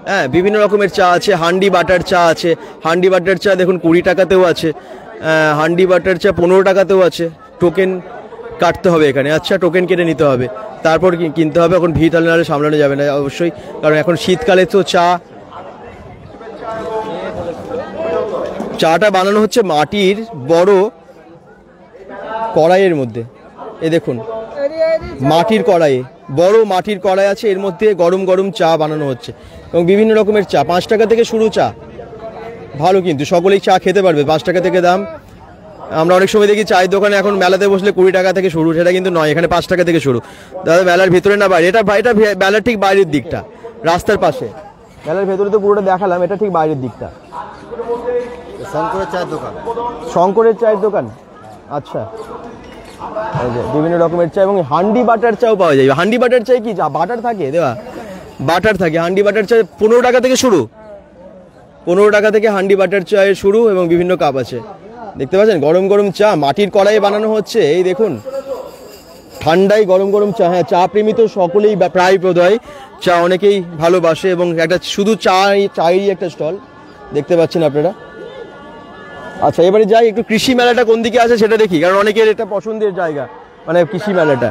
হ্যাঁ, বিভিন্ন রকমের চা আছে। হান্ডি বাটার চা আছে। হান্ডি বাটার চা দেখুন 20 টাকাতেও আছে। হান্ডি বাটার চা 15 টাকাতেও আছে। টোকেন কাটতে হবে এখানে। আচ্ছা, টোকেন কেটে নিতে হবে, তারপর কিনতে হবে। এখন ভিড় টালনারে সামলানো যাবে না অবশ্যই, কারণ এখন শীতকালে তো চাটা বানানো হচ্ছে মাটির বড় কড়াইয়ের মধ্যে। এ দেখুন, মাটির কড়াইয়ে, বড় মাটির কড়াই আছে, এর মধ্যে গরম গরম চা বানানো হচ্ছে। এবং বিভিন্ন রকমের চা, 5 টাকা থেকে শুরু চা। ভালো, কিন্তু সকলেই চা খেতে পারবে, 5 টাকা থেকে দাম। আমরা অনেক সময় দেখি চায়ের দোকানে এখন মেলাতে বসলে 20 টাকা থেকে শুরু, সেটা কিন্তু নয়, এখানে 5 টাকা থেকে শুরু। দাদা মেলার ভিতরে না বাইরে? এটা মেলার ঠিক বাইরের দিকটা, রাস্তার পাশে। মেলার ভেতরে তো পুরোটা দেখালাম, এটা ঠিক বাইরের দিকটা। শঙ্করের চায়ের দোকান। শঙ্করের চায়ের দোকান, আচ্ছা। বিভিন্ন রকমের চা এবং হান্ডি বাটার চাও পাওয়া যায়। হান্ডি বাটার চাই কি বাটার থাকে দেওয়া? বাটার থাকে। হান্ডি বাটার চা 15 টাকা থেকে শুরু। 15 টাকা থেকে হান্ডি বাটার চায়ের শুরু এবং বিভিন্ন কাপ আছে। দেখতে পাচ্ছেন গরম গরম চা মাটির কড়াইয়ে বানানো হচ্ছে। এই দেখুন, ঠান্ডায় গরম গরম চা। হ্যাঁ, চা প্রেমী তো সকলেই প্রায় বোধহয় চা অনেকেই ভালোবাসে। এবং একটা শুধু চায়েরই একটা স্টল দেখতে পাচ্ছেন আপনারা। আচ্ছা, এবারে যাই একটু কৃষি মেলাটা কোন দিকে আছে সেটা দেখি, কারণ অনেকের এটা পছন্দের জায়গা, মানে কৃষি মেলাটা।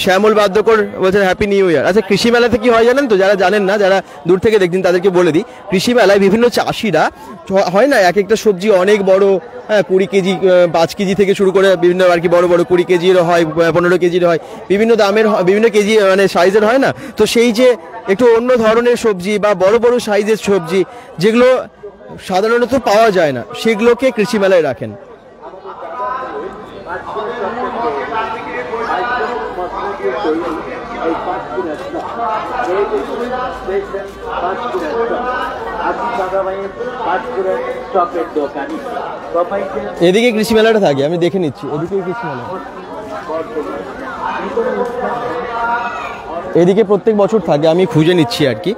শ্যামল বাদ্যকর বলছেন হ্যাপি নিউ ইয়ার। আচ্ছা, কৃষি মেলাতে কি হয় জানেন তো? যারা জানেন না, যারা দূর থেকে দেখছেন তাদেরকে বলে দিই। কৃষি মেলায় বিভিন্ন চাষিরা হয় না, এক একটা সবজি অনেক বড়, হ্যাঁ 20 কেজি 5 কেজি থেকে শুরু করে বিভিন্ন আর কি বড় বড় 20 কেজির হয়, 15 কেজির হয়, বিভিন্ন দামের, বিভিন্ন কেজি মানে সাইজের হয় না। তো সেই যে একটু অন্য ধরনের সবজি বা বড় বড় সাইজের সবজি যেগুলো সাধারণত পাওয়া যায় না, সেগুলোকে কৃষি মেলায় রাখেন। এদিকে কৃষি মেলাটা থাকে, আমি দেখে নিচ্ছি। এদিকে কৃষি মেলা, এদিকে প্রত্যেক বছর থাকে, আমি খুঁজে নিচ্ছি আর কি।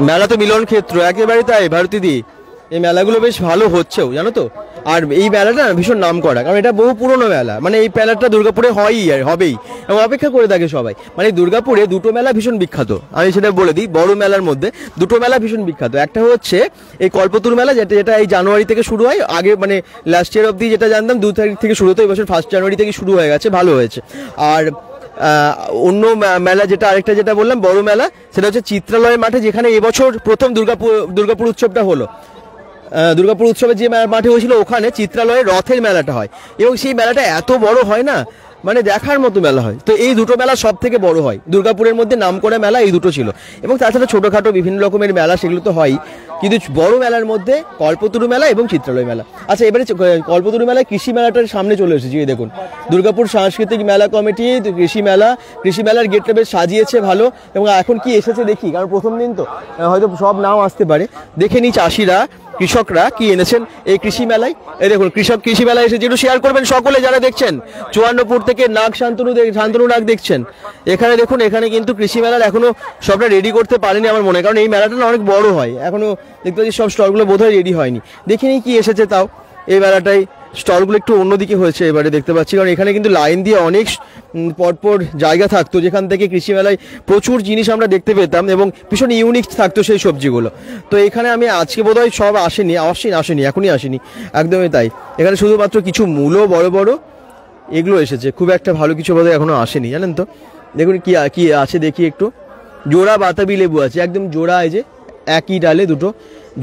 মেলা তো মিলন ক্ষেত্র, একেবারে তাই ভারতীদি। এই মেলাগুলো বেশ ভালো হচ্ছেও, জানো তো। আর এই মেলাটা ভীষণ নাম করা, কারণ এটা বহু পুরনো মেলা। মানে এই মেলাটা দুর্গাপুরে হয়ই আর হবেই, এবং অপেক্ষা করে থাকে সবাই। মানে দুর্গাপুরে দুটো মেলা ভীষণ বিখ্যাত, আমি সেটা বলে দিই। বড় মেলার মধ্যে দুটো মেলা ভীষণ বিখ্যাত। একটা হচ্ছে এই কল্পতরু মেলা, যেটা এই জানুয়ারি থেকে শুরু হয়। আগে মানে লাস্ট ইয়ার অবধি যেটা জানতাম 2 তারিখ থেকে শুরু হতো, এই বছর 1 জানুয়ারি থেকে শুরু হয়ে গেছে, ভালো হয়েছে। আর অন্য মেলা যেটা আরেকটা যেটা বললাম বড় মেলা, সেটা হচ্ছে চিত্রালয়ের মাঠে, যেখানে এবছর প্রথম দুর্গাপুর উৎসবটা হলো। দুর্গাপুর উৎসবে যে মাঠে হয়েছিল, ওখানে চিত্রালয়ের রথের মেলাটা হয়, এবং সেই মেলাটা এত বড় হয় না, মানে দেখার মতো মেলা হয়। তো এই দুটো মেলা সব থেকে বড় হয় দুর্গাপুরের মধ্যে, নাম করা মেলা এই দুটো ছিল। এবং তাছাড়া ছোটোখাটো বিভিন্ন রকমের মেলা সেগুলো তো হয়ই, কিন্তু বড় মেলার মধ্যে কল্পতরু মেলা এবং চিত্রালয় মেলা। আচ্ছা, এবারে কল্পতরু মেলায় কৃষি মেলাটার সামনে চলে এসেছি। এই দেখুন, দুর্গাপুর সাংস্কৃতিক মেলা কমিটি কৃষি মেলার গেটটা বেশ সাজিয়েছে ভালো। এবং এখন কি এসেছে দেখি, কারণ প্রথম দিন তো হয়তো সব নাও আসতে পারে। দেখে নি চাষিরা, কৃষকরা কি এনেছেন এই কৃষি মেলায়। এই দেখুন, কৃষি মেলায় এসেছে, একটু শেয়ার করবেন সকলে যারা দেখছেন। 54পুর থেকে শান্তনু নাগ দেখছেন। এখানে দেখুন, এখানে কিন্তু কৃষি মেলার এখনো সবটা রেডি করতে পারেনি আমার মনে হয়, কারণ এই মেলাটা অনেক বড় হয়। এখনো দেখতে পাচ্ছি সব স্টলগুলো বোধহয় রেডি হয়নি। দেখিনি কি এসেছে তাও এই মেলাটাই। স্টলগুলো একটু অন্যদিকে হয়েছে এবারে দেখতে পাচ্ছি, কারণ এখানে কিন্তু লাইন দিয়ে অনেক পরপর জায়গা থাকতো, যেখান থেকে কৃষি মেলায় প্রচুর জিনিস আমরা দেখতে পেতাম এবং ভীষণ ইউনিক থাকতো সেই সবজিগুলো। তো এখানে আমি আজকে বোধহয় সব আসেনি, এখনই আসেনি, একদমই তাই। এখানে শুধুমাত্র কিছু মূলো বড় বড় এগুলো এসেছে, খুব একটা ভালো কিছু বোধহয় এখনো আসেনি, জানেন তো। দেখুন কি আছে দেখি একটু। জোড়া বাতাবি লেবু আছে, একদম জোড়া, এই যে একই ডালে দুটো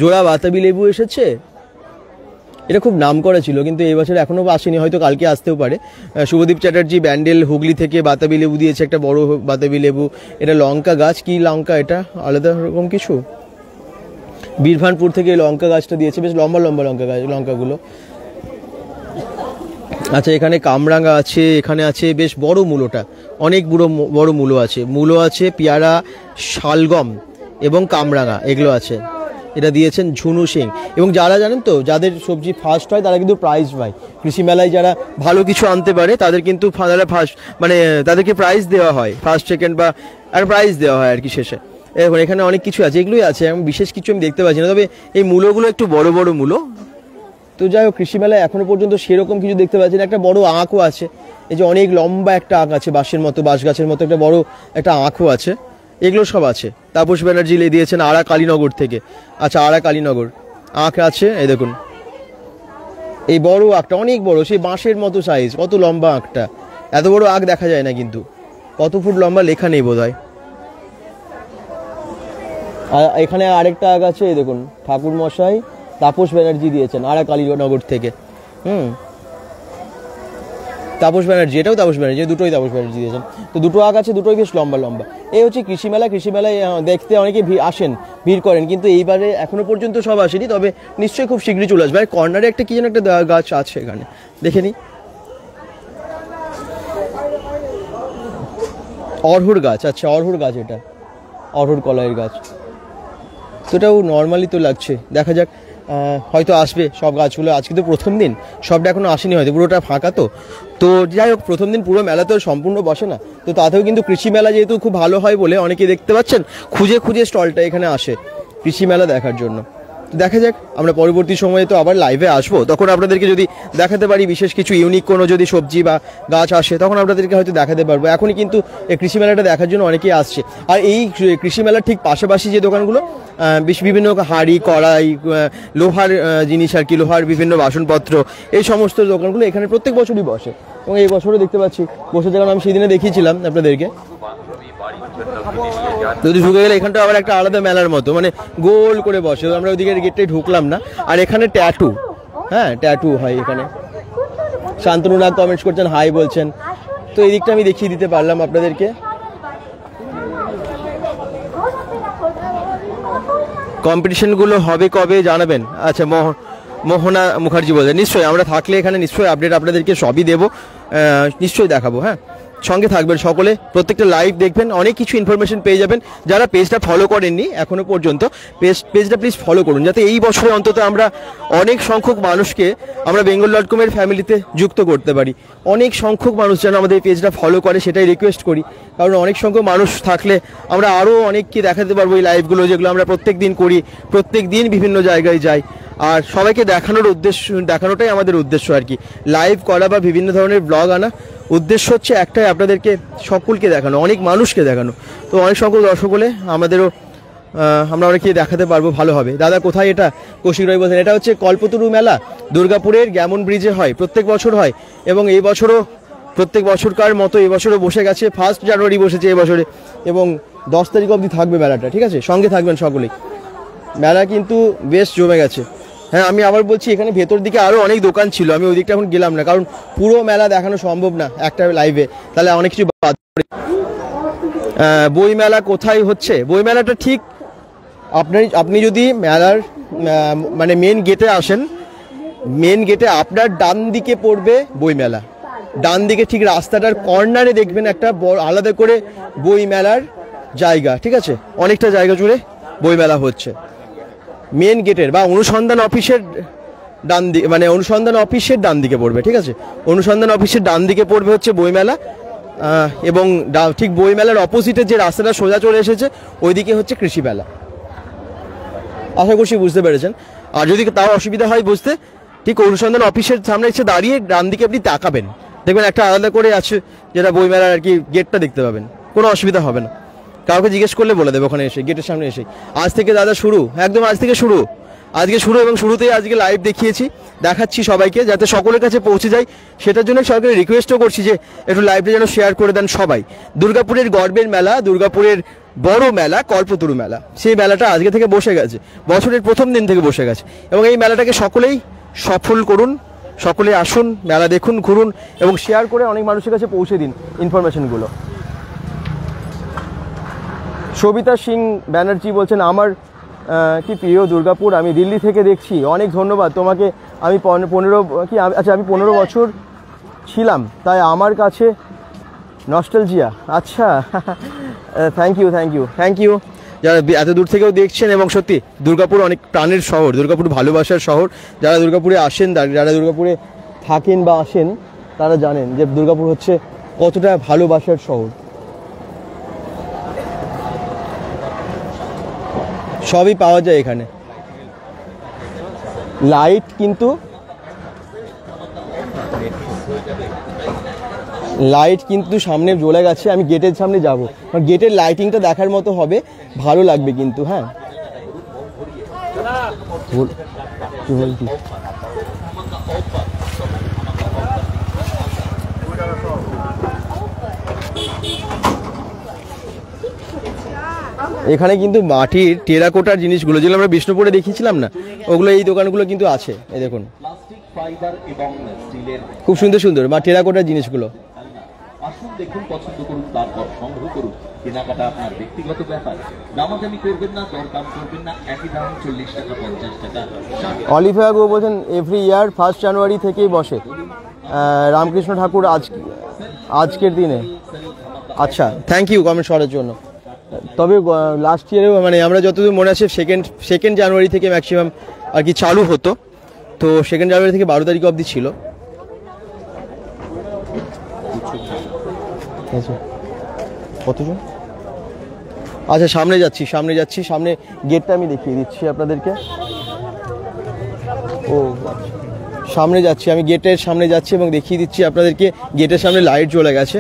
জোড়া বাতাবি লেবু এসেছে। এটা খুব নাম করা ছিল, কিন্তু এই বছর এখনও আসেনি, হয়তো কালকে আসতেও পারে। শুভদীপ চ্যাটার্জি ব্যান্ডেল হুগলি থেকে বাতাবি লেবু দিয়েছে, একটা বড় বাতাবি লেবু। এটা লঙ্কা গাছ, কি লঙ্কা এটা, আলাদা রকম কিছু। বীরভানপুর থেকে লঙ্কা গাছটা দিয়েছে, বেশ লম্বা লঙ্কাগুলো। আচ্ছা, এখানে কামরাঙা আছে, এখানে আছে বেশ বড় মূলোটা, অনেক বড় মূলো আছে, পেয়ারা, শালগম এবং কামরাঙা এগুলো আছে। এটা দিয়েছেন ঝুনু সিং। এবং যারা জানেন তো, যাদের সবজি ফার্স্ট হয় তারা কিন্তু প্রাইজ পায়। কৃষি মেলায় যারা ভালো কিছু আনতে পারে তাদের কিন্তু ফার্স্ট, মানে তাদেরকে প্রাইজ দেওয়া হয়, ফার্স্ট সেকেন্ড বা আর প্রাইজ দেওয়া হয় আর কি শেষে। এখন এখানে অনেক কিছু আছে, এগুলোই আছে, এবং বিশেষ কিছু আমি দেখতে পাচ্ছি না। তবে এই মূলোগুলো একটু বড় বড় মূলো। তো যাই হোক, কৃষি মেলায় এখনো পর্যন্ত সেরকম কিছু দেখতে পাচ্ছি না। একটা বড় আঁকও আছে, এই যে অনেক লম্বা একটা আঁক আছে, বাঁশের মতো, বাঁশ গাছের মতো একটা বড় একটা আঁকও আছে। এগুলো সব আছে। তাপস ব্যানার্জি দিয়েছেন আড়া কালীনগর থেকে। আচ্ছা, আড়া কালীনগর আঁক আছে, এই দেখুন এই বড় আঁকটা, অনেক বড়, সেই বাঁশের মতো সাইজ, কত লম্বা আঁকটা। এত বড় আঁক দেখা যায় না কিন্তু, কত ফুট লম্বা লেখা নেই বোধ হয়। আর এখানে আরেকটা আঁক আছে, এই দেখুন ঠাকুর মশাই তাপস ব্যানার্জি দিয়েছেন আড়া কালীনগর থেকে। তাপস ব্যানার্জি, এটাও তাপস ব্যানার্জি, দুটোই তাপস ব্যানার্জি দিয়েছেন। তো দুটো আঁক আছে, দুটোই বেশ লম্বা লম্বা। এই হচ্ছে কৃষি মেলা। কৃষি মেলায় দেখতে অনেকে আসেন, ভিড় করেন, কিন্তু এইবারে এখনো পর্যন্ত সব আসেনি, তবে নিশ্চয়ই খুব শীঘ্রই চলে আসবে। আর কর্নারে একটা কি যেন একটা গাছ আছে, এখানে দেখে নি, অড়হুর গাছ। আচ্ছা, অড়হুর গাছ, এটা অড়হুর কলাইয়ের গাছ। তো এটাও নর্মালি তো লাগছে, দেখা যাক, হয়তো আসবে সব গাছগুলো। আজকে তো প্রথম দিন, সবটা এখনো আসেনি, হয়তো পুরোটা ফাঁকা। তো যাই হোক, প্রথম দিন পুরো মেলা তো সম্পূর্ণ বসে না, তো তাতেও কিন্তু কৃষি মেলা যেহেতু খুব ভালো হয় বলে অনেকে দেখতে পাচ্ছেন খুঁজে খুঁজে স্টলটা এখানে আসে কৃষি মেলা দেখার জন্য। তো দেখা যাক, আমরা পরবর্তী সময়ে তো আবার লাইভে আসবো, তখন আপনাদেরকে যদি দেখাতে পারি বিশেষ কিছু ইউনিক কোনো যদি সবজি বা গাছ আসে, তখন আপনাদেরকে হয়তো দেখাতে পারবো। এখনই কিন্তু এই কৃষি মেলাটা দেখার জন্য অনেকেই আসছে। আর এই কৃষি মেলার ঠিক পাশাপাশি যে দোকানগুলো, বিভিন্ন হাঁড়ি, কড়াই, লোহার জিনিস আর কি, লোহার বিভিন্ন বাসনপত্র, এই সমস্ত দোকানগুলো এখানে প্রত্যেক বছরই বসে, এবং এই বছরও দেখতে পাচ্ছি বসেছে, কারণ আমি সেদিনে দেখিয়েছিলাম আপনাদেরকে। যদি ঢুকে গেলে এখানটা আবার একটা আলাদা মেলার মতো, মানে গোল করে বসে। আমরা ওইদিকে গেটটাই ঢুকলাম না। আর এখানে ট্যাটু, হ্যাঁ ট্যাটু হয় এখানে। শান্তনু নাগ কমেন্টস করছেন, হাই বলছেন। তো এই দিকটা আমি দেখিয়ে দিতে পারলাম আপনাদেরকে। কম্পিটিশনগুলো হবে কবে জানাবেন? আচ্ছা, মোহনা মুখার্জি বলছেন, নিশ্চয়ই আমরা থাকলে এখানে নিশ্চয়ই আপডেট আপনাদেরকে সবই দেবো, নিশ্চয়ই দেখাবো। হ্যাঁ, সঙ্গে থাকবেন সকলে, প্রত্যেকটা লাইভ দেখবেন, অনেক কিছু ইনফরমেশন পেয়ে যাবেন। যারা পেজটা ফলো করেননি এখনো পর্যন্ত, পেজটা প্লিজ ফলো করুন, যাতে এই বছরে অন্তত আমরা অনেক সংখ্যক মানুষকে আমরা bengal.com এর ফ্যামিলিতে যুক্ত করতে পারি। অনেক সংখ্যক মানুষ যেন আমাদের এই পেজটা ফলো করে, সেটাই রিকোয়েস্ট করি। কারণ অনেক সংখ্যক মানুষ থাকলে আমরা আরও অনেককে দেখাতে পারবো এই লাইভগুলো, যেগুলো আমরা প্রত্যেক দিন করি, প্রত্যেক দিন বিভিন্ন জায়গায় যাই। আর সবাইকে দেখানোটাই আমাদের উদ্দেশ্য আর কি। লাইভ করা বা বিভিন্ন ধরনের ব্লগ আনা, উদ্দেশ্য হচ্ছে একটাই, আপনাদেরকে সকলকে দেখানো, অনেক মানুষকে দেখানো। তো অনেক সংখ্যক দর্শক হলে আমরা অনেকে দেখাতে পারবো, ভালো হবে। দাদা কোথায় এটা? কৌশিক রায় বলছেন, এটা হচ্ছে কল্পতরু মেলা, দুর্গাপুরের গ্যামন ব্রিজে হয়, প্রত্যেক বছর হয়। এবং এই বছরও প্রত্যেক বছরকার মতো এবছরও বসে গেছে, 1 জানুয়ারি বসেছে এবছরে, এবং 10 তারিখ অবধি থাকবে মেলাটা। ঠিক আছে, সঙ্গে থাকবেন সকলেই। মেলা কিন্তু বেশ জমে গেছে। হ্যাঁ, আমি আবার বলছি, এখানে ভেতর দিকে আরও অনেক দোকান ছিল, আমি ওই দিকটা এখন গেলাম না, কারণ পুরো মেলা দেখানো সম্ভব না একটা লাইভে, তাহলে অনেক কিছু বাদ পড়ে। বই মেলা কোথায় হচ্ছে? বই মেলাটা ঠিক আপনি যদি মেলার মানে মেন গেটে আসেন, মেন গেটে আপনার ডান দিকে পড়বে বই মেলা। ডান দিকে ঠিক রাস্তাটার কর্নারে দেখবেন একটা বড় আলাদা করে বই মেলার জায়গা। ঠিক আছে, অনেকটা জায়গা জুড়ে বই মেলা হচ্ছে। মেন গেটের বা অনুসন্ধান অফিসের ডান দিকে, মানে অনুসন্ধান অফিসের ডান দিকে পড়বে। ঠিক আছে, অনুসন্ধান অফিসের ডান দিকে পড়বে হচ্ছে বইমেলা, এবং ঠিক বইমেলার অপোজিটে যে রাস্তাটা সোজা চলে এসেছে ওইদিকে হচ্ছে কৃষি মেলা। আশা করছি বুঝতে পেরেছেন। আর যদি তাও অসুবিধা হয় বুঝতে, ঠিক অনুসন্ধান অফিসের সামনে এসে দাঁড়িয়ে ডান দিকে আপনি তাকাবেন, দেখবেন একটা আলাদা করে আছে, যেটা বইমেলার আর কি গেটটা দেখতে পাবেন, কোনো অসুবিধা হবে না। কাউকে জিজ্ঞেস করলে বলে দেবে ওখানে এসে, গেটের সামনে এসে। আজ থেকে দাদা শুরু, একদম আজ থেকে শুরু, এবং শুরুতেই আজকে লাইভ দেখাচ্ছি সবাইকে, যাতে সকলের কাছে পৌঁছে যায়। সেটার জন্য সরকারের রিকোয়েস্টও করছি যে একটু লাইভটা যেন শেয়ার করে দেন সবাই। দুর্গাপুরের গর্বের মেলা, দুর্গাপুরের বড় মেলা কল্পতরু মেলা, সেই মেলাটা আজকে থেকে বসে গেছে, বছরের প্রথম দিন থেকে বসে গেছে। এবং এই মেলাটাকে সকলেই সফল করুন, সকলে আসুন, মেলা দেখুন, ঘুরুন, এবং শেয়ার করে অনেক মানুষের কাছে পৌঁছে দিন ইনফরমেশনগুলো। সবিতা সিং ব্যানার্জি বলছেন, আমার কি প্রিয় দুর্গাপুর, আমি দিল্লি থেকে দেখছি। অনেক ধন্যবাদ তোমাকে। আমি 15 বছর ছিলাম, তাই আমার কাছে নস্টালজিয়া। আচ্ছা, thank you thank you thank you যারা এত দূর থেকেও দেখছেন। এবং সত্যি দুর্গাপুর অনেক প্রাণের শহর, দুর্গাপুর ভালোবাসার শহর। যারা দুর্গাপুরে আসেন, যারা দুর্গাপুরে থাকেন বা আসেন, তারা জানেন যে দুর্গাপুর হচ্ছে কতটা ভালোবাসার শহর। সবই পাওয়া যায় এখানে। লাইট কিন্তু সামনে জ্বলে গেছে। আমি গেটের সামনে যাব, কারণ গেটের লাইটিংটা দেখার মতো হবে, ভালো লাগবে কিন্তু। হ্যাঁ, এখানে কিন্তু মাটির টেরাকোটার জিনিসগুলো যেগুলো আমরা বিষ্ণুপুরে দেখিয়েছিলাম না, ওগুলো এই দোকানগুলো কিন্তু আছে। এই দেখুন, খুব সুন্দর সুন্দর বা টেরাকোটার জিনিসগুলো। আসুন দেখুন, পছন্দ করুন, তারপর সংগ্রহ করুন। কেনাকাটা আপনার ব্যক্তিগত ব্যাপার, দামাদামি করবেন না, দরদাম করবেন না, একই দাম 40 টাকা 50 টাকা। অলিভিয়া গো বলছেন এভরি ইয়ার 1 জানুয়ারি থেকেই বসে রামকৃষ্ণ ঠাকুর আজকের দিনে। আচ্ছা, থ্যাংক ইউ কমেন্ট করার জন্য। তবে লাস্ট ইয়ারেও মানে আমরা যতদূর মনে আছে সেকেন্ড জানুয়ারি থেকে ম্যাক্সিমাম আর কি চালু হতো। তো 2 জানুয়ারি থেকে 12 তারিখ অবধি ছিল। কতজন? আচ্ছা, সামনে যাচ্ছি। সামনে গেটটা আমি দেখিয়ে দিচ্ছি আপনাদেরকে। ও আচ্ছা, সামনে যাচ্ছি আমি, গেটের সামনে যাচ্ছি এবং দেখিয়ে দিচ্ছি আপনাদেরকে। গেটের সামনে লাইট জ্বলে গেছে।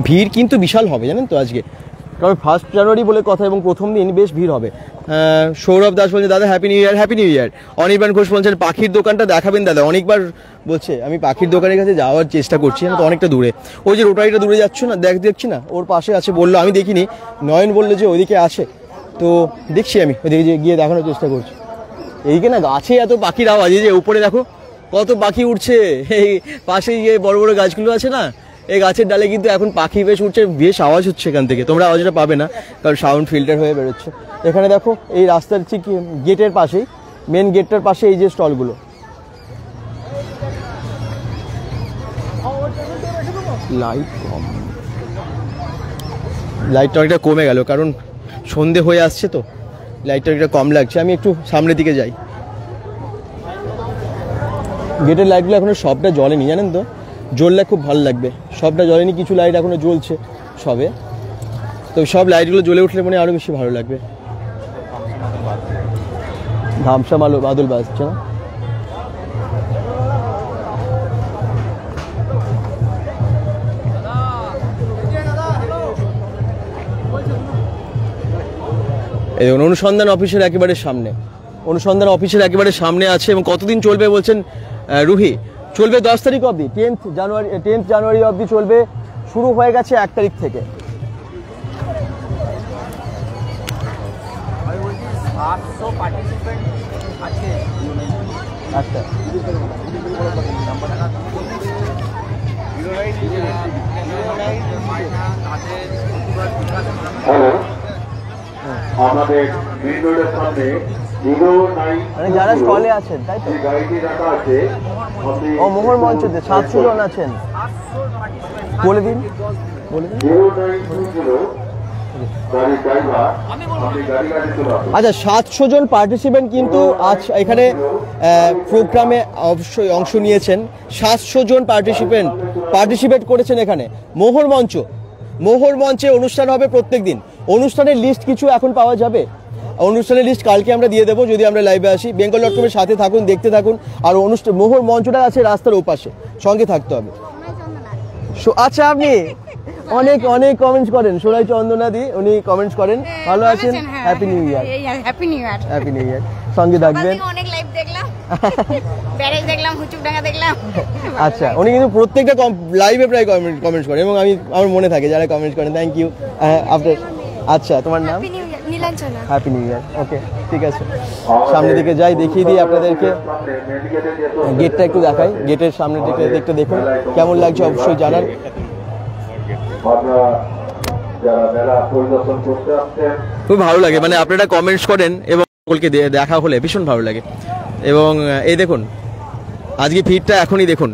ভিড় কিন্তু বিশাল হবে জানেন তো আজকে, কারণ 1 জানুয়ারি বলে কথা এবং প্রথম দিন বেশ ভিড় হবে। সৌরভ দাস বলছে দাদা happy new year. Happy new ইয়ার। অনির্বাণ ঘোষ বলছেন পাখির দোকানটা দেখাবেন দাদা। অনেকবার বলছে, আমি পাখির দোকানের কাছে যাওয়ার চেষ্টা করছি, তো অনেকটা দূরে। ওই যে রোটারিটা দূরে যাচ্ছ না, দেখছি না, ওর পাশে আছে বললো, আমি দেখিনি। নয়ন বললো যে ওইদিকে আছে, তো দেখছি আমি ওইদিকে গিয়ে দেখানোর চেষ্টা করছি। এইদিকে না গাছে এত পাখির আওয়াজ, এই যে উপরে দেখো কত পাখি উঠছে। এই পাশে যে বড় বড় গাছগুলো আছে না, এই গাছের ডালে কিন্তু এখন পাখি বেশ উঠছে, বেশ আওয়াজ হচ্ছে এখান থেকে। তোমরা আওয়াজটা পাবে না, কারণ সাউন্ড ফিল্টার হয়ে বেরোচ্ছে। এখানে দেখো এই রাস্তার ঠিক গেটের পাশেই, মেন গেটটার পাশে এই যে স্টলগুলো, লাইটটা অনেকটা কমে গেল, কারণ সন্ধে হয়ে আসছে তো লাইটটা অনেকটা কম লাগছে। আমি একটু সামনের দিকে যাই। গেটের লাইটগুলো এখনো সবটা জ্বলেনি জানেন তো, জ্বললে খুব ভালো লাগবে। সবটা জ্বলেনি, কিছু লাইট এখনো জ্বলছে সবে। তো সব লাইটগুলো জ্বলে উঠলে মনে আরো বেশি ভালো লাগবে। ধামসা বাদল বাজছে না? এই অনুসন্ধান অফিসের একেবারে সামনে আছে। এবং কতদিন চলবে বলছেন রুহি? চলবে 10 তারিখ অবধি, 10th জানুয়ারি অবধি চলবে। শুরু হয়ে গেছে 1 তারিখ থেকে। আচ্ছা, আমাদের মেইন রোডের সামনে মানে যারা স্টলে আছেন তাই তো? ও মোহর মঞ্চতে 700 জন আছেন, বলে দিন। আচ্ছা, 700 জন পার্টিসিপেন্ট কিন্তু আজ এখানে প্রোগ্রামে অবশ্যই অংশ নিয়েছেন। 700 জন পার্টিসিপেট করেছেন এখানে। মোহর মঞ্চে অনুষ্ঠান হবে প্রত্যেক দিন। অনুষ্ঠানের লিস্ট কিছু এখন পাওয়া যাবে, অনুষ্ঠানের লিস্ট কালকে আমরা দিয়ে দেবো যদি আমরা লাইভে আসি। bengal.com-এর সাথে থাকুন, দেখতে থাকুন। আর মোহর মঞ্চটা আছে রাস্তার ওপাশে, সঙ্গে থাকতে হবে। আচ্ছা, আপনি অনেক কমেন্টস করেন। সোনাই চন্দনাদি উনি কমেন্টস করেন, ভালো আছেন, happy new year. Happy new ইয়ার, সঙ্গে থাকবেন। অনেক লাইভ দেখলাম, ব্যারেজ দেখলাম, হুচুকডাঙ্গা দেখলাম। আচ্ছা, উনি কিন্তু প্রত্যেকটা লাইভে প্রায় কমেন্টস করেন এবং আমার মনে থাকে যারা কমেন্টস করেন। Thank you. আপনার আচ্ছা, তোমার নাম? Nilanjana. Happy new year. Okay, ঠিক আছে। সামনের দিকে যাই, দেখিয়ে দিই আপনাদেরকে। গেটটা একটু দেখাই, গেটের সামনের দিকটা দেখুন কেমন লাগছে, অবশ্যই জানান। খুব ভালো লাগে, মানে আপনারা কমেন্টস করেন এবং সকলকে দেখা হলে ভীষণ ভালো লাগে। এবং এই দেখুন আজকে ভিড়টা এখনই দেখুন।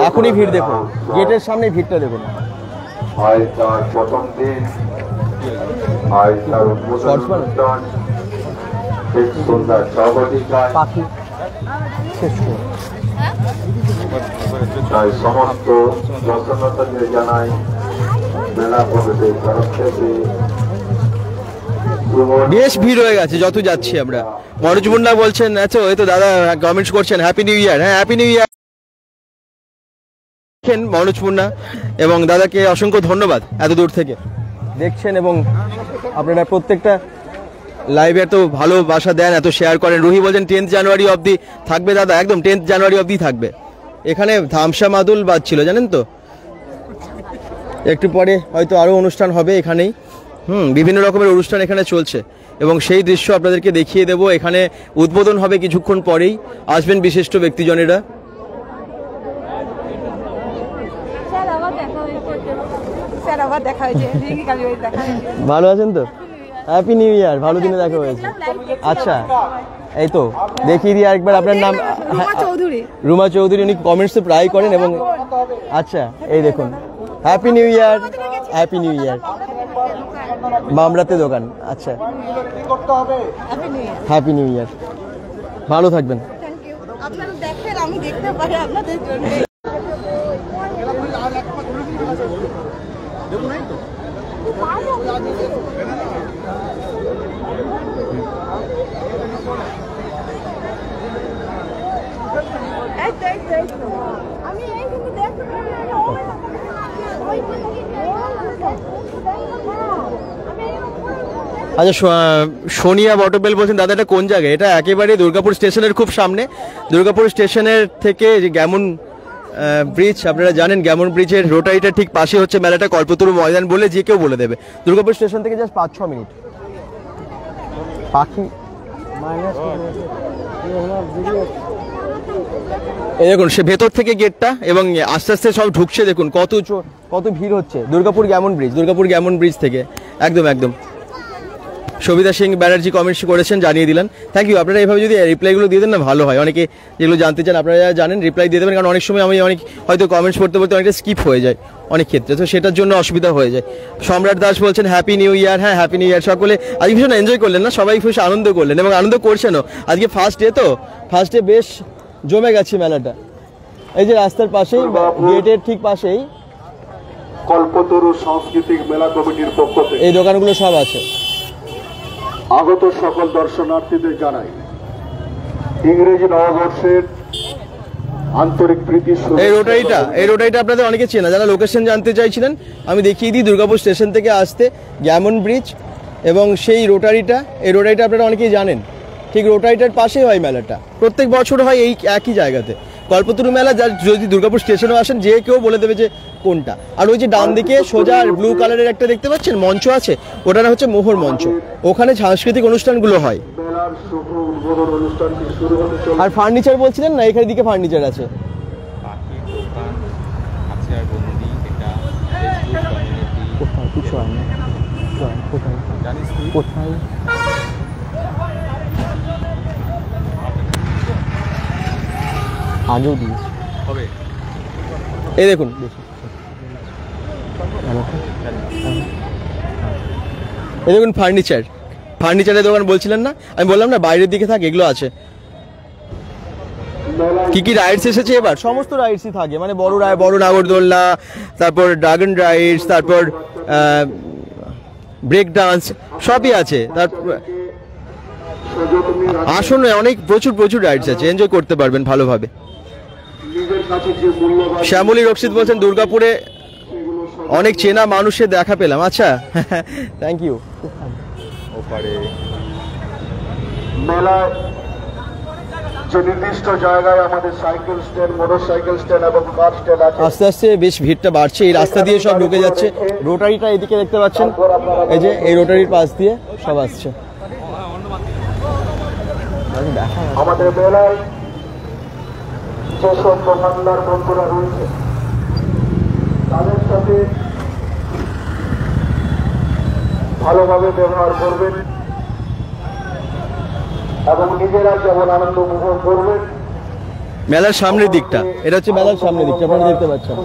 এখনই ভিড় দেখুন, গেটের সামনে ভিড়টা দেখুন। আজ তার প্রথম দিন, আজ তার উদ্বোধন অনুষ্ঠান, ঠিক সন্ধ্যা 6 ঘটিকায়। তাই সমস্ত দর্শনার্থীদের জানাই মেলা কমিটির তরফ থেকে বেশ ভিড় হয়ে গেছে যত যাচ্ছি আমরা। মনোজ মুন্ডা বলছেন, আচ্ছা ওই তো দাদা কমেন্টস করছেন হ্যাপি নিউ ইয়ার। হ্যাঁ happy new year Manoj Munda, এবং দাদাকে অসংখ্য ধন্যবাদ এত দূর থেকে দেখছেন এবং আপনারা প্রত্যেকটা লাইভে এত ভালোবাসা দেন, এত শেয়ার করেন। রুহি বলছেন 10th জানুয়ারি অবধি থাকবে দাদা, একদম 10th জানুয়ারি অবধি থাকবে। এখানে ধামসা মাদুল বাজছিল জানেন তো, একটু পরে হয়তো আরও অনুষ্ঠান হবে এখানেই। বিভিন্ন রকমের অনুষ্ঠান এখানে চলছে এবং সেই দৃশ্য আপনাদেরকে দেখিয়ে দেব। এখানে উদ্বোধন হবে কিছুক্ষণ পরেই, আসবেন বিশিষ্ট ব্যক্তিজনেরা। ভালো আছেন তো? হ্যাপি নিউ ইয়ার, ভালো দিনে দেখা হয়েছে। আচ্ছা এই তো দেখিয়ে দিই আরেকবার আপনার নাম। রুমা চৌধুরী, উনি কমেন্টসে প্রায় করেন এবং আচ্ছা এই দেখুন happy new year, happy new year. মামরাতে দোকান, আচ্ছা হ্যাপি নিউ ইয়ার, ভালো থাকবেন। আচ্ছা সোনিয়া বটবেল বলছেন দাদা এটা কোন জায়গায়? এটা একেবারে দুর্গাপুর স্টেশনের খুব সামনে। দুর্গাপুর স্টেশনের থেকে যে গ্যামন ব্রিজ, আপনারা জানেন গ্যামন ব্রিজের রোটারিটা ঠিক পাশে হচ্ছে মেলাটা। কল্পতরু ময়দান বলে যে কেউ বলে দেবে। দুর্গাপুর স্টেশন থেকে জাস্ট 5-6 মিনিট। পাখি এই দেখুন সে ভেতর থেকে গেটটা এবং আস্তে আস্তে সব ঢুকছে। দেখুন কত ভিড় হচ্ছে Durgapur Gammon bridge, Durgapur Gammon bridge থেকে। একদম একদম সবিতা সিং ব্যানার্জি কমেন্টস করেছেন, জানিয়ে দিলেন। Thank you. আপনারা এইভাবে যদি রিপ্লাইগুলো দিয়ে দেন না ভালো হয়। অনেকে যেগুলো জানতে চান আপনারা জানেন রিপ্লাই দিয়ে দেবেন, কারণ অনেক সময় আমি হয়তো কমেন্টস পড়তে পড়তে অনেকটা স্কিপ হয়ে যায় অনেক ক্ষেত্রে, তো সেটার জন্য অসুবিধা হয়ে যায়। সম্রাট দাস বলছেন হ্যাপি নিউ ইয়ার। হ্যাঁ হ্যাপি নিউ ইয়ার। সকলে আজকে ভীষণ এনজয় করলেন না? সবাই খুব আনন্দ করলেন এবং আনন্দ করছেনও। আজকে ফার্স্ট ডে তো, ফার্স্ট ডে বেশ জমে গেছে মেলাটা। এই যে রাস্তার পাশেই, গেটের ঠিক পাশেই কল্পতরু সাংস্কৃতিক মেলা কমিটির পক্ষ থেকে এই দোকানগুলো সব আছে। আগত সকল দর্শনার্থীদের জানাই ইংরেজি নববর্ষের আন্তরিক প্রীতি। এই রোটারিটা আপনাদের অনেকে চেনা, যারা লোকেশন জানতে চাইছিলেন আমি দেখিয়ে দিই। দুর্গাপুর স্টেশন থেকে আসতে গ্যামন ব্রিজ এবং সেই রোটারিটা, এই রোটারিটা আপনারা অনেকেই জানেন। ঠিক রোটারিটার পাশেই হয় মেলাটা, প্রত্যেক বছর হয় এই একই জায়গাতে। কল্পতরু মেলা যদি দুর্গাপুর স্টেশনে আসেন যে কেউ বলে দেবে যে কোনটা। আর ওই যে ডান দিকে সোজা ব্লু কালারের একটা দেখতে পাচ্ছেন মঞ্চ আছে, ওটা হচ্ছে মোহর মঞ্চ, ওখানে সাংস্কৃতিক অনুষ্ঠানগুলো হয়। আর ফার্নিচার বলছিলেন না, এখানে দিকে ফার্নিচার আছে। কিছু হয় না, কোথায় আগেও দিয়েছি হবে। এই দেখুন এই দেখুন ফার্নিচারের দোকান বলছিলেন না, আমি বললাম না বাইরের দিকে থাকে, এগুলো আছে। কি কি রাইডস এসেছে এবার? সমস্ত রাইডসই থাকে, মানে বড় নাগরদোলনা, তারপর ড্রাগন রাইডস, তারপর ব্রেক ডান্স সবই আছে। তারপর আসুন, অনেক প্রচুর রাইডস আছে, এনজয় করতে পারবেন ভালোভাবে। শ্যামলী রক্ষিত বলছেন দুর্গাপুরে অনেক চেনা মানুষের দেখা পেলাম। আচ্ছা থ্যাংক ইউ। মেলায় যে নির্দিষ্ট জায়গায় আমাদের সাইকেল স্ট্যান্ড, মোটরসাইকেল স্ট্যান্ড এবং কার স্ট্যান্ড আছে, আস্তে আস্তে বেশ ভিড়টা বাড়ছে। এই রাস্তা দিয়ে সব ঢুকে যাচ্ছে। রোটারিটা এদিকে দেখতে পাচ্ছেন, এই যে এই রোটারির পাশ দিয়ে সব আসছে। আমাদের মেলায় যেসব দোকানদার বন্ধুরা রয়েছে তাদের সাথে ভালোভাবে ব্যবহার করবেন এবং নিজেরা যেমন আনন্দ উপভোগ করবেন। মেলার সামনের দিকটা, এটা হচ্ছে মেলার সামনের দিকটা, আপনারা দেখতে পাচ্ছেন।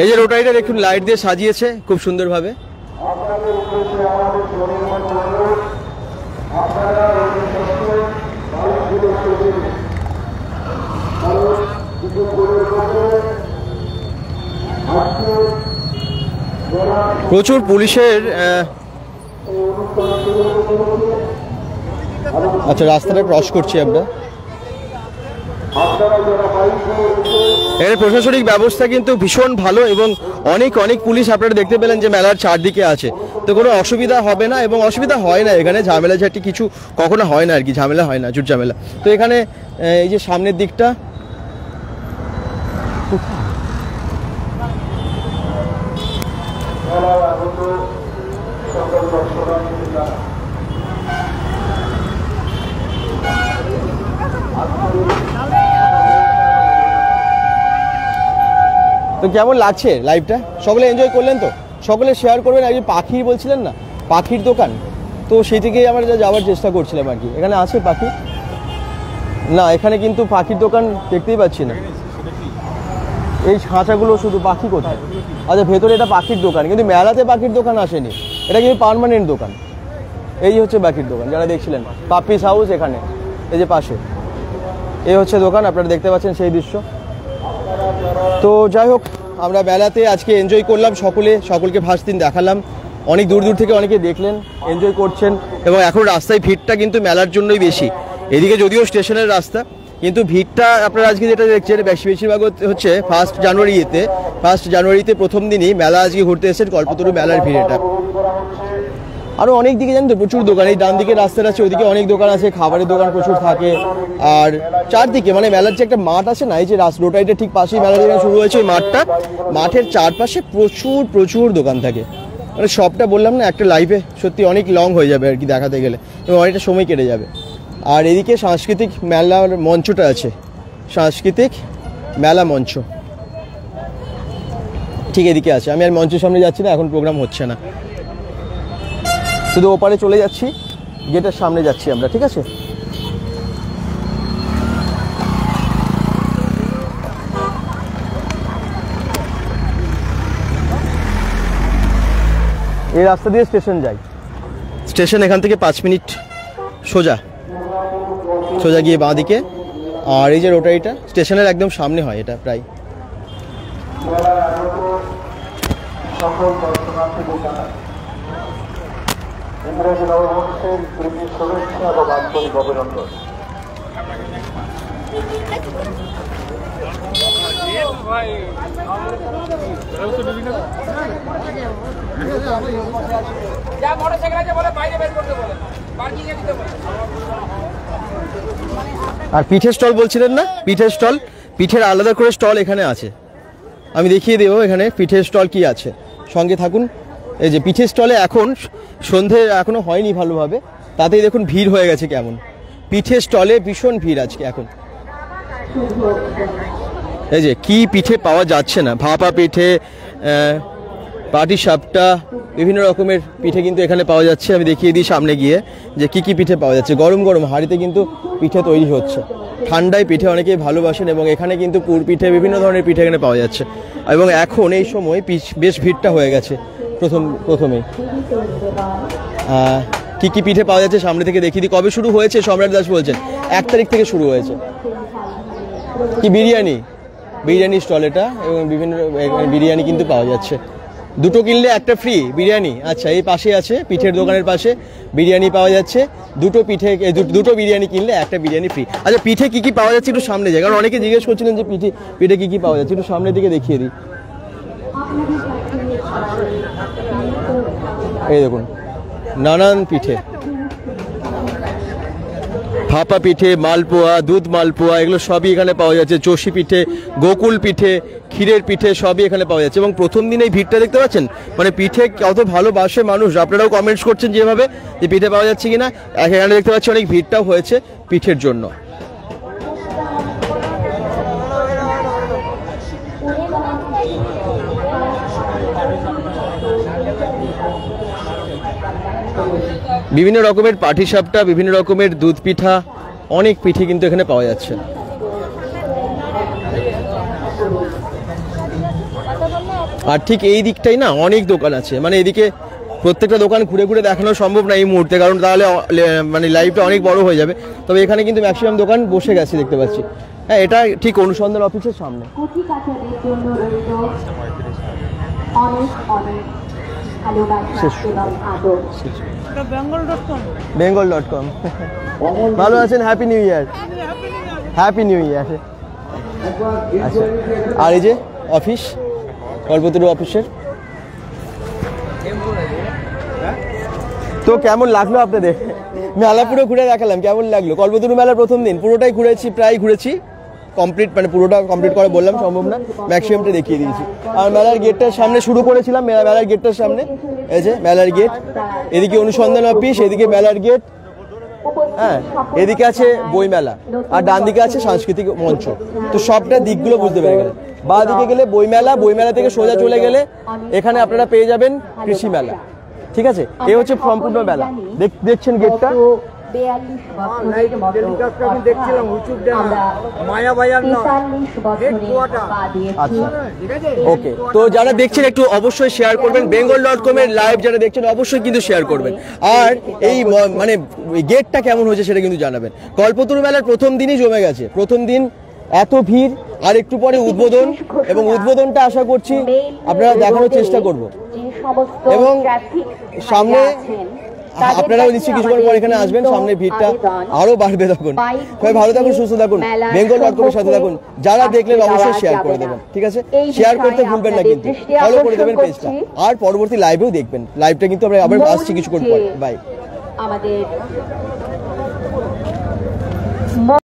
এই যে রোটারিটা দেখুন লাইট দিয়ে সাজিয়েছে খুব সুন্দরভাবে। প্রচুর পুলিশের আচ্ছা রাস্তাটা ক্রস করছি আমরা। এর প্রশাসনিক ব্যবস্থা কিন্তু ভীষণ ভালো এবং অনেক অনেক পুলিশ আপনারা দেখতে পেলেন যে মেলার চারদিকে আছে, তো কোনো অসুবিধা হবে না এবং অসুবিধা হয় না এখানে, ঝামেলা ঝাঁটি কিছু কখনো হয় না আর কি, ঝামেলা হয় না, জুট ঝামেলা। তো এখানে এই যে সামনের দিকটা তো কেমন লাগছে লাইভটা? সকলে এনজয় করলেন তো? সকলে শেয়ার করবেন। আর যে পাখি বলছিলেন না, পাখির দোকান, তো সেই থেকেই আমরা যাওয়ার চেষ্টা করছিলাম আর কি। এখানে আছে পাখি? না, এখানে কিন্তু পাখির দোকান দেখতেই পাচ্ছি না। এই ছাঁচাগুলো শুধু, পাখি কোথায়? আচ্ছা ভেতরে এটা পাখির দোকান, কিন্তু মেলাতে পাখির দোকান আসেনি, এটা কিন্তু পার্মানেন্ট দোকান। এই হচ্ছে পাখির দোকান যারা দেখছিলেন, পাপিস হাউস এখানে, এই যে পাশে এই হচ্ছে দোকান, আপনারা দেখতে পাচ্ছেন সেই দৃশ্য। তো যাই হোক, আমরা মেলাতে আজকে এনজয় করলাম, সকলকে ফার্স্ট দিন দেখালাম, অনেক দূর দূর থেকে অনেকে দেখলেন, এনজয় করছেন। এবং এখন রাস্তায় ভিড়টা কিন্তু মেলার জন্যই বেশি, এদিকে যদিও স্টেশনের রাস্তা, কিন্তু ভিড়টা আপনারা আজকে যেটা দেখছেন বেশিরভাগ হচ্ছে ফার্স্ট জানুয়ারিতে প্রথম দিনই মেলা আজকে ঘুরতে এসেছেন কল্পতরু মেলার ভিড়। এটা আরও অনেক দিকে জানেন তো প্রচুর দোকান, এই ডান দিকে রাস্তাটা আছে ওদিকে অনেক দোকান আছে, খাবারের দোকান প্রচুর থাকে। আর চারদিকে মানে মেলার যে একটা মাঠ আছে না, এই যে রোটারিটা ঠিক পাশেই মেলা যেখানে শুরু হয়েছে ওই মাঠটা, মাঠের চারপাশে প্রচুর প্রচুর দোকান থাকে। মানে সবটা বললাম না, একটা লাইভে সত্যি অনেক লং হয়ে যাবে আর কি দেখাতে গেলে, এবং অনেকটা সময় কেটে যাবে। আর এদিকে সাংস্কৃতিক মেলার মঞ্চটা আছে, সাংস্কৃতিক মেলা মঞ্চ ঠিক এদিকে আছে। আমি আর মঞ্চের সামনে যাচ্ছি না, এখন প্রোগ্রাম হচ্ছে না, শুধু ওপারে চলে যাচ্ছি, গেটের সামনে যাচ্ছি আমরা, ঠিক আছে? এই রাস্তা দিয়ে স্টেশন যাই, স্টেশন এখান থেকে 5 মিনিট সোজা গিয়ে বাঁ দিকে। আর এই যে রোটারিটা স্টেশনের একদম সামনে হয়, এটা প্রায় ইংরেজি নববর্ষের প্রীতি শুভেচ্ছা এবং আন্তরিক অভিনন্দন। আর পিঠের স্টল বলছিলেন না, পিঠের স্টল, পিঠের আলাদা করে স্টল এখানে আছে, আমি দেখিয়ে দেবো এখানে পিঠের স্টল কি আছে, সঙ্গে থাকুন। এই যে পিঠের স্টলে এখন সন্ধে এখনো হয়নি ভালোভাবে, তাতেই দেখুন ভিড় হয়ে গেছে কেমন। পিঠের স্টলে ভীষণ ভিড় আজকে এখন। এই যে কি পিঠে পাওয়া যাচ্ছে না, ভাপা পিঠে, পাটি সাপটা, বিভিন্ন রকমের পিঠে কিন্তু এখানে পাওয়া যাচ্ছে। আমি দেখিয়ে দিই সামনে গিয়ে যে কি কি পিঠে পাওয়া যাচ্ছে। গরম গরম হাঁড়িতে কিন্তু পিঠে তৈরি হচ্ছে, ঠান্ডায় পিঠে অনেকেই ভালোবাসেন, এবং এখানে কিন্তু পুর পিঠে, বিভিন্ন ধরনের পিঠে এখানে পাওয়া যাচ্ছে। এবং এখন এই সময় বেশ ভিড়টা হয়ে গেছে প্রথমেই। কি কি পিঠে পাওয়া যাচ্ছে সামনে থেকে দেখিয়ে দিই। কবে শুরু হয়েছে সম্রাট দাস বলছেন? 1 তারিখ থেকে শুরু হয়েছে। কি বিরিয়ানি স্টল এটা, এবং বিভিন্ন বিরিয়ানি কিন্তু পাওয়া যাচ্ছে। দুটো কিনলে একটা ফ্রি বিরিয়ানি। আচ্ছা, এই পাশে আছে পিঠের দোকানের পাশে বিরিয়ানি পাওয়া যাচ্ছে, দুটো বিরিয়ানি কিনলে একটা বিরিয়ানি ফ্রি। আচ্ছা, পিঠে কি কি পাওয়া যাচ্ছে একটু সামনে যায়, কারণ অনেকে জিজ্ঞেস করছিলেন যে পিঠে কি কি পাওয়া যাচ্ছে, একটু সামনের দিকে দেখিয়ে দিই। এই দেখুন নানান পিঠে, ভাপা পিঠে, মালপোয়া, দুধ মালপোয়া, এগুলো সবই এখানে পাওয়া যাচ্ছে। চষি পিঠে, গোকুল পিঠে, ক্ষীরের পিঠে সবই এখানে পাওয়া যাচ্ছে। এবং প্রথম দিন এই ভিড়টা দেখতে পাচ্ছেন, মানে পিঠে কত ভালোবাসে মানুষ। আপনারাও কমেন্টস করছেন যেভাবে যে পিঠে পাওয়া যাচ্ছে কিনা। এখানে দেখতে পাচ্ছি অনেক ভিড়টাও হয়েছে পিঠের জন্য। বিভিন্ন রকমের পাটিসাপটা, বিভিন্ন রকমের দুধ পিঠা, অনেক পিঠে কিন্তু এখানে পাওয়া যাচ্ছে। আর ঠিক এই দিকটাই না অনেক দোকান আছে, মানে এদিকে প্রত্যেকটা দোকান ঘুরে ঘুরে দেখানো সম্ভব না এই মুহূর্তে, কারণ তাহলে মানে লাইভটা অনেক বড় হয়ে যাবে। তবে এখানে কিন্তু ম্যাক্সিমাম দোকান বসে গেছে দেখতে পাচ্ছি। হ্যাঁ, এটা ঠিক অনুসন্ধান অফিসের সামনে। bengal.com ভালো আছেন? Happy new year. Happy new year. আচ্ছা, আর এই যে অফিস, কল্পতরু অফিসের। তো কেমন লাগলো আপনাদের? মেলা পুরো ঘুরে দেখালাম, কেমন লাগলো? কল্পতরু মেলার প্রথম দিন পুরোটাই ঘুরেছি, প্রায় ঘুরেছি কমপ্লিট, মানে পুরোটা কমপ্লিট করা বললাম সম্ভব না, ম্যাক্সিমামটা দেখিয়ে দিয়েছি। আর মেলার গেটটার সামনে শুরু করেছিলাম, মেলার গেটটার সামনে এই যে মেলার গেট, এদিকে অনুসন্ধান অফিস, এদিকে মেলার গেট, হ্যাঁ এদিকে আছে বই মেলা, আর ডান দিকে আছে সাংস্কৃতিক মঞ্চ। তো সবটা দিকগুলো বুঝতে পেরে গেলেন। বা দিকে গেলে বই মেলা থেকে সোজা চলে গেলে এখানে আপনারা পেয়ে যাবেন কৃষি মেলা। ঠিক আছে, এই হচ্ছে সম্পূর্ণ মেলা। দেখছেন গেটটা, ওকে। তো যারা দেখছেন একটু অবশ্যই শেয়ার করবেন, bengal.com এর লাইভ যারা দেখছেন অবশ্যই কিন্তু শেয়ার করবেন। আর এই মানে গেটটা কেমন হয়েছে সেটা কিন্তু জানাবেন। কল্পতরু মেলার প্রথম দিনই জমে গেছে, প্রথম দিন এত ভিড়, আর একটু পরে উদ্বোধন, এবং উদ্বোধনটা আশা করছি আপনারা দেখানোর চেষ্টা করব। এবং সামনে আপনারাও নিশ্চয়ই কিছুক্ষণ পর এখানে আসবেন, সামনে ভিড়টা আরো বাড়বে তখন। সবাই ভালো থাকুন, সুস্থ থাকুন, bengal.com এর সাথে থাকুন। যারা দেখলেন অবশ্যই শেয়ার করে দেবেন, ঠিক আছে? শেয়ার করতে ভুলবেন না কিন্তু, ফলো করে দেবেন পেজটা। আর পরবর্তী লাইভেও দেখবেন, লাইভটা কিন্তু আমরা আবার আসছি কিছুক্ষণ পর। বাই।